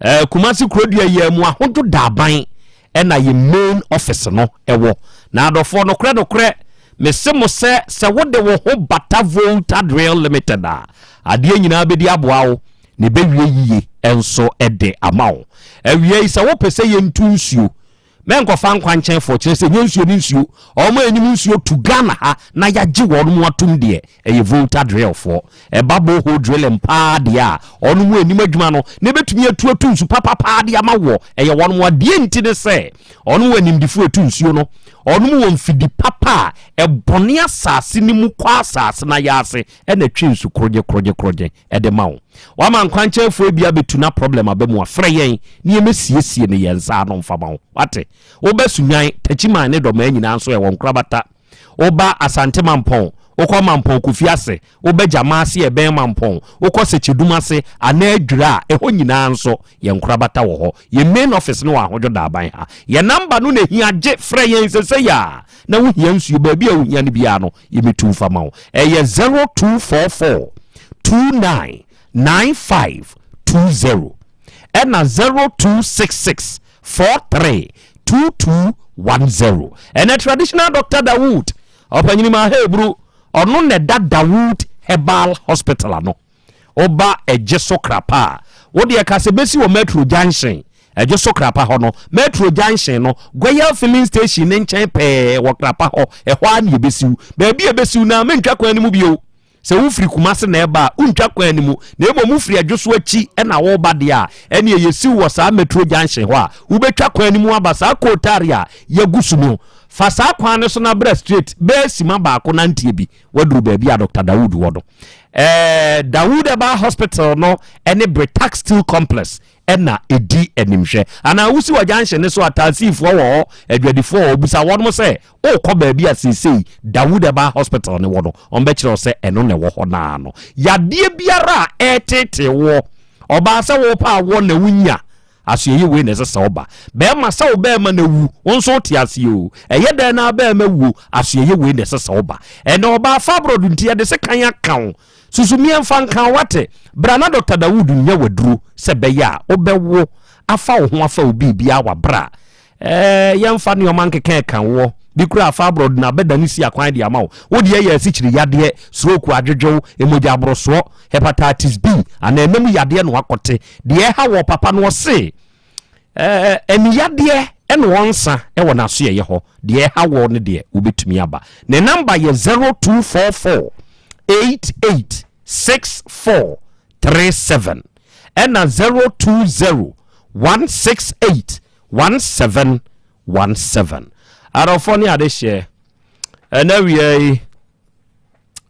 Kumasi Krobea ye mu ahodo daban ena ye main office no ewo na adofo no kre mesemo se wode wo ho bata Voltage Real Limited ade nyina bedi aboawo ne bewie yiye enso ede amawo awie se wo pese ye ntunsuo menko fa nkwanchen fo kire se nyensuo ni nsuo omo enim nsuo to Ghana ha na yaji wo no atum de eye Voltage Real fo babo ho drill empa de a ono mu enim adwuma no ne betumi atu nsu papa de amawo eye wo no de nti de se ono wanim difu atu nsuo no ono mu wonfidi papa bone asase ni mu kwa asase na yase na twinsu kroje de mawo wa man kwanche fo bia betuna problem abemu afre yen ni emesiesie ne yensa no mfama wate oba sunyan tachiman ne doma nyina nso e won krabata oba asante mampon okọ mampon kufiase oba jamase e ben mampon okọ sechedumase ana adwira eho nyina nso ye nkrabata wo ho ye main office no wa hojo da ban ha ye number no na hia je frɛ yen sese ya na wo hia nsuo ba bia wo hia ne bia no ye metu mfama wo ye 0244 299520 and 0266 432210 and a traditional Dr. Dawood opanyini ma hebru ono ne Dawood Herbal Hospital no oba ejeso krapa wo de ka se besi wo Metro Junction ejeso krapa ho no Metro Junction no Goyal filling station ne nchen pe wo krapa ho ho ani ebesiu ba bia ebesiu na mentwa kwa animu bio se wo firi kumase na eba untwa kwa animu na ebo mu firi adwoso achi na wo ba de a ene yesi wo sa Metro Junction ho a wo betwa kwa animu aba sa kotare a yagusu no fa saa kwan ne so na bra straight be sima ba ko na ntie bi waduru ba bi a Dr. Dawood wodo Dawood Eba Hospital no ene Britax Steel Complex ena edi enimhwe ana wusi wajanhye ne so atasifo wo adwadifo obusa wonmo se o ko ba bi asesei Dawood Eba Hospital ne wodo on be kire se eno ne wo ho na no yade biara etete wo oba se wo pa wo na wunya aseye we ne se oba be ma se wo be ma na wu wonso ti ase o eye den na be ma wu aseye we ne se oba ene oba fabrodu ntia de se kan akan susumie mfa kan wate brana Dr. Dawood nya waduru se be ya obewo afa wo ho afa obi bia wa bra yemfa ne oman keke kan wo bi kura fabrodu na beda ni si akwan de amawo wo de ye asichiri yade stroke adwedwo emoja abroso hepatitis B ana enemu yade no akote de ha wo papa no se eni yade eno wonsa e wona so ye ho de ha wo ne de obetumi aba ne number ye 0244 886437 and 020-168-1717. Arofoni ade share. Na we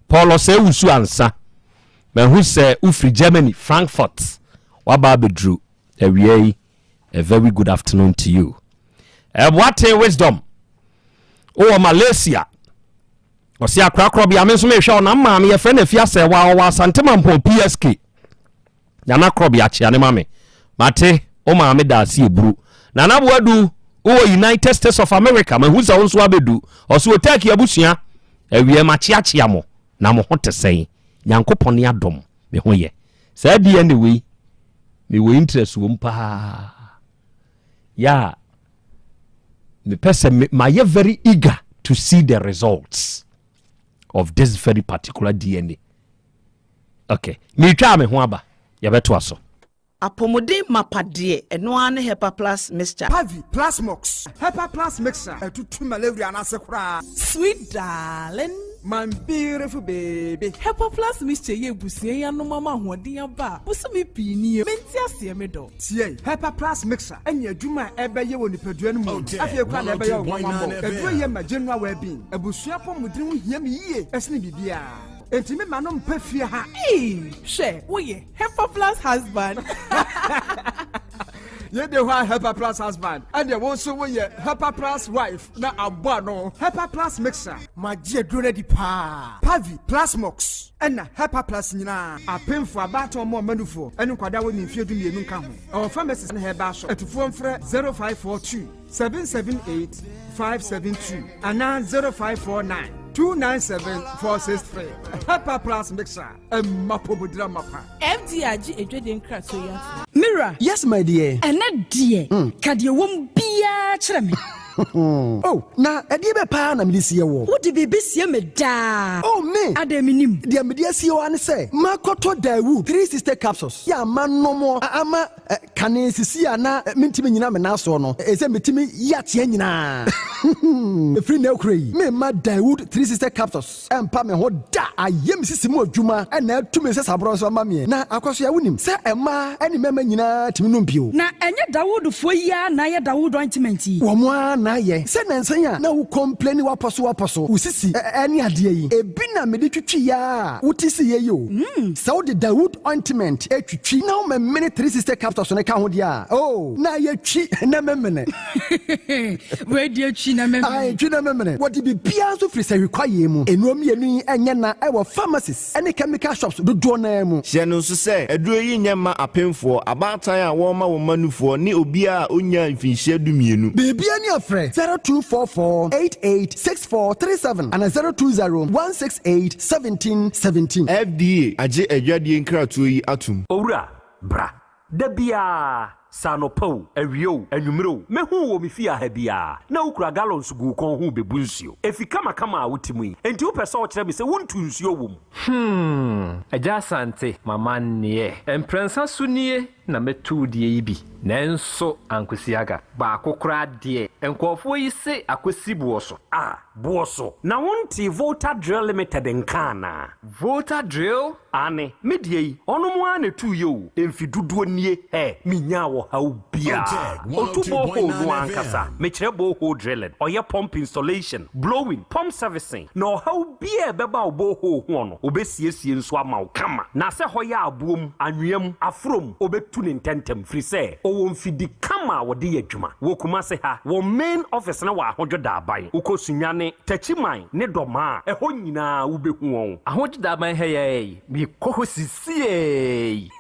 Paulo se usu ansa. Men who say ufri Germany, Frankfurt. Waba bedru. A very good afternoon to you. What a wisdom. Oh Malaysia. Osi akra Krobea me so me hwe na ma me ye friend afia se wa Asante Mampon PSK. Yana Krobea chia ne ma me. Mate o ma me da si eburu. Na na boadu United States of America ma huza wonso abedu. Osi Otec abusua awie ma chia mo na mo ho tesɛn. Nyankopɔn ne adom me ho ye. Sa di anyway me we interest wo mpa. Ya me person ma ye very eager to see the results of this very particular DNA. Okay. Me twa me ho aba. Ya beto aso. Apomode mapade eno ane Hepa Plus mixture. Pavi Plus Mox. Hepa Plus mixture. Etutu malaria na sekura. Sweet darling, my beautiful baby. Hepa Plus mixture ye busie ya no mama hoden aba. Busumi pini menti ase me do. Tie Hepa Plus mixture. Enya adwuma ebeye wo nipadua no mu. Afie kwa na ebeye wo mama. Edu ye ma general well-being. Ebusua pomudin ho hia me yie. Esne bibia. Entimi manom pefie ha. She, wo ye Hepa Plus husband. Ye de wa Hepa Plus husband. And ye won so wo ye Hepa Plus wife na abo no. Hepa Plus mixer. Ma je duro di pa. Pavi Plus Mox. Ena Hepa Plus nyina. Apemfo abato mo manufo. Enu kwada wo ni fie du mienu nka ho. Our pharmacist na heba shop. Etufo mfre 0542 778 572 ana 0549 297-463. Hepa Plus mixer. Mapobudra mapa. FDRG ejwede nkrato ya. Mira. Yes, my dear. Ene die. Kadie wom bia kyerɛ me. Oh, na ɛdeɛ bɛ paa na mede sie wɔ. Wode biribi sie me daa. Oh, me. Ada minim. Deɛ mede asie wɔ ane sɛ, makɔtɔ Dawood 3 sister capsules. Ya ama nomo ama kane sisi a na mentimi nyina me naso no. Ɛsɛ metimi yateɛ nyinaa. Efiri na okura yi. Me ma Dawood 3 sister capsules. Ɛmpa me ho da. Ayɛ me sisi mu adwuma ɛna atumi sɛ sabro so ama me. Na akɔso ya wonim sɛ ɛma ɛne mɛma nyinaa timi no mpio. Na ɛnyɛ Dawood fo yi a na yɛ Dawood ointment yi. Wo mo na ye se nansan na wo complain waposo usisi ani ade yi ebi na me de twitwi ya wotisi ye yo so the Dawood ointment etwitwi na wo me 3 sister capsules ne ka ho dia oh na ye twi na memene we dia twi na memene ai twi na memene what be bia so free say require mu enuom yenu enye na e wo pharmacies any chemical shops do na mu hye no so say aduro yi nyema apemfo abatan a wo ma wo manufo ni obi a onya mfinhye dumienu bebia ni afre 0244-886437 and 020-168-1717. FDA aje adwadie nkratoyi atum. Owura bra da bia sanopo awio anwumiro mehu wo mefia ha bia na ukura gallons gu kon hu bebu nsuo efi kama a wotimu yi enti wo pese wo kire me se wontu nsuo wom Yaw Asante mama nie emprensa sunie na metu die ibi nanso ankwesiaga ba kokora de enkofo yi se akwesi buoso buoso na wonti Volta Drill Limited nkana Volta Drill ane medie yi ono mo ane tu yo emfiduduo nie minya wo hawo bia otubo ho no ankasa mekire bo ho drilling oye pump installation blowing pump servicing no hawo bia beba obo ho no obesiesie nso ama kama na se hoya abuom anwem afrom obetu ne ntentem free say o mfidi kama wode adwuma wo kuma se ha wo main office na wa ahodwo da aban ukosunyane tachiman ne doma eho nyina wo behu won ahodwo da aban heye bi koho sisie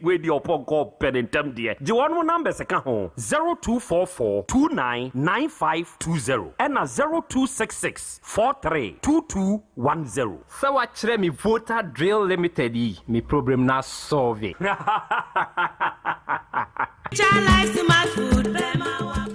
we di oponko penentem de je won number se ka ho 0244299520 and 0266432210 so wa kire mi Volta Drill Limited mi problem na solve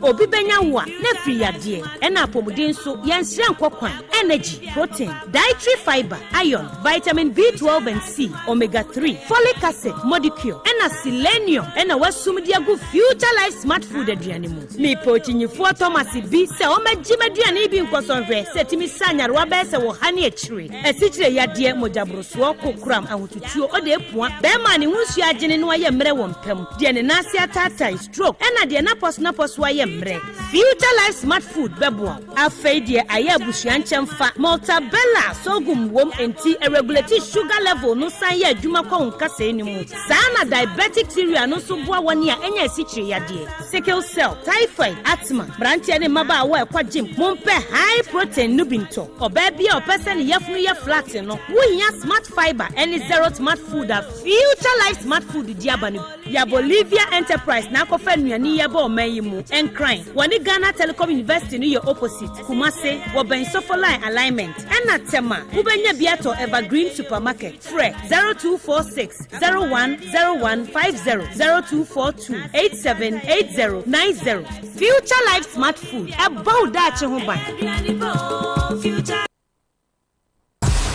obi benya wa na free ade e na apomuden so yansire nkokwan energy protein dietary fiber iron vitamin B12 and C omega 3 folic acid molecule and selenium and wasum dia go future life smart food aduane mu mi pochinyifo Thomas bi se o magime aduane bi nkosonhwe setimi sanyarwa be se wo hane akire esichire yade mojabroso kokram ahotutuo o de epua be ma ne hunsu agene no aye mre wo mpam de ne nase atata stroke and de na pos wa ye mre future life smart food bebo afei de aye abusuan chemfa multabella sogum wom enti regulate sugar level no san ye adwuma kwa nkasa enimu sana diabetic theory no so boa woni a enya esichire yade sickle cell typhoid asthma branche ne maba wa ekwa gym mompe high protein nubinto oba bia opese ne yafunu ye flat no wohia smart fiber any zero smart food a future life smart food diabani ya Bolivia enterprise na kofa nuani ye ba o mayimu encrin woni Ghana Telecom University ni your opposite Kumase wo ben sofo line alignment ena tema ubenya biato Evergreen supermarket fre 0246010150 0242878090 future life smart food about that ho ban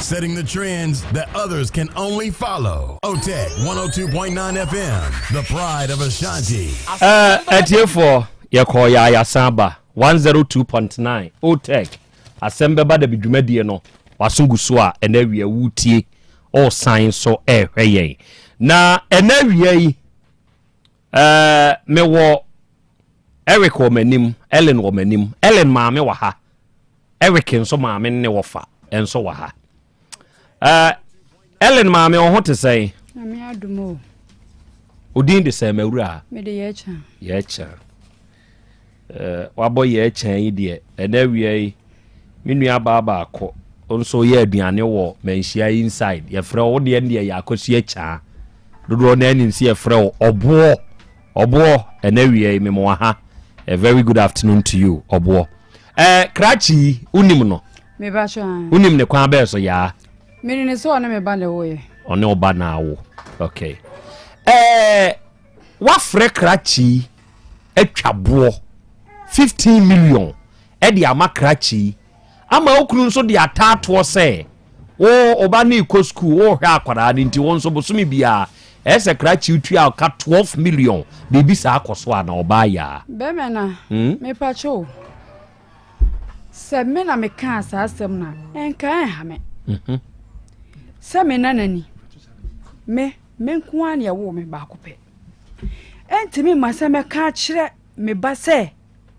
setting the trends that others can only follow. Otec 1029 FM, the pride of Ashanti. At here for Yaw Asante 102.9 Otec Asem Beba Dabi dwumadie no wasungu so a enawia wutie all signs so hweye na enawia yi me wo Eric wo manim Ellen wo manim Ellen maame wa ha Eric nso maame ne wo fa enso wa ha Ellen maame wo ho te sei ami adumo odin de sei mawura me de yecha wabo ye chan yi de enawia yi menua baba akọ onso ye aduane wo manhia inside ye frɛ wo de ne ye akosia cha dodo na anim si ye frɛ obo enawia yi memo ha. A very good afternoon to you obo krachi unim no me ba cho unim ne kwan be so ya me ne so na me ba le wo ye one oba na wo okay wa frɛ krachi atwabo 15 million de amakrachi ama okunu nso de atato se wo oba na iko school wo hwa akwara de nti won so bosumi bia ese krachi utu aka 12 million bibi sa akoso ana oba ya be me na me pacho se me na me kan sa asem na enka ha me se me na nani me nko an ya wo me ba ko pe entimi ma se me ka kire me ba se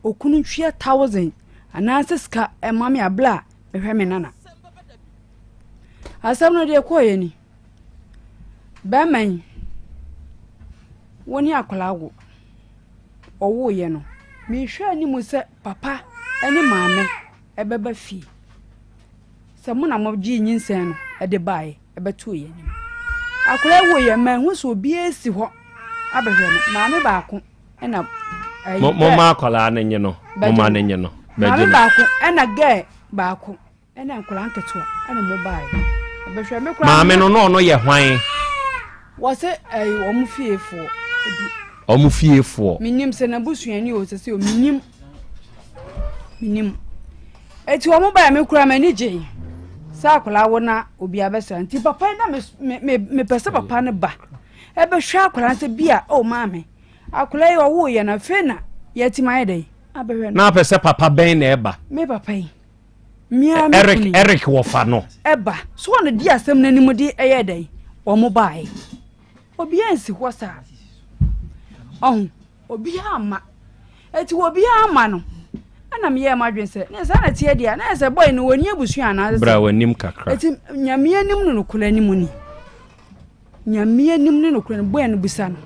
okunu ntwe 1000 ananse ska emami abla behwe me nana asam no de ko ye ni ba man woni akwalago owo ye no me hwe ni mu se papa eni maame ebeba fi se mu na mo gi nyinsen no ede bae ebeto ye ni akwalago ye man hu so obi esi ho abehwe no maame ba ko ena Mama akwala anenye no mama anenye no maame baako ena ge baako ena nkola nketo ena mobile ebehwe me kura maame no ye hwan wo se omu fiefo minim se na busuani o se se o minim eti wo mobile me kura mani je sa akwala wo na obi abesa nti papa na me pese papa ne ba ebe hwa akwara se bia o maame akwara ye owo ye na fe na yeti mai dai abehwe na pese papa ben na eba me papa yi mia Eric wo fa no eba so no di asem nanim di eye dai o mo bai obi ansi ho sa obi ama eti obi ama no ana me ye madwen se ne sa na tie dia na se boy no woni abusu ana bra wanim kakra eti nyame anim no kula nim ni nyame anim no kula boy no busa no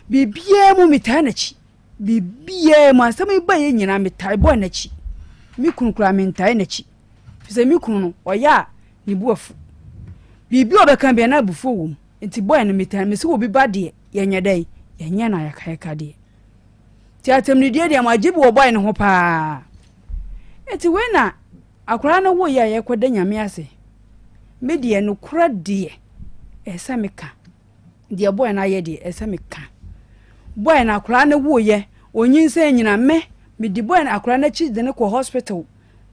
bibia mu mita na chi bibia mu asem ba ye nyina mita boy na chi mi kunu kula mita na chi fise mi kunu no oya ni buafu bibia obeka bia na bufu wum enti boy no mita me se obi ba de ye nyedai ye nya na yakayaka de ti atemni die de amajibu wo boy ne ho pa eti we na akura na wo ya yekwada nyame ase medie no kura de esa meka de boy na ye de esa meka boy na akura na wo ye onyinse nyina me di boy na akura na chi de ne ko hospital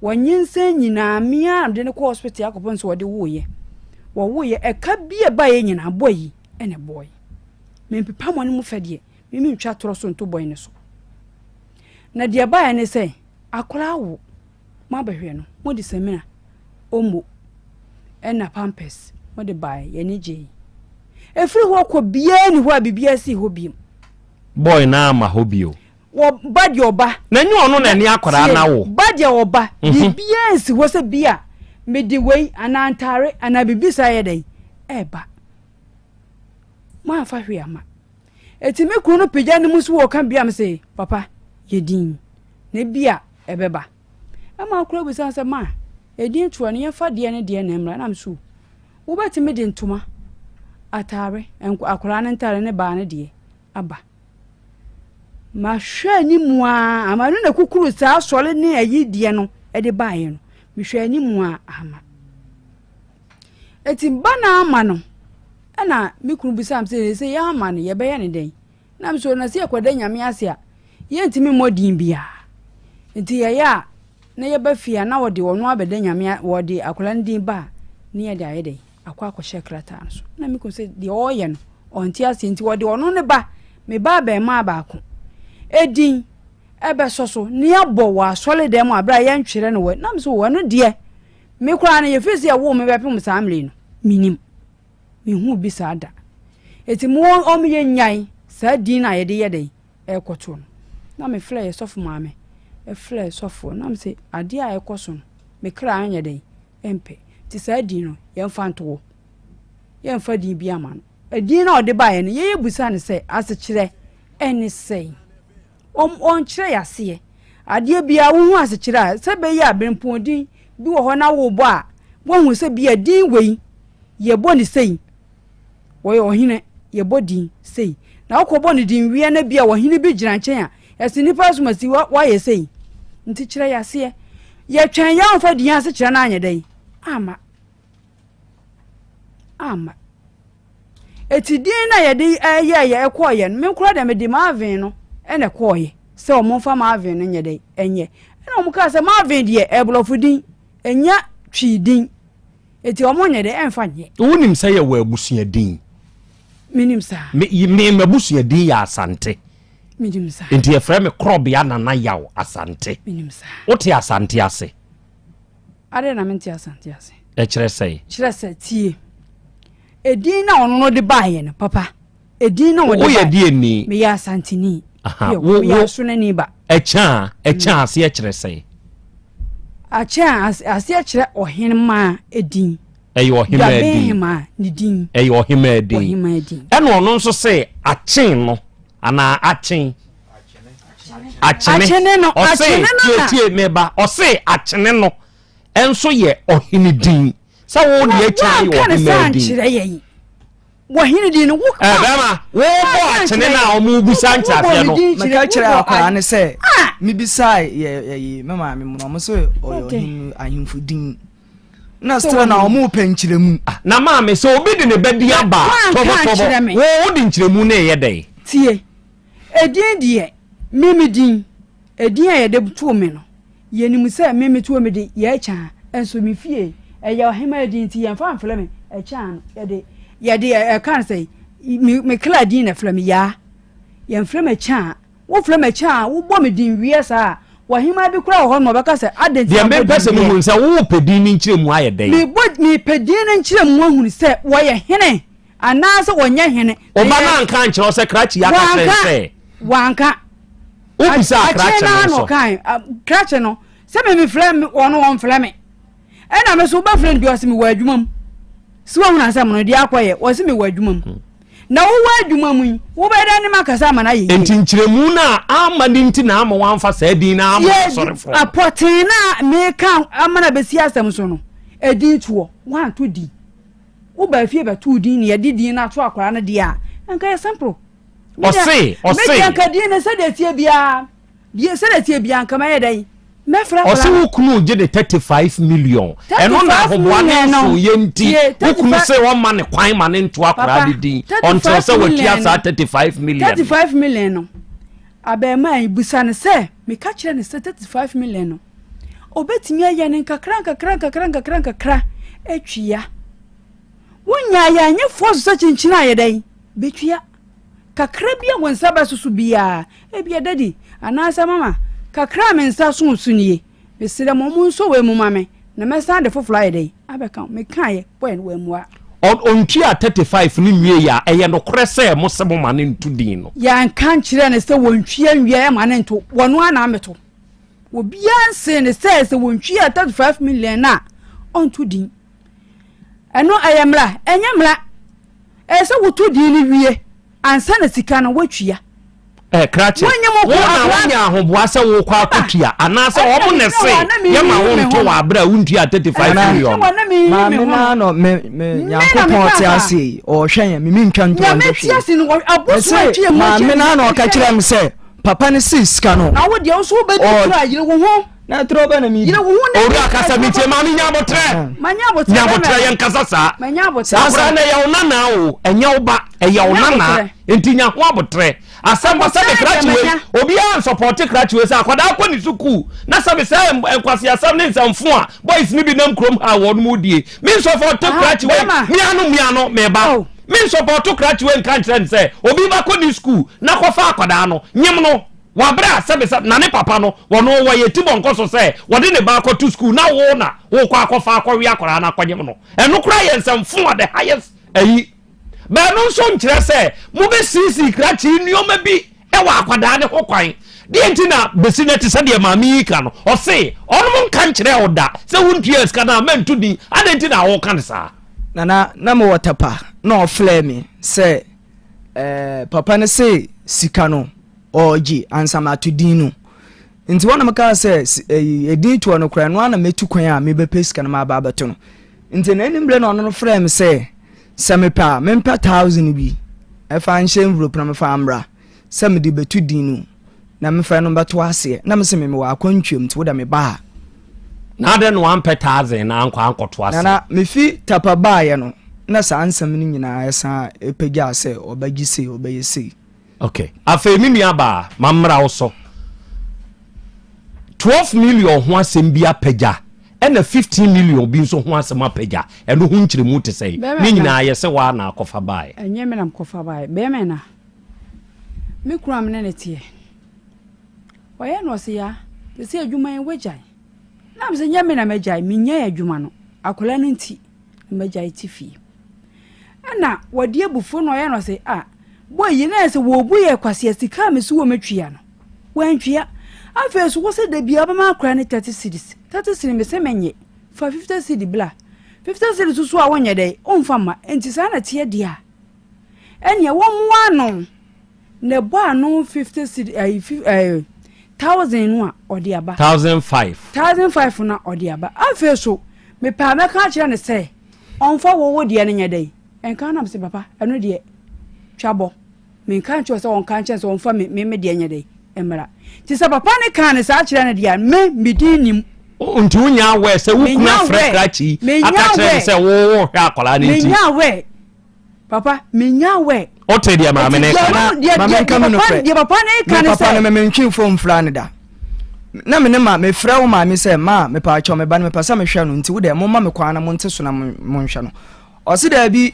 wonyinse nyina mia de ne ko hospital akopon so de wo ye eka bie ba ye nyina boy ene boy me pepa mo ne mu fedie me ntwa toro so nto boy ne so na dia ba ya ne se akura wo ma behwe no mo di semina omo ena pampers mo de ba ya ni je efiri ho ko bia ni ho abibia si ho biem boy na ama ho bio wo badi oba na nyu ono na ni akura na wo badi oba bibia si ho se bia me di wei anantare anabibisa ye dai eba ma fa hwe ama eti me kunu pija ni musu wo kan bia me se papa yedin ne bia ebeba ama akura busa se ma edin tuo ne fa de ne de na mra na msu wo beti me de ntoma atare enko akura ne ntare ne ba ne de aba ma hwe ni mu a amanu na kukuru sa asole ne ayi de no e de ba ye no me hwe ni mu a ama eti bana ama no ana me kunu busa am se ya ama ne ye be ye ne den na mso na se akwada nyame ase a ye ntimi modin bia nti ya na ye ba fia na wode wono abeda nyame wode akwala ndin ba ne ye de ayede akwa akɔhye krata so na me ko se de oye no onti ase nti wode wono ne ba me ba ba ma ba ko edin ebe soso ne abɔ wa asole dem abra ye ntwere no we na mso wono de me kura na ye fesi ya wo me be pem samle no minim me hu bi sada eti mo o me ye nyan sa din na ye de ye de ekoto no na me fly sofu maame e fly sofu na me se ade a ekoso no me kra anya de empe ti sa din no ye mfa nto ye mfa din bi ama no adin na ode ba ye no ye busa ne se ase kire eni sei on kire ya se ade bia wo hu ase kire se be ye abenpodin bi wo ho na wo bo a wo hu se bia din wei ye bo ni sei wo ye ohine ye bo din sei na okobo ni din wie na bia wo hine bi gyina nchen a esi nipa so masi wa ye sei nti kire ya se ye twen ya mfa din ase kire na anya dai ama eti din na ye de ye ekoye no me kura de me di maven no ene koye se o mo fa maven no nye dai enye ene o mo ka se maven de e blofu din enya twi din eti o mo nye de enfa nye wonim se ye wa abusua din minim sa me abusua din ya Asante minim sa enti e fra me Krobea na Yaw Asante minim sa wote Asante ase ade na menti Asante ase e kire se tie edin na ono no de baye no papa edin na wo de wo ye die ni me ya Asante ni wo ya suna ni ba echa ase e kire se acha ase e kire ohenma edin eyo ohima edin ma ni din eyo ohima edin eno ono nso se achen no ana achen achene no tie meba o se achene no enso ye ohini din sa wo de acha ye ohima edin wo hini din wo bema wo bo achene na o mu bisa nchafia no me ka kire akwa ne se mi bisa ye mama me mo so oyo hini ahimfu din na stra na omu penchiremu na maame so obi de ne bedi aba tobo wo di nchiremu na ye dai tie edin die mimi din edin ye de butu me no ye nimu se mimi tu me de ye cha enso mi fie e ya ohema edin ti ye fa mfle me e cha no ye de kan say me kla din na frame ya ye frame cha wo frame cha wo bo me din wie sa wa hima bi kura ho no beka se adenti dia me pese mu hu se wo pedin ni nkire mu aye den me pedin ni nkire mu hu se wo ye hene ana se wo nya hene o ba na nka nkire se krachi ya ka se wanka o bisa krachi no kan krachi no se me frame ono won frame ena me so ba frame bi o se me wa adwumam si wo na asem no dia akwaye wo se me wa adwumam na wo wa adwuma mu wo be da ne makasa ma na ye enti nkyiremu na ama ni nti na ama wanfa sa din na ama sorry for apotin na me kan amana be si asem so no edin tuo wan to di wo ba fie be to din ne ye din na to akwara na dia anka ye sample o se me anka din ne se de tie bia se de tie bia anka ma ye dai me fra o se wo kunu je de 35 million eno na hoboa ne so ye nti wo kunu se wo ma ne kwan ma ne nto akwara de din until se wo tia sa 35 million no abe ma ibusa ne se me ka kire ne se 35 million no obetimi aye ne kakra etwia wonya ya nye force so chinchina aye dai betwia kakra bia wonsa ba susu bia e bia dadi anasa mama kakra men sa sunsunie be sire mo mun so we mu mame na me sa de foforo aye dai abeka me kan ye boy we mua on tia 35 ni nwie ya eye no kore se mo se mo mane ntu din no ya nkan kire ne se wontwie nwie mane ntu wono ana ameto obianse ne se wontwie 35 million na ontu din eno ayemra enyemra se wotu din ni wie ansa na sika no watwia krache wonya ahoboa se wo kwa akotua anase wo mo ne se ye ma wo nto wa abra wuntua 35 million ma me na no me yankopon ti ase o hwen me ntwa nto ya me ti ase no abosu atwie ma me na no ka kire me se papa ne siska no na wo de wo so be tura yire wo ho na trobe na mi yire wo ho ori akasa mi tie ma mi nya botre yen kasa sa sa na ya onana o enya oba eya onana enti nya ho abotre asamba sabe krachiwe obi an support krachiwe sa akwada akọ ni suku na sabe sa enkwase asam ne nsamfo a boys ni bi nam krom ha won mu die mi support krachiwe mi ano me ba mi support krachiwe nkan trend say obi ba kọ ni school na kofa akwada no nyem no wabra sabe sa na ne papa no wono wo ye tibon koso say wode ne ba kọ to school na wo na wo kwa kofa akọwi akwara na kwanyem no eno kra ye nsamfo a the highest ayi ba no so nkyere se mo be sisi krachi nioma bi e wa akwada ne kokwan de enti na besineti se de maami ka no o se ono mo nka nkyere oda se wuntua ska na mantu din adenti na wo kan sa na mo watapa na o flame se papa ne se sika no oji ansama to dinu nti wona maka se edin to no kra no na metu kwan a me be pesika na ma ba abeto no nti na enimbre no no frame se semepa mempa 1000 bi efa nche envelope na mefa amra semedi betu dinu na mefa no beto ase na me se me wa akontwem ti woda me ba na de no 1,000 na anko ankoto ase na me fi tapa ba ye no na sa ansam ni nyina esa epegya ase obagi se obayese okay afemi nua ba mamra wo so 12 million ho asem bi apegya ena 15 million bi nso ho asem apegya eno ho nkyire mu te sei ni nyina yese wa na akofa bae enye me na mkofa bae be me na me kura me ne tie oye no se ya te se adwuma en wajai na me se nya me na majai me nya adwuma no akola no nti majai tifi ana wadi abufu no oye no se boy yi na se wo bu ye kwase sika me so wo matwia no wantwia afa so wo se da bia ba ma akora ne 30 cedis 30 cedis me se menye fa 50 cedis bla 50 cedis so a wonye dai onfa ma enti sa na tie dia ene wo moa no ne bo anu 50 cedis 1000 no a odi aba 1005 na odi aba afa so me pa me ka kire ne se onfa wo dia ne nye dai enka na me se papa eno die twabo me kan cho se on kan chen se on fa me de anya dai emra ti se papa ne kan ne sa kire ne dia me dinim nti unya we se wukuna frekrachi aka kire se wo hwa akola ne nti nya we papa me nya we o te dia ma me ne kana ma me kan no fre dia papa ne kan se papa ne me ntwi fo mfra ne da na me ne ma me fra wo ma me se ma me pa cho me ba ne me pa sa me hwa no nti wo de mo ma me kwana mo nte so na mo hwa no o se da bi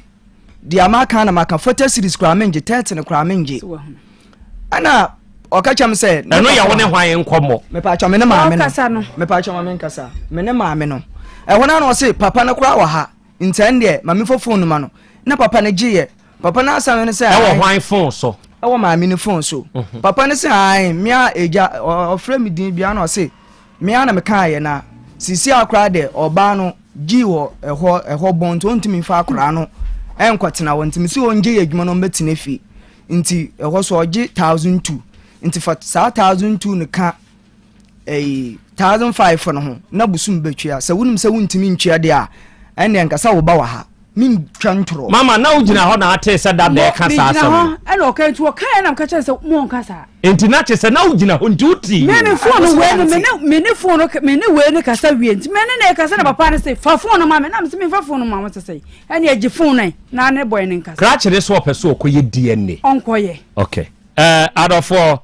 di amaka na maka photo series kura menje 30 ne kura menje ana okacha m say eno ya wone hwan nkomo me pa cha me ne maame no me pa cha maame nkasa me ne maame no ehona no say papa ne kura wa ha ntende maame fo phone ma no na papa ne giye papa na asa ne say e wo hwan phone so e wo maame ne phone so papa ne say ai mia eja ofre me din bia na say mia na me kan ye na sisi akra de oba no gi wo eho bon to ntimi fa akra no enkwatena wontimi si onje yadwuma no metina fi nti eho so oje 1002 nti for 1002 ne ka 1005 no ho na busum betwia se wonim se wontimi ntwia de a ene nkasa wo ba wa ha min twantro mama na ugina ho na ate se da de ka sa asem ene o kan tu kan na mka se mo nkasa enti na che se na ugina ho nti uti me phone we ne phone me ne we ne kasa wie nti me ne kasa na papa ne se fa phone ma me na me se me fa phone ma mo se se ene agi phone na ne boy ne nkasa kra chere so opeso okoye DNA onkoye okay adofo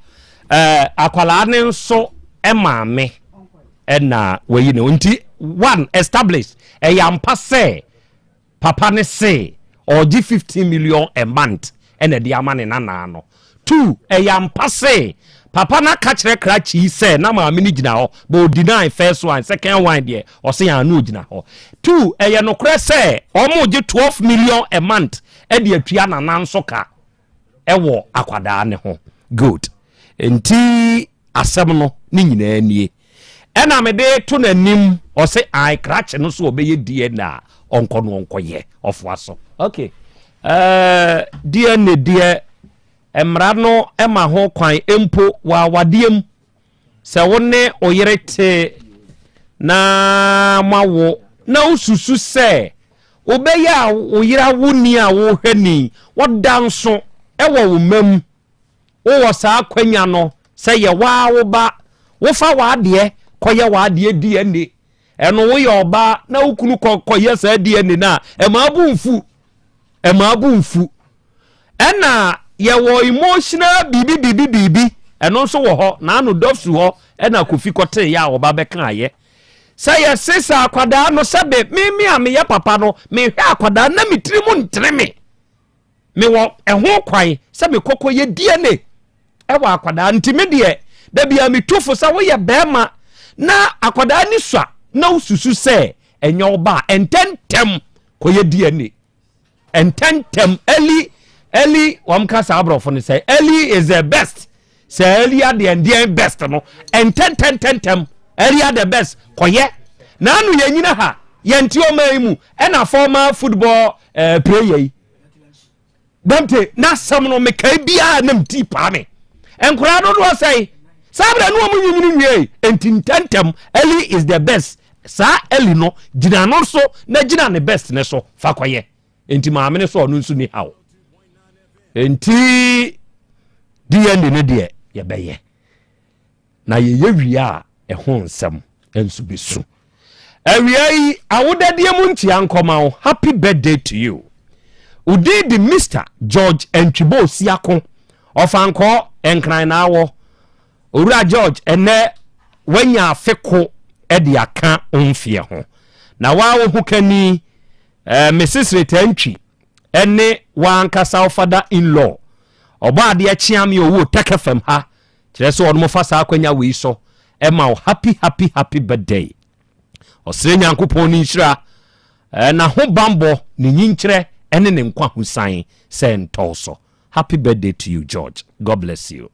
akwala ne nso emaame na we ne nti one established yampa se papa ne say oji 15 million a month ene de amane na no 2 yampa say papa na ka kire krachi say na maame ni gina ho but deny first one second one there o say anu gina ho 2 no kure say omo ji 12 million a month e de atua na nanso ka ewo akwada ne ho good enti asem no ni nyina nie ena me de to nanim o say ai krachi no so obeye DNA onko no onko ye ofwa so okay DNA die emra no ema ho kwan empo wa wadiem se wone oyerete na mawo na ususu se obeya oyira woni a wo hwani wodanso ewo wo mam wo sa kwanya no se ye wa wo ba wo fa wa de koye wa de DNA eno wo ye oba na ukunu koye sa DNA na emabu mfu ena ye wo emotional bibi eno so wo ho na anu dofsu ho ena kofi kote ya oba beka aye say ye sesa akwada no sebe me ame ya papa no me hwe akwada na mitiri mu ntreme me wo eho kwai se me kokoye DNA e wo akwada ntime de da bia mitufo sa wo ye bema na akwada ni swa na ususu se enyo oba ententem koye DNA ententem Eli wamkasa abrofo ni say Eli is the best say Eli are the best no ententem Eli are the best koye na anu yenyina ha yenti o maimu na former football player damte na sam no mekai bia na mti pa me enkura do say sabra no mu nyinyi wie ententem Eli is the best sa Eli no gina no so na gina ne best ne so fa koye enti maame ne so no nsu ni hawo enti DNA ne de ye beye na ye wia ho nsem ensu besu awia yi awodade mu ntia nkoma wo happy birthday to you udidi Mr. George Entwibo Siako ofanko enkran na wo owura George ene wanya afeko e de aka onfie ho na wa wo hukani Mrs. Retentwi ene wankasa father in law oba de achiame owo Otec FM ha kire so ono fasa akwanya we so ema happy birthday osire nyankopon ni nhira na ho bambo ni nyinkire ene ne nkwa husan sentoso happy birthday to you George, God bless you.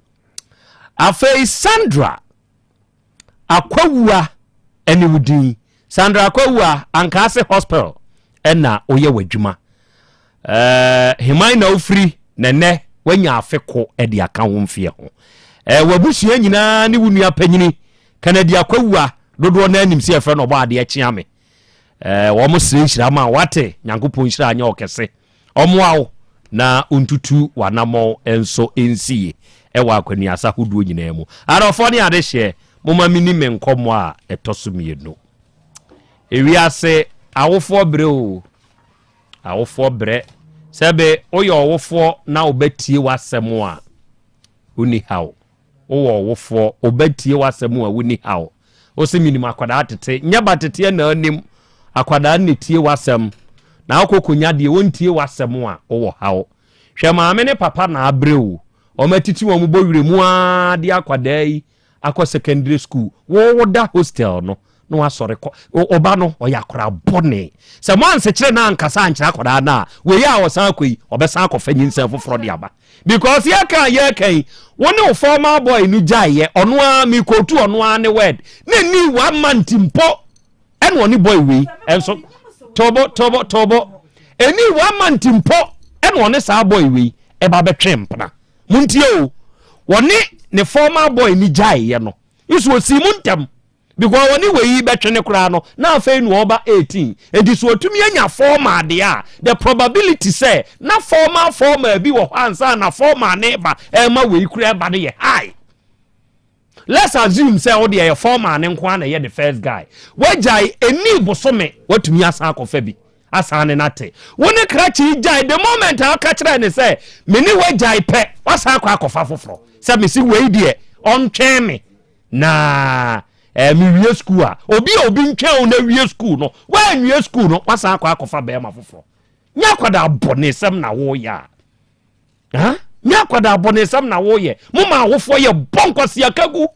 Afei Sandra akwawua ene wudin Sandra akwawua ankase hospital ena oye wadwuma himai na ofri nene wanya afeko e de aka ho mfie ho wabusua nyina ne wunu apanyini kanadi akwawua dodo na anim se efe no ba de achiame wo mo sire nhira ma wate nyankopon nhira anya okese omoawo na untutu wanamo enso ensie ewa akwani asa hoduo nyina mu arofo ne ade hye moma mini menkomo a etosomienu ewiase awofo bre o awofo bre sebe oyo awofo na obatie wasem a uni hawo owo awofo obatie wasem a uni hawo o se minima akwada atete nya batete na anim akwada ne tie wasem na akokonya de wontie wasɛm a wo hawo hwɛ maame ne papa na abrewo o matiti wo mbo wiremu a de akwadaa yi akọ secondary school wo da hostel no wasɔre kɔ oba no ɔyɛ akora bɔne sɛ mo ansekyere na ankasa ankyere akora na we ya wɔsan akɔyi ɔbɛsan akɔfa nyinsa foforɔ de aba because yɛ kan wone o former boy no gyae ɔno a mi kotu ɔno a ne word ne ni 1 month mpo ɛna ɔne boy we ɛnso tobo eni 1 month mpo ɛna ɔne saa boy we ɛba bɛtwe mpena muntie o wɔne ne former boy ni gyae no iso osi muntem because when you were better no now fair no over 18 and this what to me anya former there the probability say na former be wo answer na former neighbor ma we kura ba dey high. Let's assume say all the former nko na the first guy we jai eni bosome what to me asa akofa bi asa ne nate woni krachi jai the moment I catch ne say me ni we jai pe wasa akofa foforo say me si we die on twem me na mi wie school a obi ntwa na wie school no wa wie school no wasa akofa be ma foforo nya kwada bonesem na wo ya ha nya kwada bonesem na wo ye mo ma wofo ye bonkosia kagu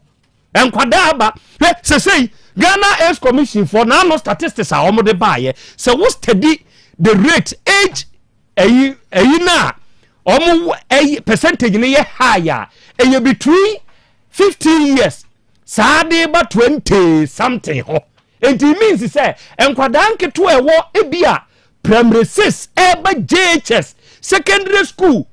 enkwada aba say Ghana Aids Commission for now statistics are omo de baye say wo study the rate age na omo percentage ne ye higher and between 15 years Sade ba 20 something ho. It means say enkwada nketo ewo ebia primary 6 eba JHS secondary school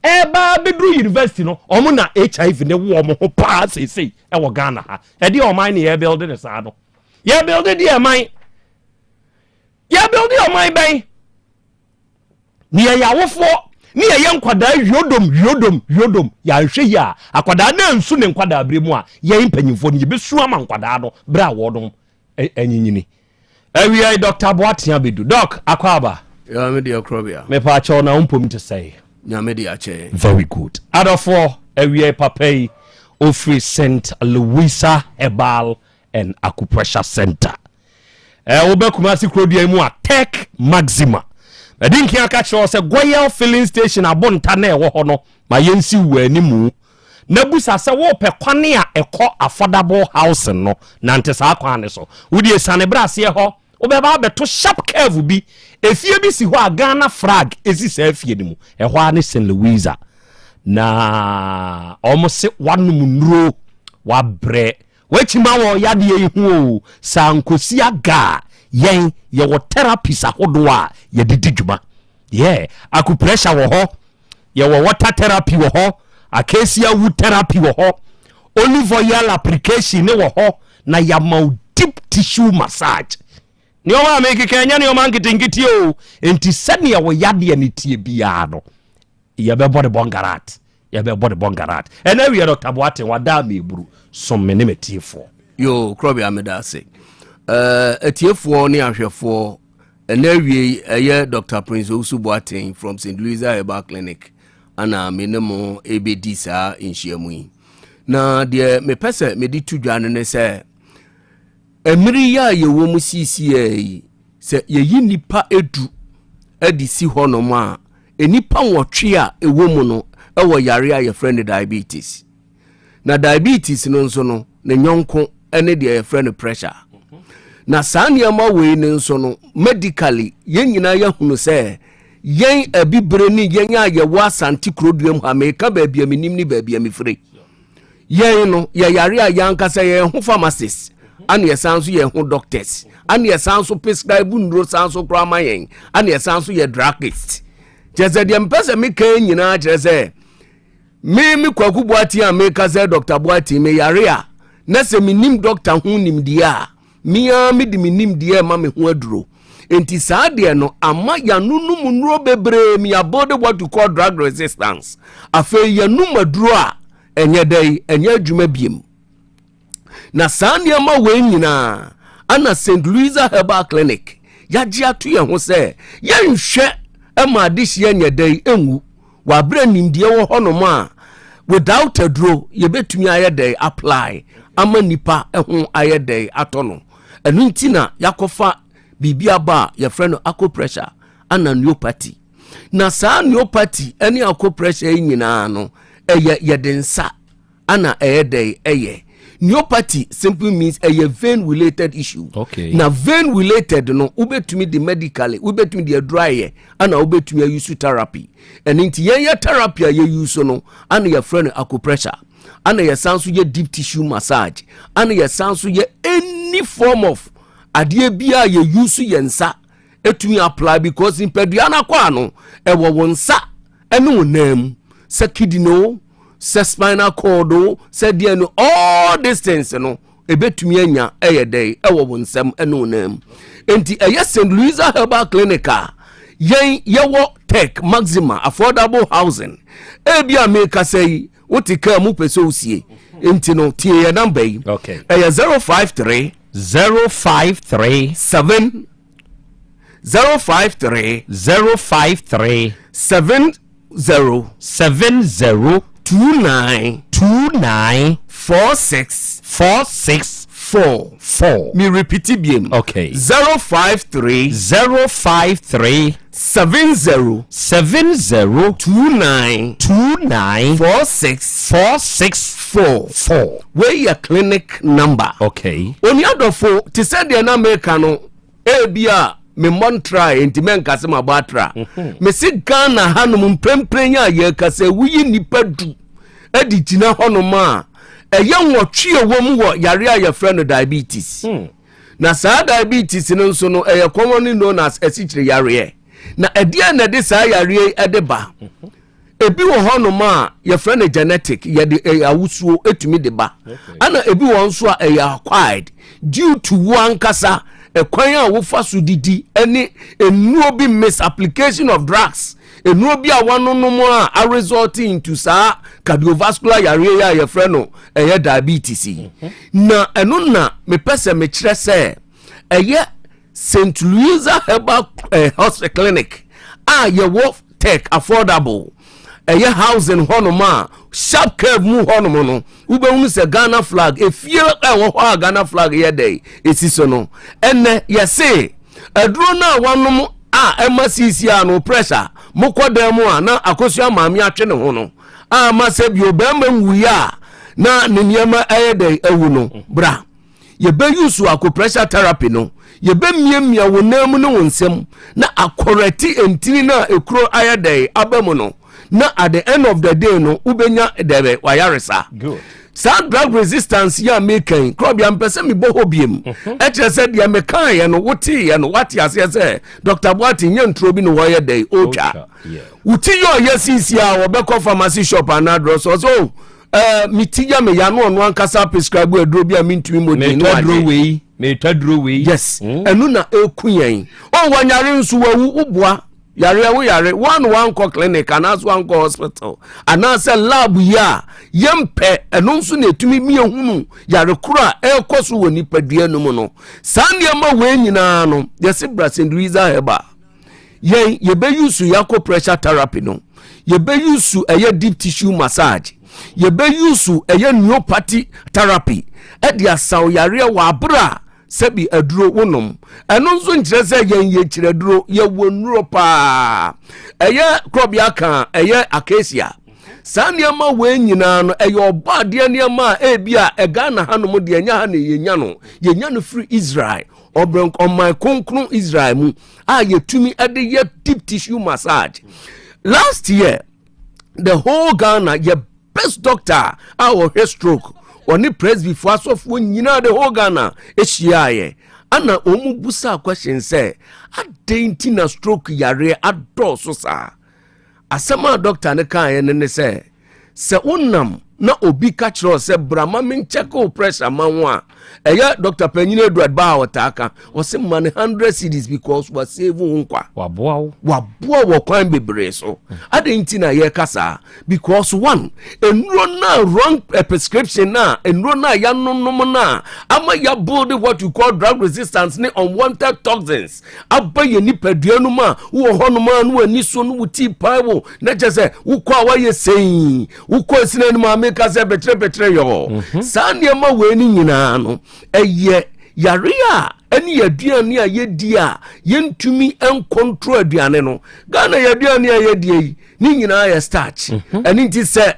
eba bedru university no omo na HIV ne wo omo ho pa sei ewo Ghana ha. E di oman ne ye build ne sa no. Ye build di aman. Ye build di oman ben. Ni ya wofo ni ye nkwada yodom ya hwe ya akwada na nsu ne nkwada abremu a ye mpanyimfo ni besu ama nkwada no bra wodom anyinyini awia Dr. Boatia bedu doc akwaba ya me de Krobea me pa cho na umpom to say nya me de ache very good adofo awia papai ofri St. Louisa Herbal and Acupressure Center obekuma si Krobea mu a Tech Maxima Adinki aka cho se Goyal filling station abonta na ewo ho no ma yensi wanimu na busa se wo pe kwane a ekọ affordable housing no na nte sa kwane so wudi esane brase ho obeba beto sharp curve bi efie bi si ho a Ghana flag esi sa afie ni mu eho ane St. Louisa na almost wanum nuro wa bre wachima wo yade yi hu sankosi aga yen ye wo therapies ahodo a ye didi dwuma acupressure wo ho ye wo water therapy wo ho acacia wood therapy wo ho olive oil application ne wo ho na ya mau deep tissue massage ni o ma make kenya ni o man kitingiti o enti sane wo yade ne tie bia no ye be body bongarat and we Dr. Boatin wada me buru some me metifo yo Krobea me da say etiefo ni ahwefo enawie eye Dr. Prince Osu Boatin from St. Louisa Herbal Clinic ana menemo ebedi sa nhyiamu yi na de me pese me di tudwane ne se emiri ya yewo mu sisi yi se yeyi nipa edu adi si honom a enipa nwotwe a ewo mu no ewo yare a ye friend diabetes na diabetes no nso no ne nyonko ene de ye friend pressure na saniama we ne nso no medically yen nyina ya hunu se yen abibre ni yen ya Yaw Asante Kroduam ha me ka ba bia menim ni ba bia me free yen no ye yare a yankasa ye ho pharmacist ane ye sanso ye ho doctors ane ye sanso prescribe ndro sanso krama yen ane ye sanso ye druggist jeze de mpese me kan nyina jeze me kwaku Boatin a me ka ze Dr. Boatin me yare a na se menim doctor ho nim dia mia me di minim die ma me ho aduro enti saa de no ama yanunum nuro bebre mi abode what to call drug resistance afa yanum aduro a enye dai enye adwuma biem na saa ne ma we nyina ana St. Louisa Herbal Clinic yaji ato ye ho se yenhwe ama adihye enye dai enwu wa bra nimdie wo honom a without aduro ye betumi aye dai apply ama nipa ehun aye dai atono enu ntina yakofa bibia ba ye friend acupressure ana neuropathy na saa neuropathy ene acupressure nyina no yedensa ana dey neuropathy simply means a vein related issue. Okay. Na vein related no ubetumi the medically ubetumi the dry ana ubetumi use therapy. And inti ye therapy ye use no ana your friend acupressure. Ana ye sanso ye deep tissue massage. Ana ye sanso ye any form of adie bia ye use yensa etumi apply because in pediana kwa no ewo wonsa ene wonam se kidney se spinal cord se dia no all these things no ebetumi anya eyedey ewo wonsam ene wonam enti St. Louisa Herbal Clinic yewo tech maxima affordable housing ebia make say wotika mu peso usie enti no tie ya number yi okay 053 7 053 70 29 46 4 me repeat it bien okay 053 70 29 46 4 where your clinic number okay oni adofo ti said the America no ebia me montra enti men kase mabatra me si Ghana hanum mpremprenya ye kase wuyi nipa du edi gina honom a eye nwotwe wom wo yare a ye friend diabetes na sa diabetes no nso no eye commonly known as esichire yare na edie na de sa yare edeba ebi wo honom a ye friend genetic ye de awusuo etumi de ba ana ebi wo nso a eye acquired due to one kasa ekwan a wo fa so didi ene enuo bi misapplication of drugs enuo bi a wanonom a result into sa cardiovascular yare ya ye frɛ no diabetes na eno na me pese me kyerɛ sɛ St. Louisa Herbal Hospital Clinic ye wo tech affordable housing honoma sharp curve mu honomo no ubehunu se Ghana flag efie wo ho Ghana flag ye dey esiso no enne ye say aduro na wanom emasisi no pressure mokodam mu na akosua maami atwe ne ho no ma se bi obema nwuya na ne niema dey ewu no bra ye be use pressure therapy no ye be miemia wonam no wonsem na akoreti entini na ekuro dey abamu no na at the end of the day no ubenya debe wayaresa good sa drug resistance ya making Krobea mpese mi boho biem eche se dia mekan ye no wuti ye no wati ase se Dr. Boati nye ntro bi no wo ye dey ocha wuti yo yesisi a wo be ko pharmacy shop anadro so mitiya me ya no ono ankasa prescribe adro bi a mintumi modi no metadro we yes enu na ekuyen o wanyare nso wawu ubua yare wo yare one clinic anaso one hospital anase lab ya yempe eno nso na etumi miehunu yare kura ekoso woni padua no mu no sande ma we nyina no yesi St. Louisa Herbal ye be use yako pressure therapy no ye be use deep tissue massage ye be use neuropathy therapy dia saw yare wa abra sebi aduro wonom eno nso nkyere se ye kyere aduro ye wonuro pa Krobea kan acacia saniama we nyina no oba de niama ebia Ghana hanom de anya ha ne yenya no free Israel obrenk on my konkron Israel mu yetumi ade ye deep tissue massage last year the whole Ghana ye best doctor our stroke oni presby for asofo nyina the whole Ghana ehia ana omu busa question say adenti na stroke yare adoso sa asema doctor ne kan ne say se unam na obi ka kiro se brama men check o pressure manwa Dr. Penyine Edward ba wataka o se man 100 cedis because we save nkwa waboa wo kwan bebre so adenti na ye kasa because one enro na wrong prescription na enro na ya nonom na ama ya build what you call drug resistance ne unwanted toxins abaye ni paduanu ma wo honoma no ani so no wuti paiwo na jese wo kwa wa ye sei wo kwa sina ni ma make us betre yo sande ma we ni nyina no yare a ɛne yɛaduane a yɛdi a yɛntumi ɛnkontrol aduane no Ghana yɛaduane a yɛdi yi ne nyinaa yɛ starch ɛne nti sɛ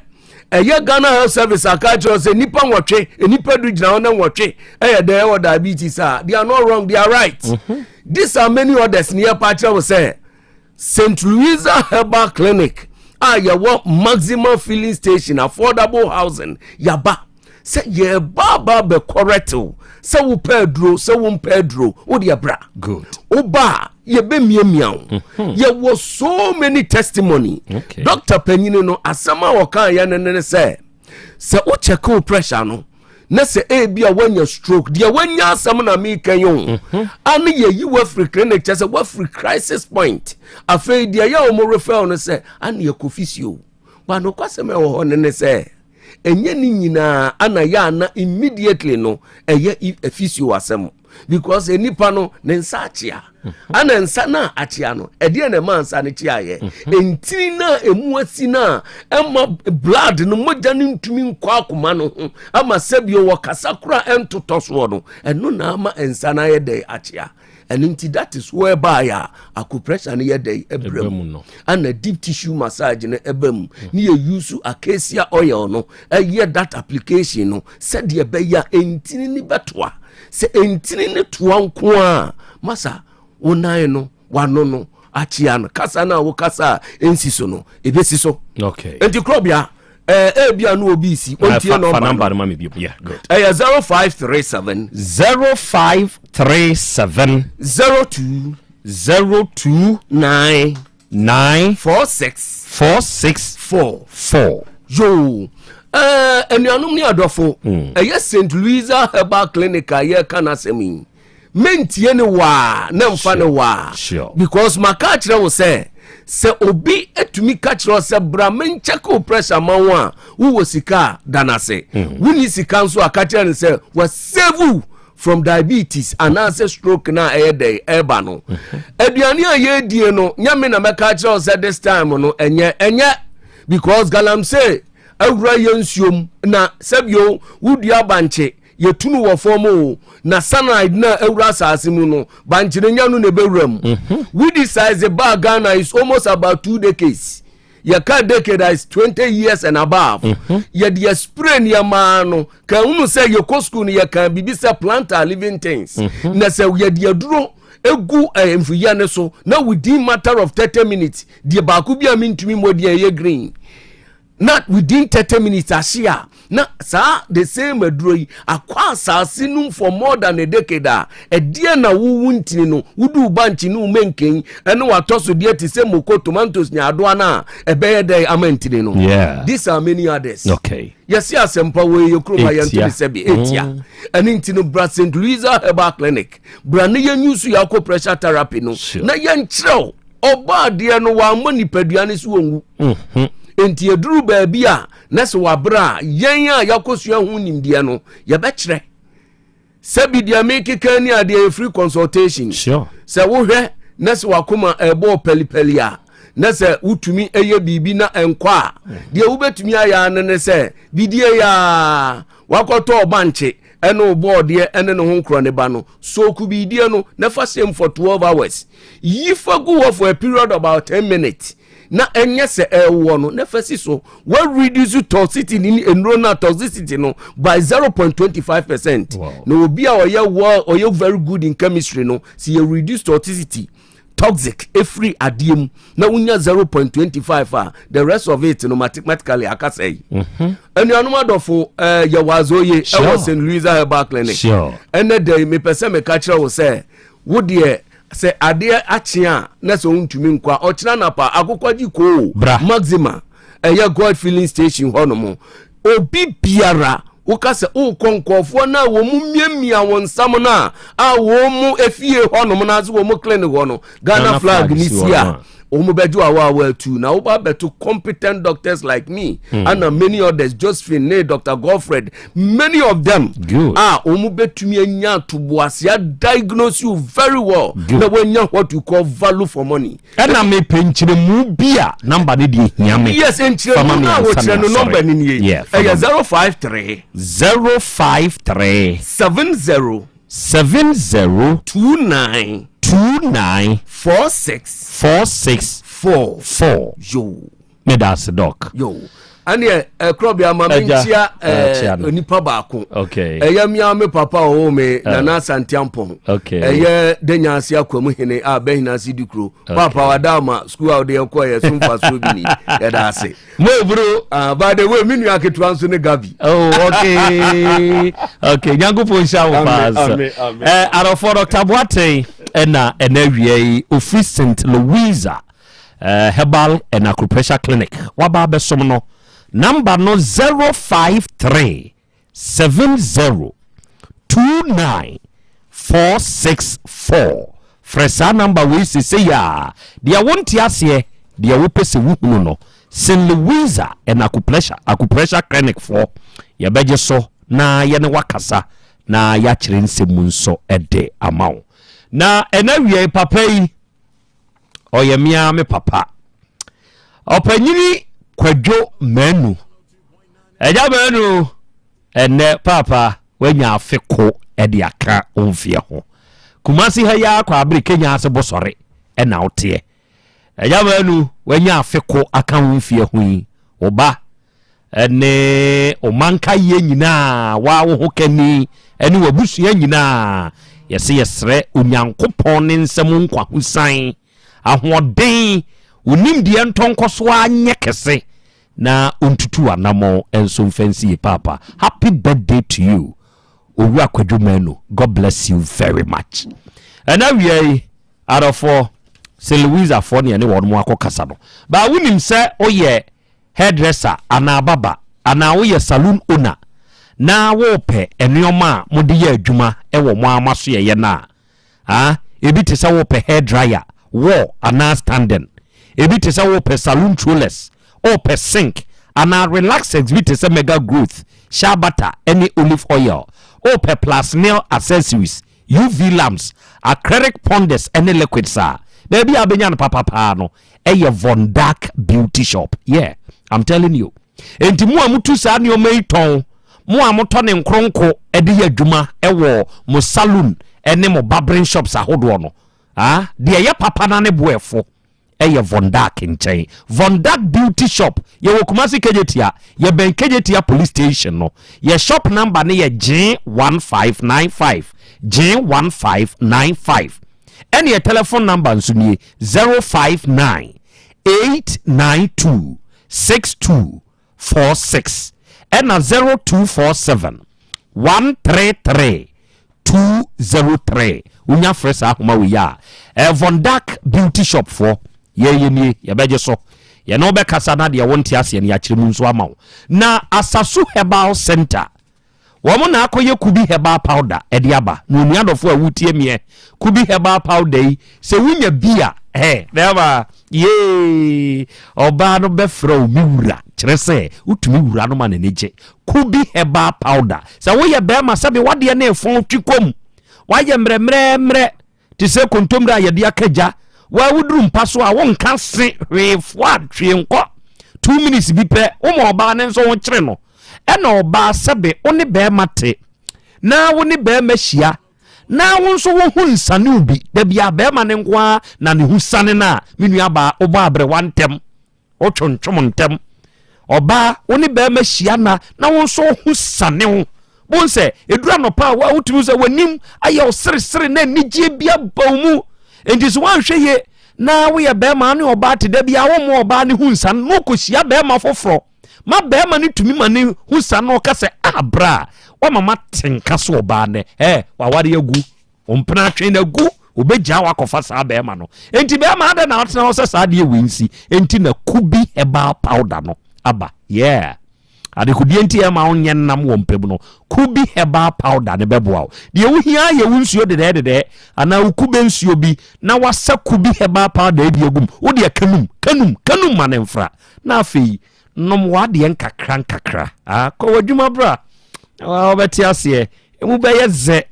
ɛyɛ Ghana Health Service aka kyerɛ sɛ nipa nwɔtwe nipa du gyina hɔ na nwɔtwe ɛyɛ dɛ ɛwɔ diabetes a they are not wrong, they are right. These are many others near Pacha will say St. Louisa Herbal Clinic yɛwɔ maximum filling station, affordable housing yaba sɛ yɛba be correct sɛ wo pedro sɛ wo pedro wo de bra good oba yɛbɛ miamiao yɛwɔ so many testimony. Dr. Penyini no asama wɔka yɛ ne sɛ wo check wo pressure no na sɛ ebi a wanya stroke dia wanya asam na me kan yo ane ye yi wa free clinic kyɛ sɛ wa free crisis point afei dia ya o mo refer no sɛ ane ye kofisio wa no kwasɛm e wo ne sɛ enye ni nyina ana ya na immediately no eye efisio asɛm because enipa no ne nsa akyea ana nsa na akyea no ɛde na ma nsa ne kyea ye entini na emu asi na ɛma blood no mogya ne ntumi nkɔ akoma no ama sabio wɔ kasakura entoto so no ɛno na ama nsa na ye de akyea and inti that is where by acupressure ne ye de ebrem no ana deep tissue massage ne ebem ne ye use acacia oil no ye that application no said ye be ya entini ni betoa se entini ne toa nko a masa onan no wano no achia no kasa na wo kasa ensiso no ebesi so okay enti Krobea bia no obi si ontie no number ma me bi yeah good 0537 02 4644 yo enuanum ni adofo St. Louisa Herbal Clinic ye kana semi mentie ne wa na mfa ne wa because maka kire wo se obi etumi ka kire se bra mencheko pressure manwa wo sika danase wuni sika nso aka kire ne se wa save from diabetes and answer stroke na day eba no aduane a ye die no nyame na meka kire se this time no enye because galamse awura yensuom na sabio wudua banche yetunu wo form na sanide na awura asase mu no banche nya no ne bewram we decide the bar Ghana is almost about 2 decades ya ka decade is 20 years and above ya the spray ya ma no ka unu say ye ko school ya kan bibi say plant living things na say ya the duro egu emfuya ne so na within matter of 30 minutes the baku bia mintumi modi ye green not within 30 minutes ashia na sa the same adroi akwa asase for more than a decade e die na wuntini no wudu banchi no menken ene watoso die ti se moko tomatoes nya adoa na e be dey amantini no yeah these are many others okay yes asempa we yokroma yanto sebi etia ene ntino bra St. Louisa Herbal Clinic bra ne yanyusu yakọ pressure therapy no na yankyerɛw oba de no wa mani paduane so wongu enti eduru baabi a nese wabra yen a yakosua hu nimdia no ye be kire sabi dia make kan ni ade free consultation sure se wo hwe nese wakoma ebo pelipeli a nese utumi eye bibi na enkwa de wo betumi aya ne se bidie ya wakoto obanche eno boardie ene ne ho nkro ne ba no so ku bidie no na fa same for 12 hours yi fa go for a period about 10 minutes na enye se ewo no na fasi so we reduce toxicity ni enrona toxicity no by 0.25%. Wow. Na obi a oye very good in chemistry no si you reduce toxicity toxic every adiem na unya 0.25 the rest of it no mathematically akasai enu anu adofo ye wazoye e was in Louisa Herbal Clinic sure ene dey me pese me ka kire wo se wo de se ade achia na so ntumi nkwa ochira na pa akokwaji ko maxima eye God filling station honomo obi biara ukase ukonkofo na wo mu miamia won sam na a wo mu efie honom na zo wo mu clinic hono Ghana flag ni sia omu bedu awa tu na oba betu competent doctors like me and many others Josephine Dr. Godfred many of them omu betumi anya to boasia diagnose you very well na wenya what you call value for money na me penchire mu bia number ni di hiame yes enchire mu na wo chire no number ni ye 053 70 29 46 yo me das doc yo ane Krobea ma mentia onipa baako eyamia me papa o me Nana Santiampon eye denya akwamu hene a behina sidikro papa wadama school out de ko ye sumfa so bi ni ya da ase mo bro by the way minu aketu anso ne Gabi okay nyango po nsha wo pass arofo Dr. Boateng ena wie office St. Louisa herbal and acupressure clinic waba besom no number no 053 70 29 464 fresa number we say ya dia wonti ase dia wo pese wuhunu no St. Louisa and acupressure clinic for ya beje so na ye ne wakasa na ya kire nsemu nso ede amawo na enawie papa yi oyemia me papa opanyini kwadwo manu eja manu ene papa wanya afeko ede aka onfie ho kumasi ha ya kwa abiri Kenya ase bosore ena ote eja manu wanya afeko aka onfie ho oba ene omanka ye nyina wa wo kani ene wabusu ye nyina yesi yesre onyankopon ne nsem nkwa husan ahoden unim die ntonkoso anye kese na ontutu anamo enso mfansi papa happy birthday to you owu akwadwumanu god bless you very much and we are for St. Louisa for ne won akokasa no ba wunim se oye hairdresser ana baba ana oye saloon owner na wo pe enuoma mode ye adwuma ewo mo amaso ye na ebi te se wo pe hair dryer wall ana standing ebi te se wo pe saloon trollers o pe sink ana relax exhibit se mega growth shea butter any olive oil o pe plus nail accessories UV lamps acrylic ponders any liquid sa baby abenya no papa no eye Von Dark beauty shop yeah I'm telling you enti mu amutu sa ne o mai ton mu amoto ne nkronko ede ya adwuma ewo mo saloon ene mo barbering shops ahodo no de ye papa na ne boefo eye Von Dark nchen Von Dark beauty shop ye wo Kumasi Kejetia ye ben Kejetia police station no ye shop number ne ye J1595 and your telephone number nso ni 059 892 6246 and 0247 133 203 unya fresh ahoma we ya Von Dark beauty shop for ye ni ye beje so ye no be kasa na de wonte ase ne ya kiremu nso amawo na Asasu Herbal Center womo na akoye kubi herbal powder ediaba no nuadofo awutie mie kubi herbal powder se wunya bia never ye oba no befro miwura kirese utumi wura no ma na neje kubi herbal powder se wo ye be ma sabe wade na efon twikom wa ye mremre ti se kontomra ye de akaja wa wuduru mpaso a won ka se hwefo atwe nko 2 minutes bi pe wo mo oba ne nso wo kire no ena oba sebe oni be mate na woni be mahia na won so wo hu nsane ubi da bia be ma ne nkoa na ne hu sane na menu aba oba abre wantem o twontom ntem oba woni be mahia na won so hu sane ho bon se edura no pa wa utumi se wanim aye osere na nigye bia bawmu enti so wan hweye na wo ye be ma ne oba te da bia wo mo oba ne hu nsane no kosia be ma foforo ma be ma ne tumi ma ne hu sane no ka se abra wa mama tenka so oba ne wa ware agu ompena twen na gu obeja wa kofa sa be ma no enti be ma ada na otena wo se sa de wensi enti na kubi herbal powder no aba yeah ade kudi enti e ma onye nam wo mpem no kubi herbal powder ne beboa de wo hia ye wunsuo de ana ukube nsuo bi na wasa kubi herbal powder bi agum wo de kanum ma ne mfra na afei nom wa de nkakra ko wadwuma bra wa obeti ase emu be ye ze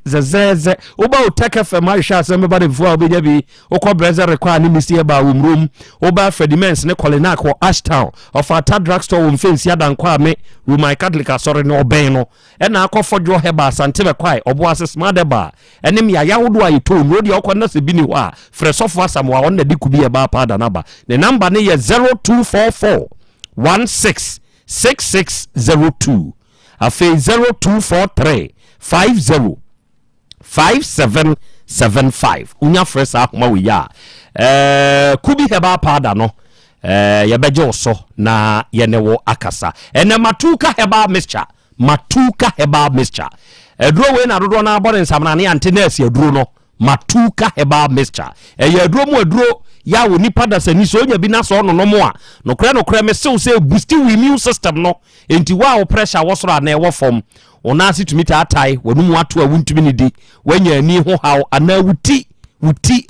oba Otec FM ahwe Asem Beba Dabi fo obenya bi okọ brother require ni misi e ba wumrum oba Fredimens ne Kolinak wo Ashtown of Ata drugstore wo mfensi adankwa me Roman Catholic asori ne oben no e na akọfọdwo heba asante be kwai obo asesma de ba enem ya yawodo ayeto no de okọ na se bi ni ho a fresofo asamwa on na dikubi e ba pa da naba ne number ne ye 0244 166602 afi 0243 50 5775 unya fresh akoma we ya kubi heba pada no ye beje oso na ye ne wo akasa ene matuka heba mixture eduro we na dodo na abore nsamna ne antenas eduro no matuka heba mixture ye eduro mu eduro ya wo nipa da sani so nya bi na so no mo a no kra me se boost immune system no enti wa wo pressure wo soro na e wo form onasi tumita atai wonu ato a wuntumi ni di wanya ani ho haw ana wuti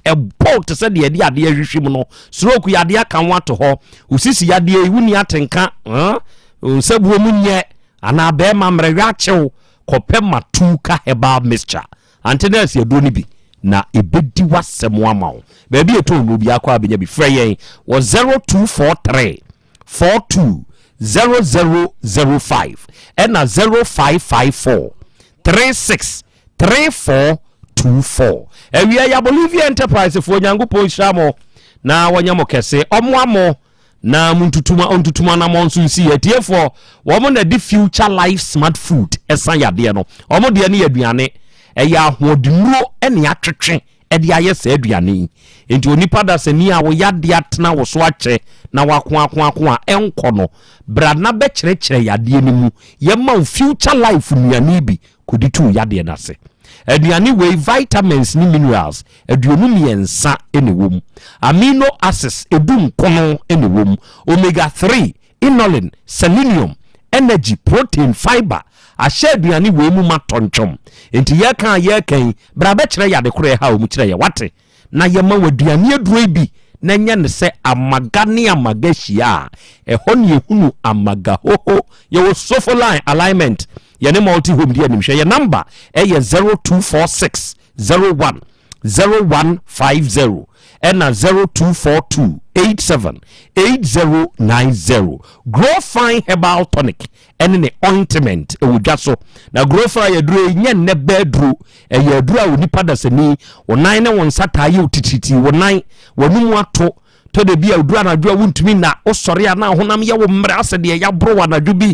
e bolt se de ade ahwehwem no stroke yade aka wato ho usisi yade ewuni atenka nsabuo munye ana be ma mrehwa chew kopem matuka heba mixture antenas yado ni bi na ebedi wasem amawo ba bi eto no bi akwa abenya bi freyen wo 0243 42 0005 and 0554 36 3424 ewia ya Bolivia Enterprise fo nyankopon hyamo na wanyamo kese omoamo na muntutuma na monso nsi etiefo wo na di future life smart food esan yade no omo de ne aduane eya ahodimuro ene atwetwe ede ayese aduane enti onipa da sani a wo yade atena wo so ache na wako enko no bra na be kyerɛkyerɛ yade ni mu yema future life nuane bi koditu yade na se aduane we vitamins ni minerals aduonum yensa ene wom amino acids edum kono ene wom omega 3 inulin selenium energy protein fiber ahye aduane we mu matontwom enti ye kan bra be kyerɛ yade koro ha o mu kyerɛ ye wate na yema waduane aduro bi na nya ne se amagane amagashia ɛhɔ ne ehunu amaga hoho ye wo sofo line alignment ye ne multi home dia nimhwe ye number ye 0246 01 0150 and 0242 87 8090 grow fine herbal tonic and ne ointment e wodwaso na grow fine yaduro nye ne bedru e yaduro a onipa da sani wonan ne wonsa taye otititi wonan wanum ato to de bia oduro na dwo wontumi na osore a na honam ye wo mra asede ya bro na dwo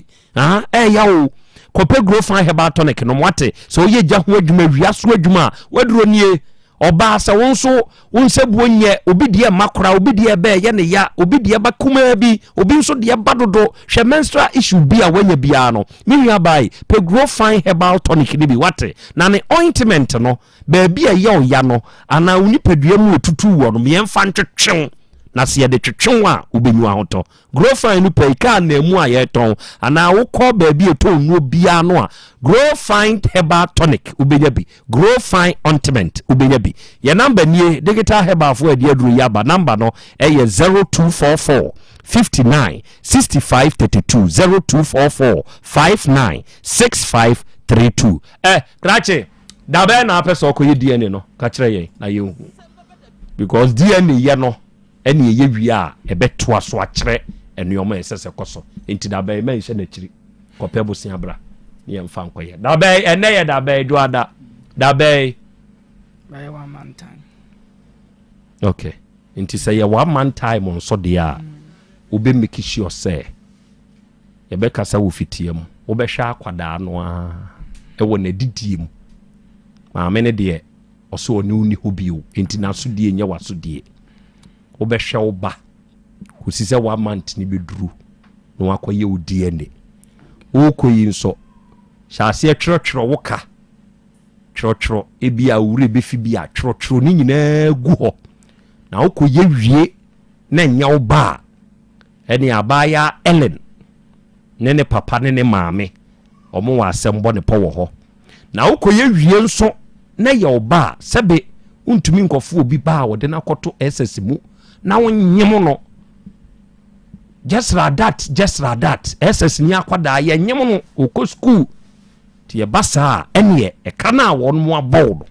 ya wo kope grow fine herbal tonic no mwate so ye gya ho adwuma wiaso adwuma waduro nie oba sa wonso wonsebuo nye obi de makora obi de be ye ne ya obi de ba kuma bi obi nso de ba dodo hwe menstrual issue bi a wanya bia no minua bai pe grow fine herbal tonic ni bi wate na ne ointment no ba bia ye o ya no ana unipadua mu otutu wo no me mfa ntwetwe na se ye de twetwe a obenyu ahoto grow fine no pe ka na mu a ye ton ana wo ko ba bia to nu bia no a grow fine herbal tonic ubenya bi grow fine ointment ubenya bi ye number nie digital herbal for ade aduru yaba number no ye 0244 59 65 32 0244 59 65 32 krache da be na pese okoye DNA no ka kire ye na ye hu because DNA ye no ene ye wi a ebeto aso a kire enuoma esese koso enti da be me hye na kiri kopebo sia bra ye mfa nkoye da be ene ye da be do ada da be by 1 man time okay enti say ye 1 man time on so de a obe make sure say ye be kasa wo fitiem wo be hwa akwada no a e wo na didiem ma me ne de oso oni uni hobio enti na so die nya waso die wo be hwa wo ba ko si say 1 month ni be duru no akoye wo die ne wo koyi nso shase twetwetwe woka twetwetwe ebi awure befi bi a twetwetwe ni nyina gu ho na wokoye wie na nya wo ba ene abaya Ellen ne papa ne maame omo wa asembo ne po wo ho na wokoye wie nso na ye wo ba sebe untumi nkofo obi ba wo de na koto SS mu na wonyem no just like that SS ni akwada ye nyem no oko school ti basa ene e kana won mo abod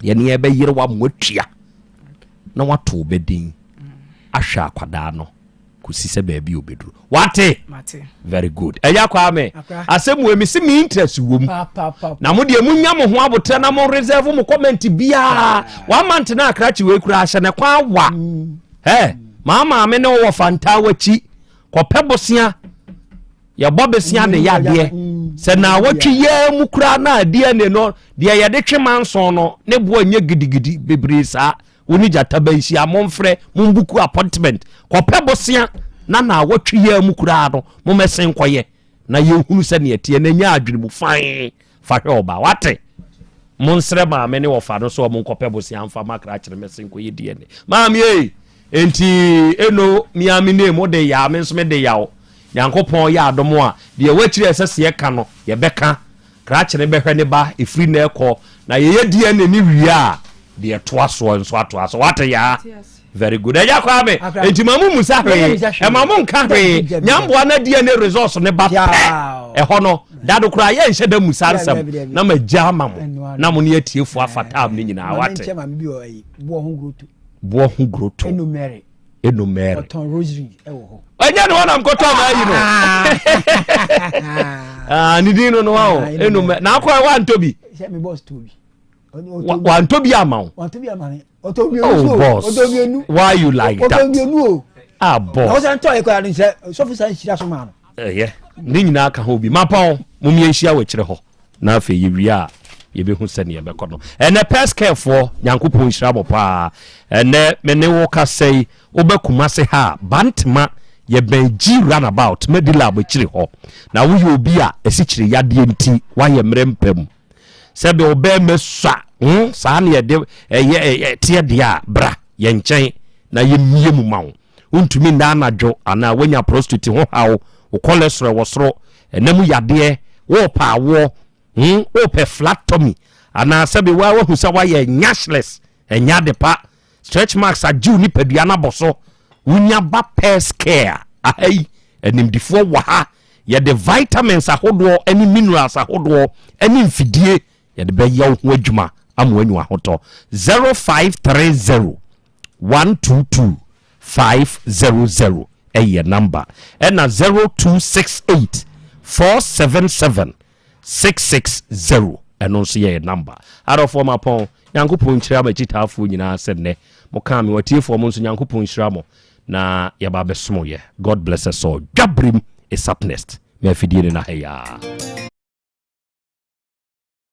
ye ne e be yire wa motua na wato bedin ahwa akwada no kusi se ba bi obeduru wate very good eya kwa me asemu emi si me interest wom na mo de munya mo ho abotre na mo reserve mo comment bia 1 month na akrachi we kura ahye ne kwa wa mama me ne wo fanta wachi ko pebosia ya bobesia ne ya de se na watwi ya mu kura na de ne no de ya de twemanso no ne bo anya gidigidi bebre sa woni jata bansi amomfre mumbuku appointment ko pebosia na watwi ya mu kura no mo mesen koye na ye hunu se ne tie na nya adwene mu fan fa hwe oba wate monsre ma me ne wo fa no so mo ko pebosia amfa makra kire mesen koye de ne maami enti eno miami ne mo de ya me nso me de yawo yankopon ya adomo a de wachire esese ye ka no ye beka kraache be hwe ne ba efiri na ekọ na ye die ne ni wi a de toa so nso atoa so wate ya very good eja kwa me enti mamu musa hwe e mamu nka hwe nyambo na die ne resource ne ba e ho no dado kura ye nhye da musa nsam na magya mamu na mo ne atiefu afata am ne nyina wate bo ho groto enumere oton rosary ewo anya no na mkoto ma yi no ni dino no wa enumere na akwa wa ntobi se me boss tobi wa ntobi ama otobi boss why you like that boss o san to e ko anu se so fi san hira so ma no ni nyina aka ho bi mapa mo mi enhia wa kire ho na afa ye wi a ye be hu sene ye be kono ene pescare for yankopon hira mo pa ene me ne wo ka sei obekuma se ha bantma ye benji runabout medila abechiri ho na wo ye obi a esichiri yade enti wa ye mrempem sebe obe mesua sa na ye de tie de a bra ye nchen na ye mie mu mawo untumi nda anadwo ana wanya prostitute ho hawo o cholesterol wo soro enemu yade wo pa wo o pe flattomy ana sebe wa hu sa wa ye nyashless enya de pa stretch marks aju ni padua na boso wunya ba pescare ai enimdifo wa ha ye de vitamins ahodo any minerals ahodo any mfidie ye de be yaw ho adwuma amo anyu ahoto 0530 122 500 eye number and 0268 477 660 eno so ye number arofo mapon yankopon kira magitafo nyina senne mo kan me watiefo mo nso yankopon kira mo na yaba besomo ye god bless us all jabrim is up next me afidie na heya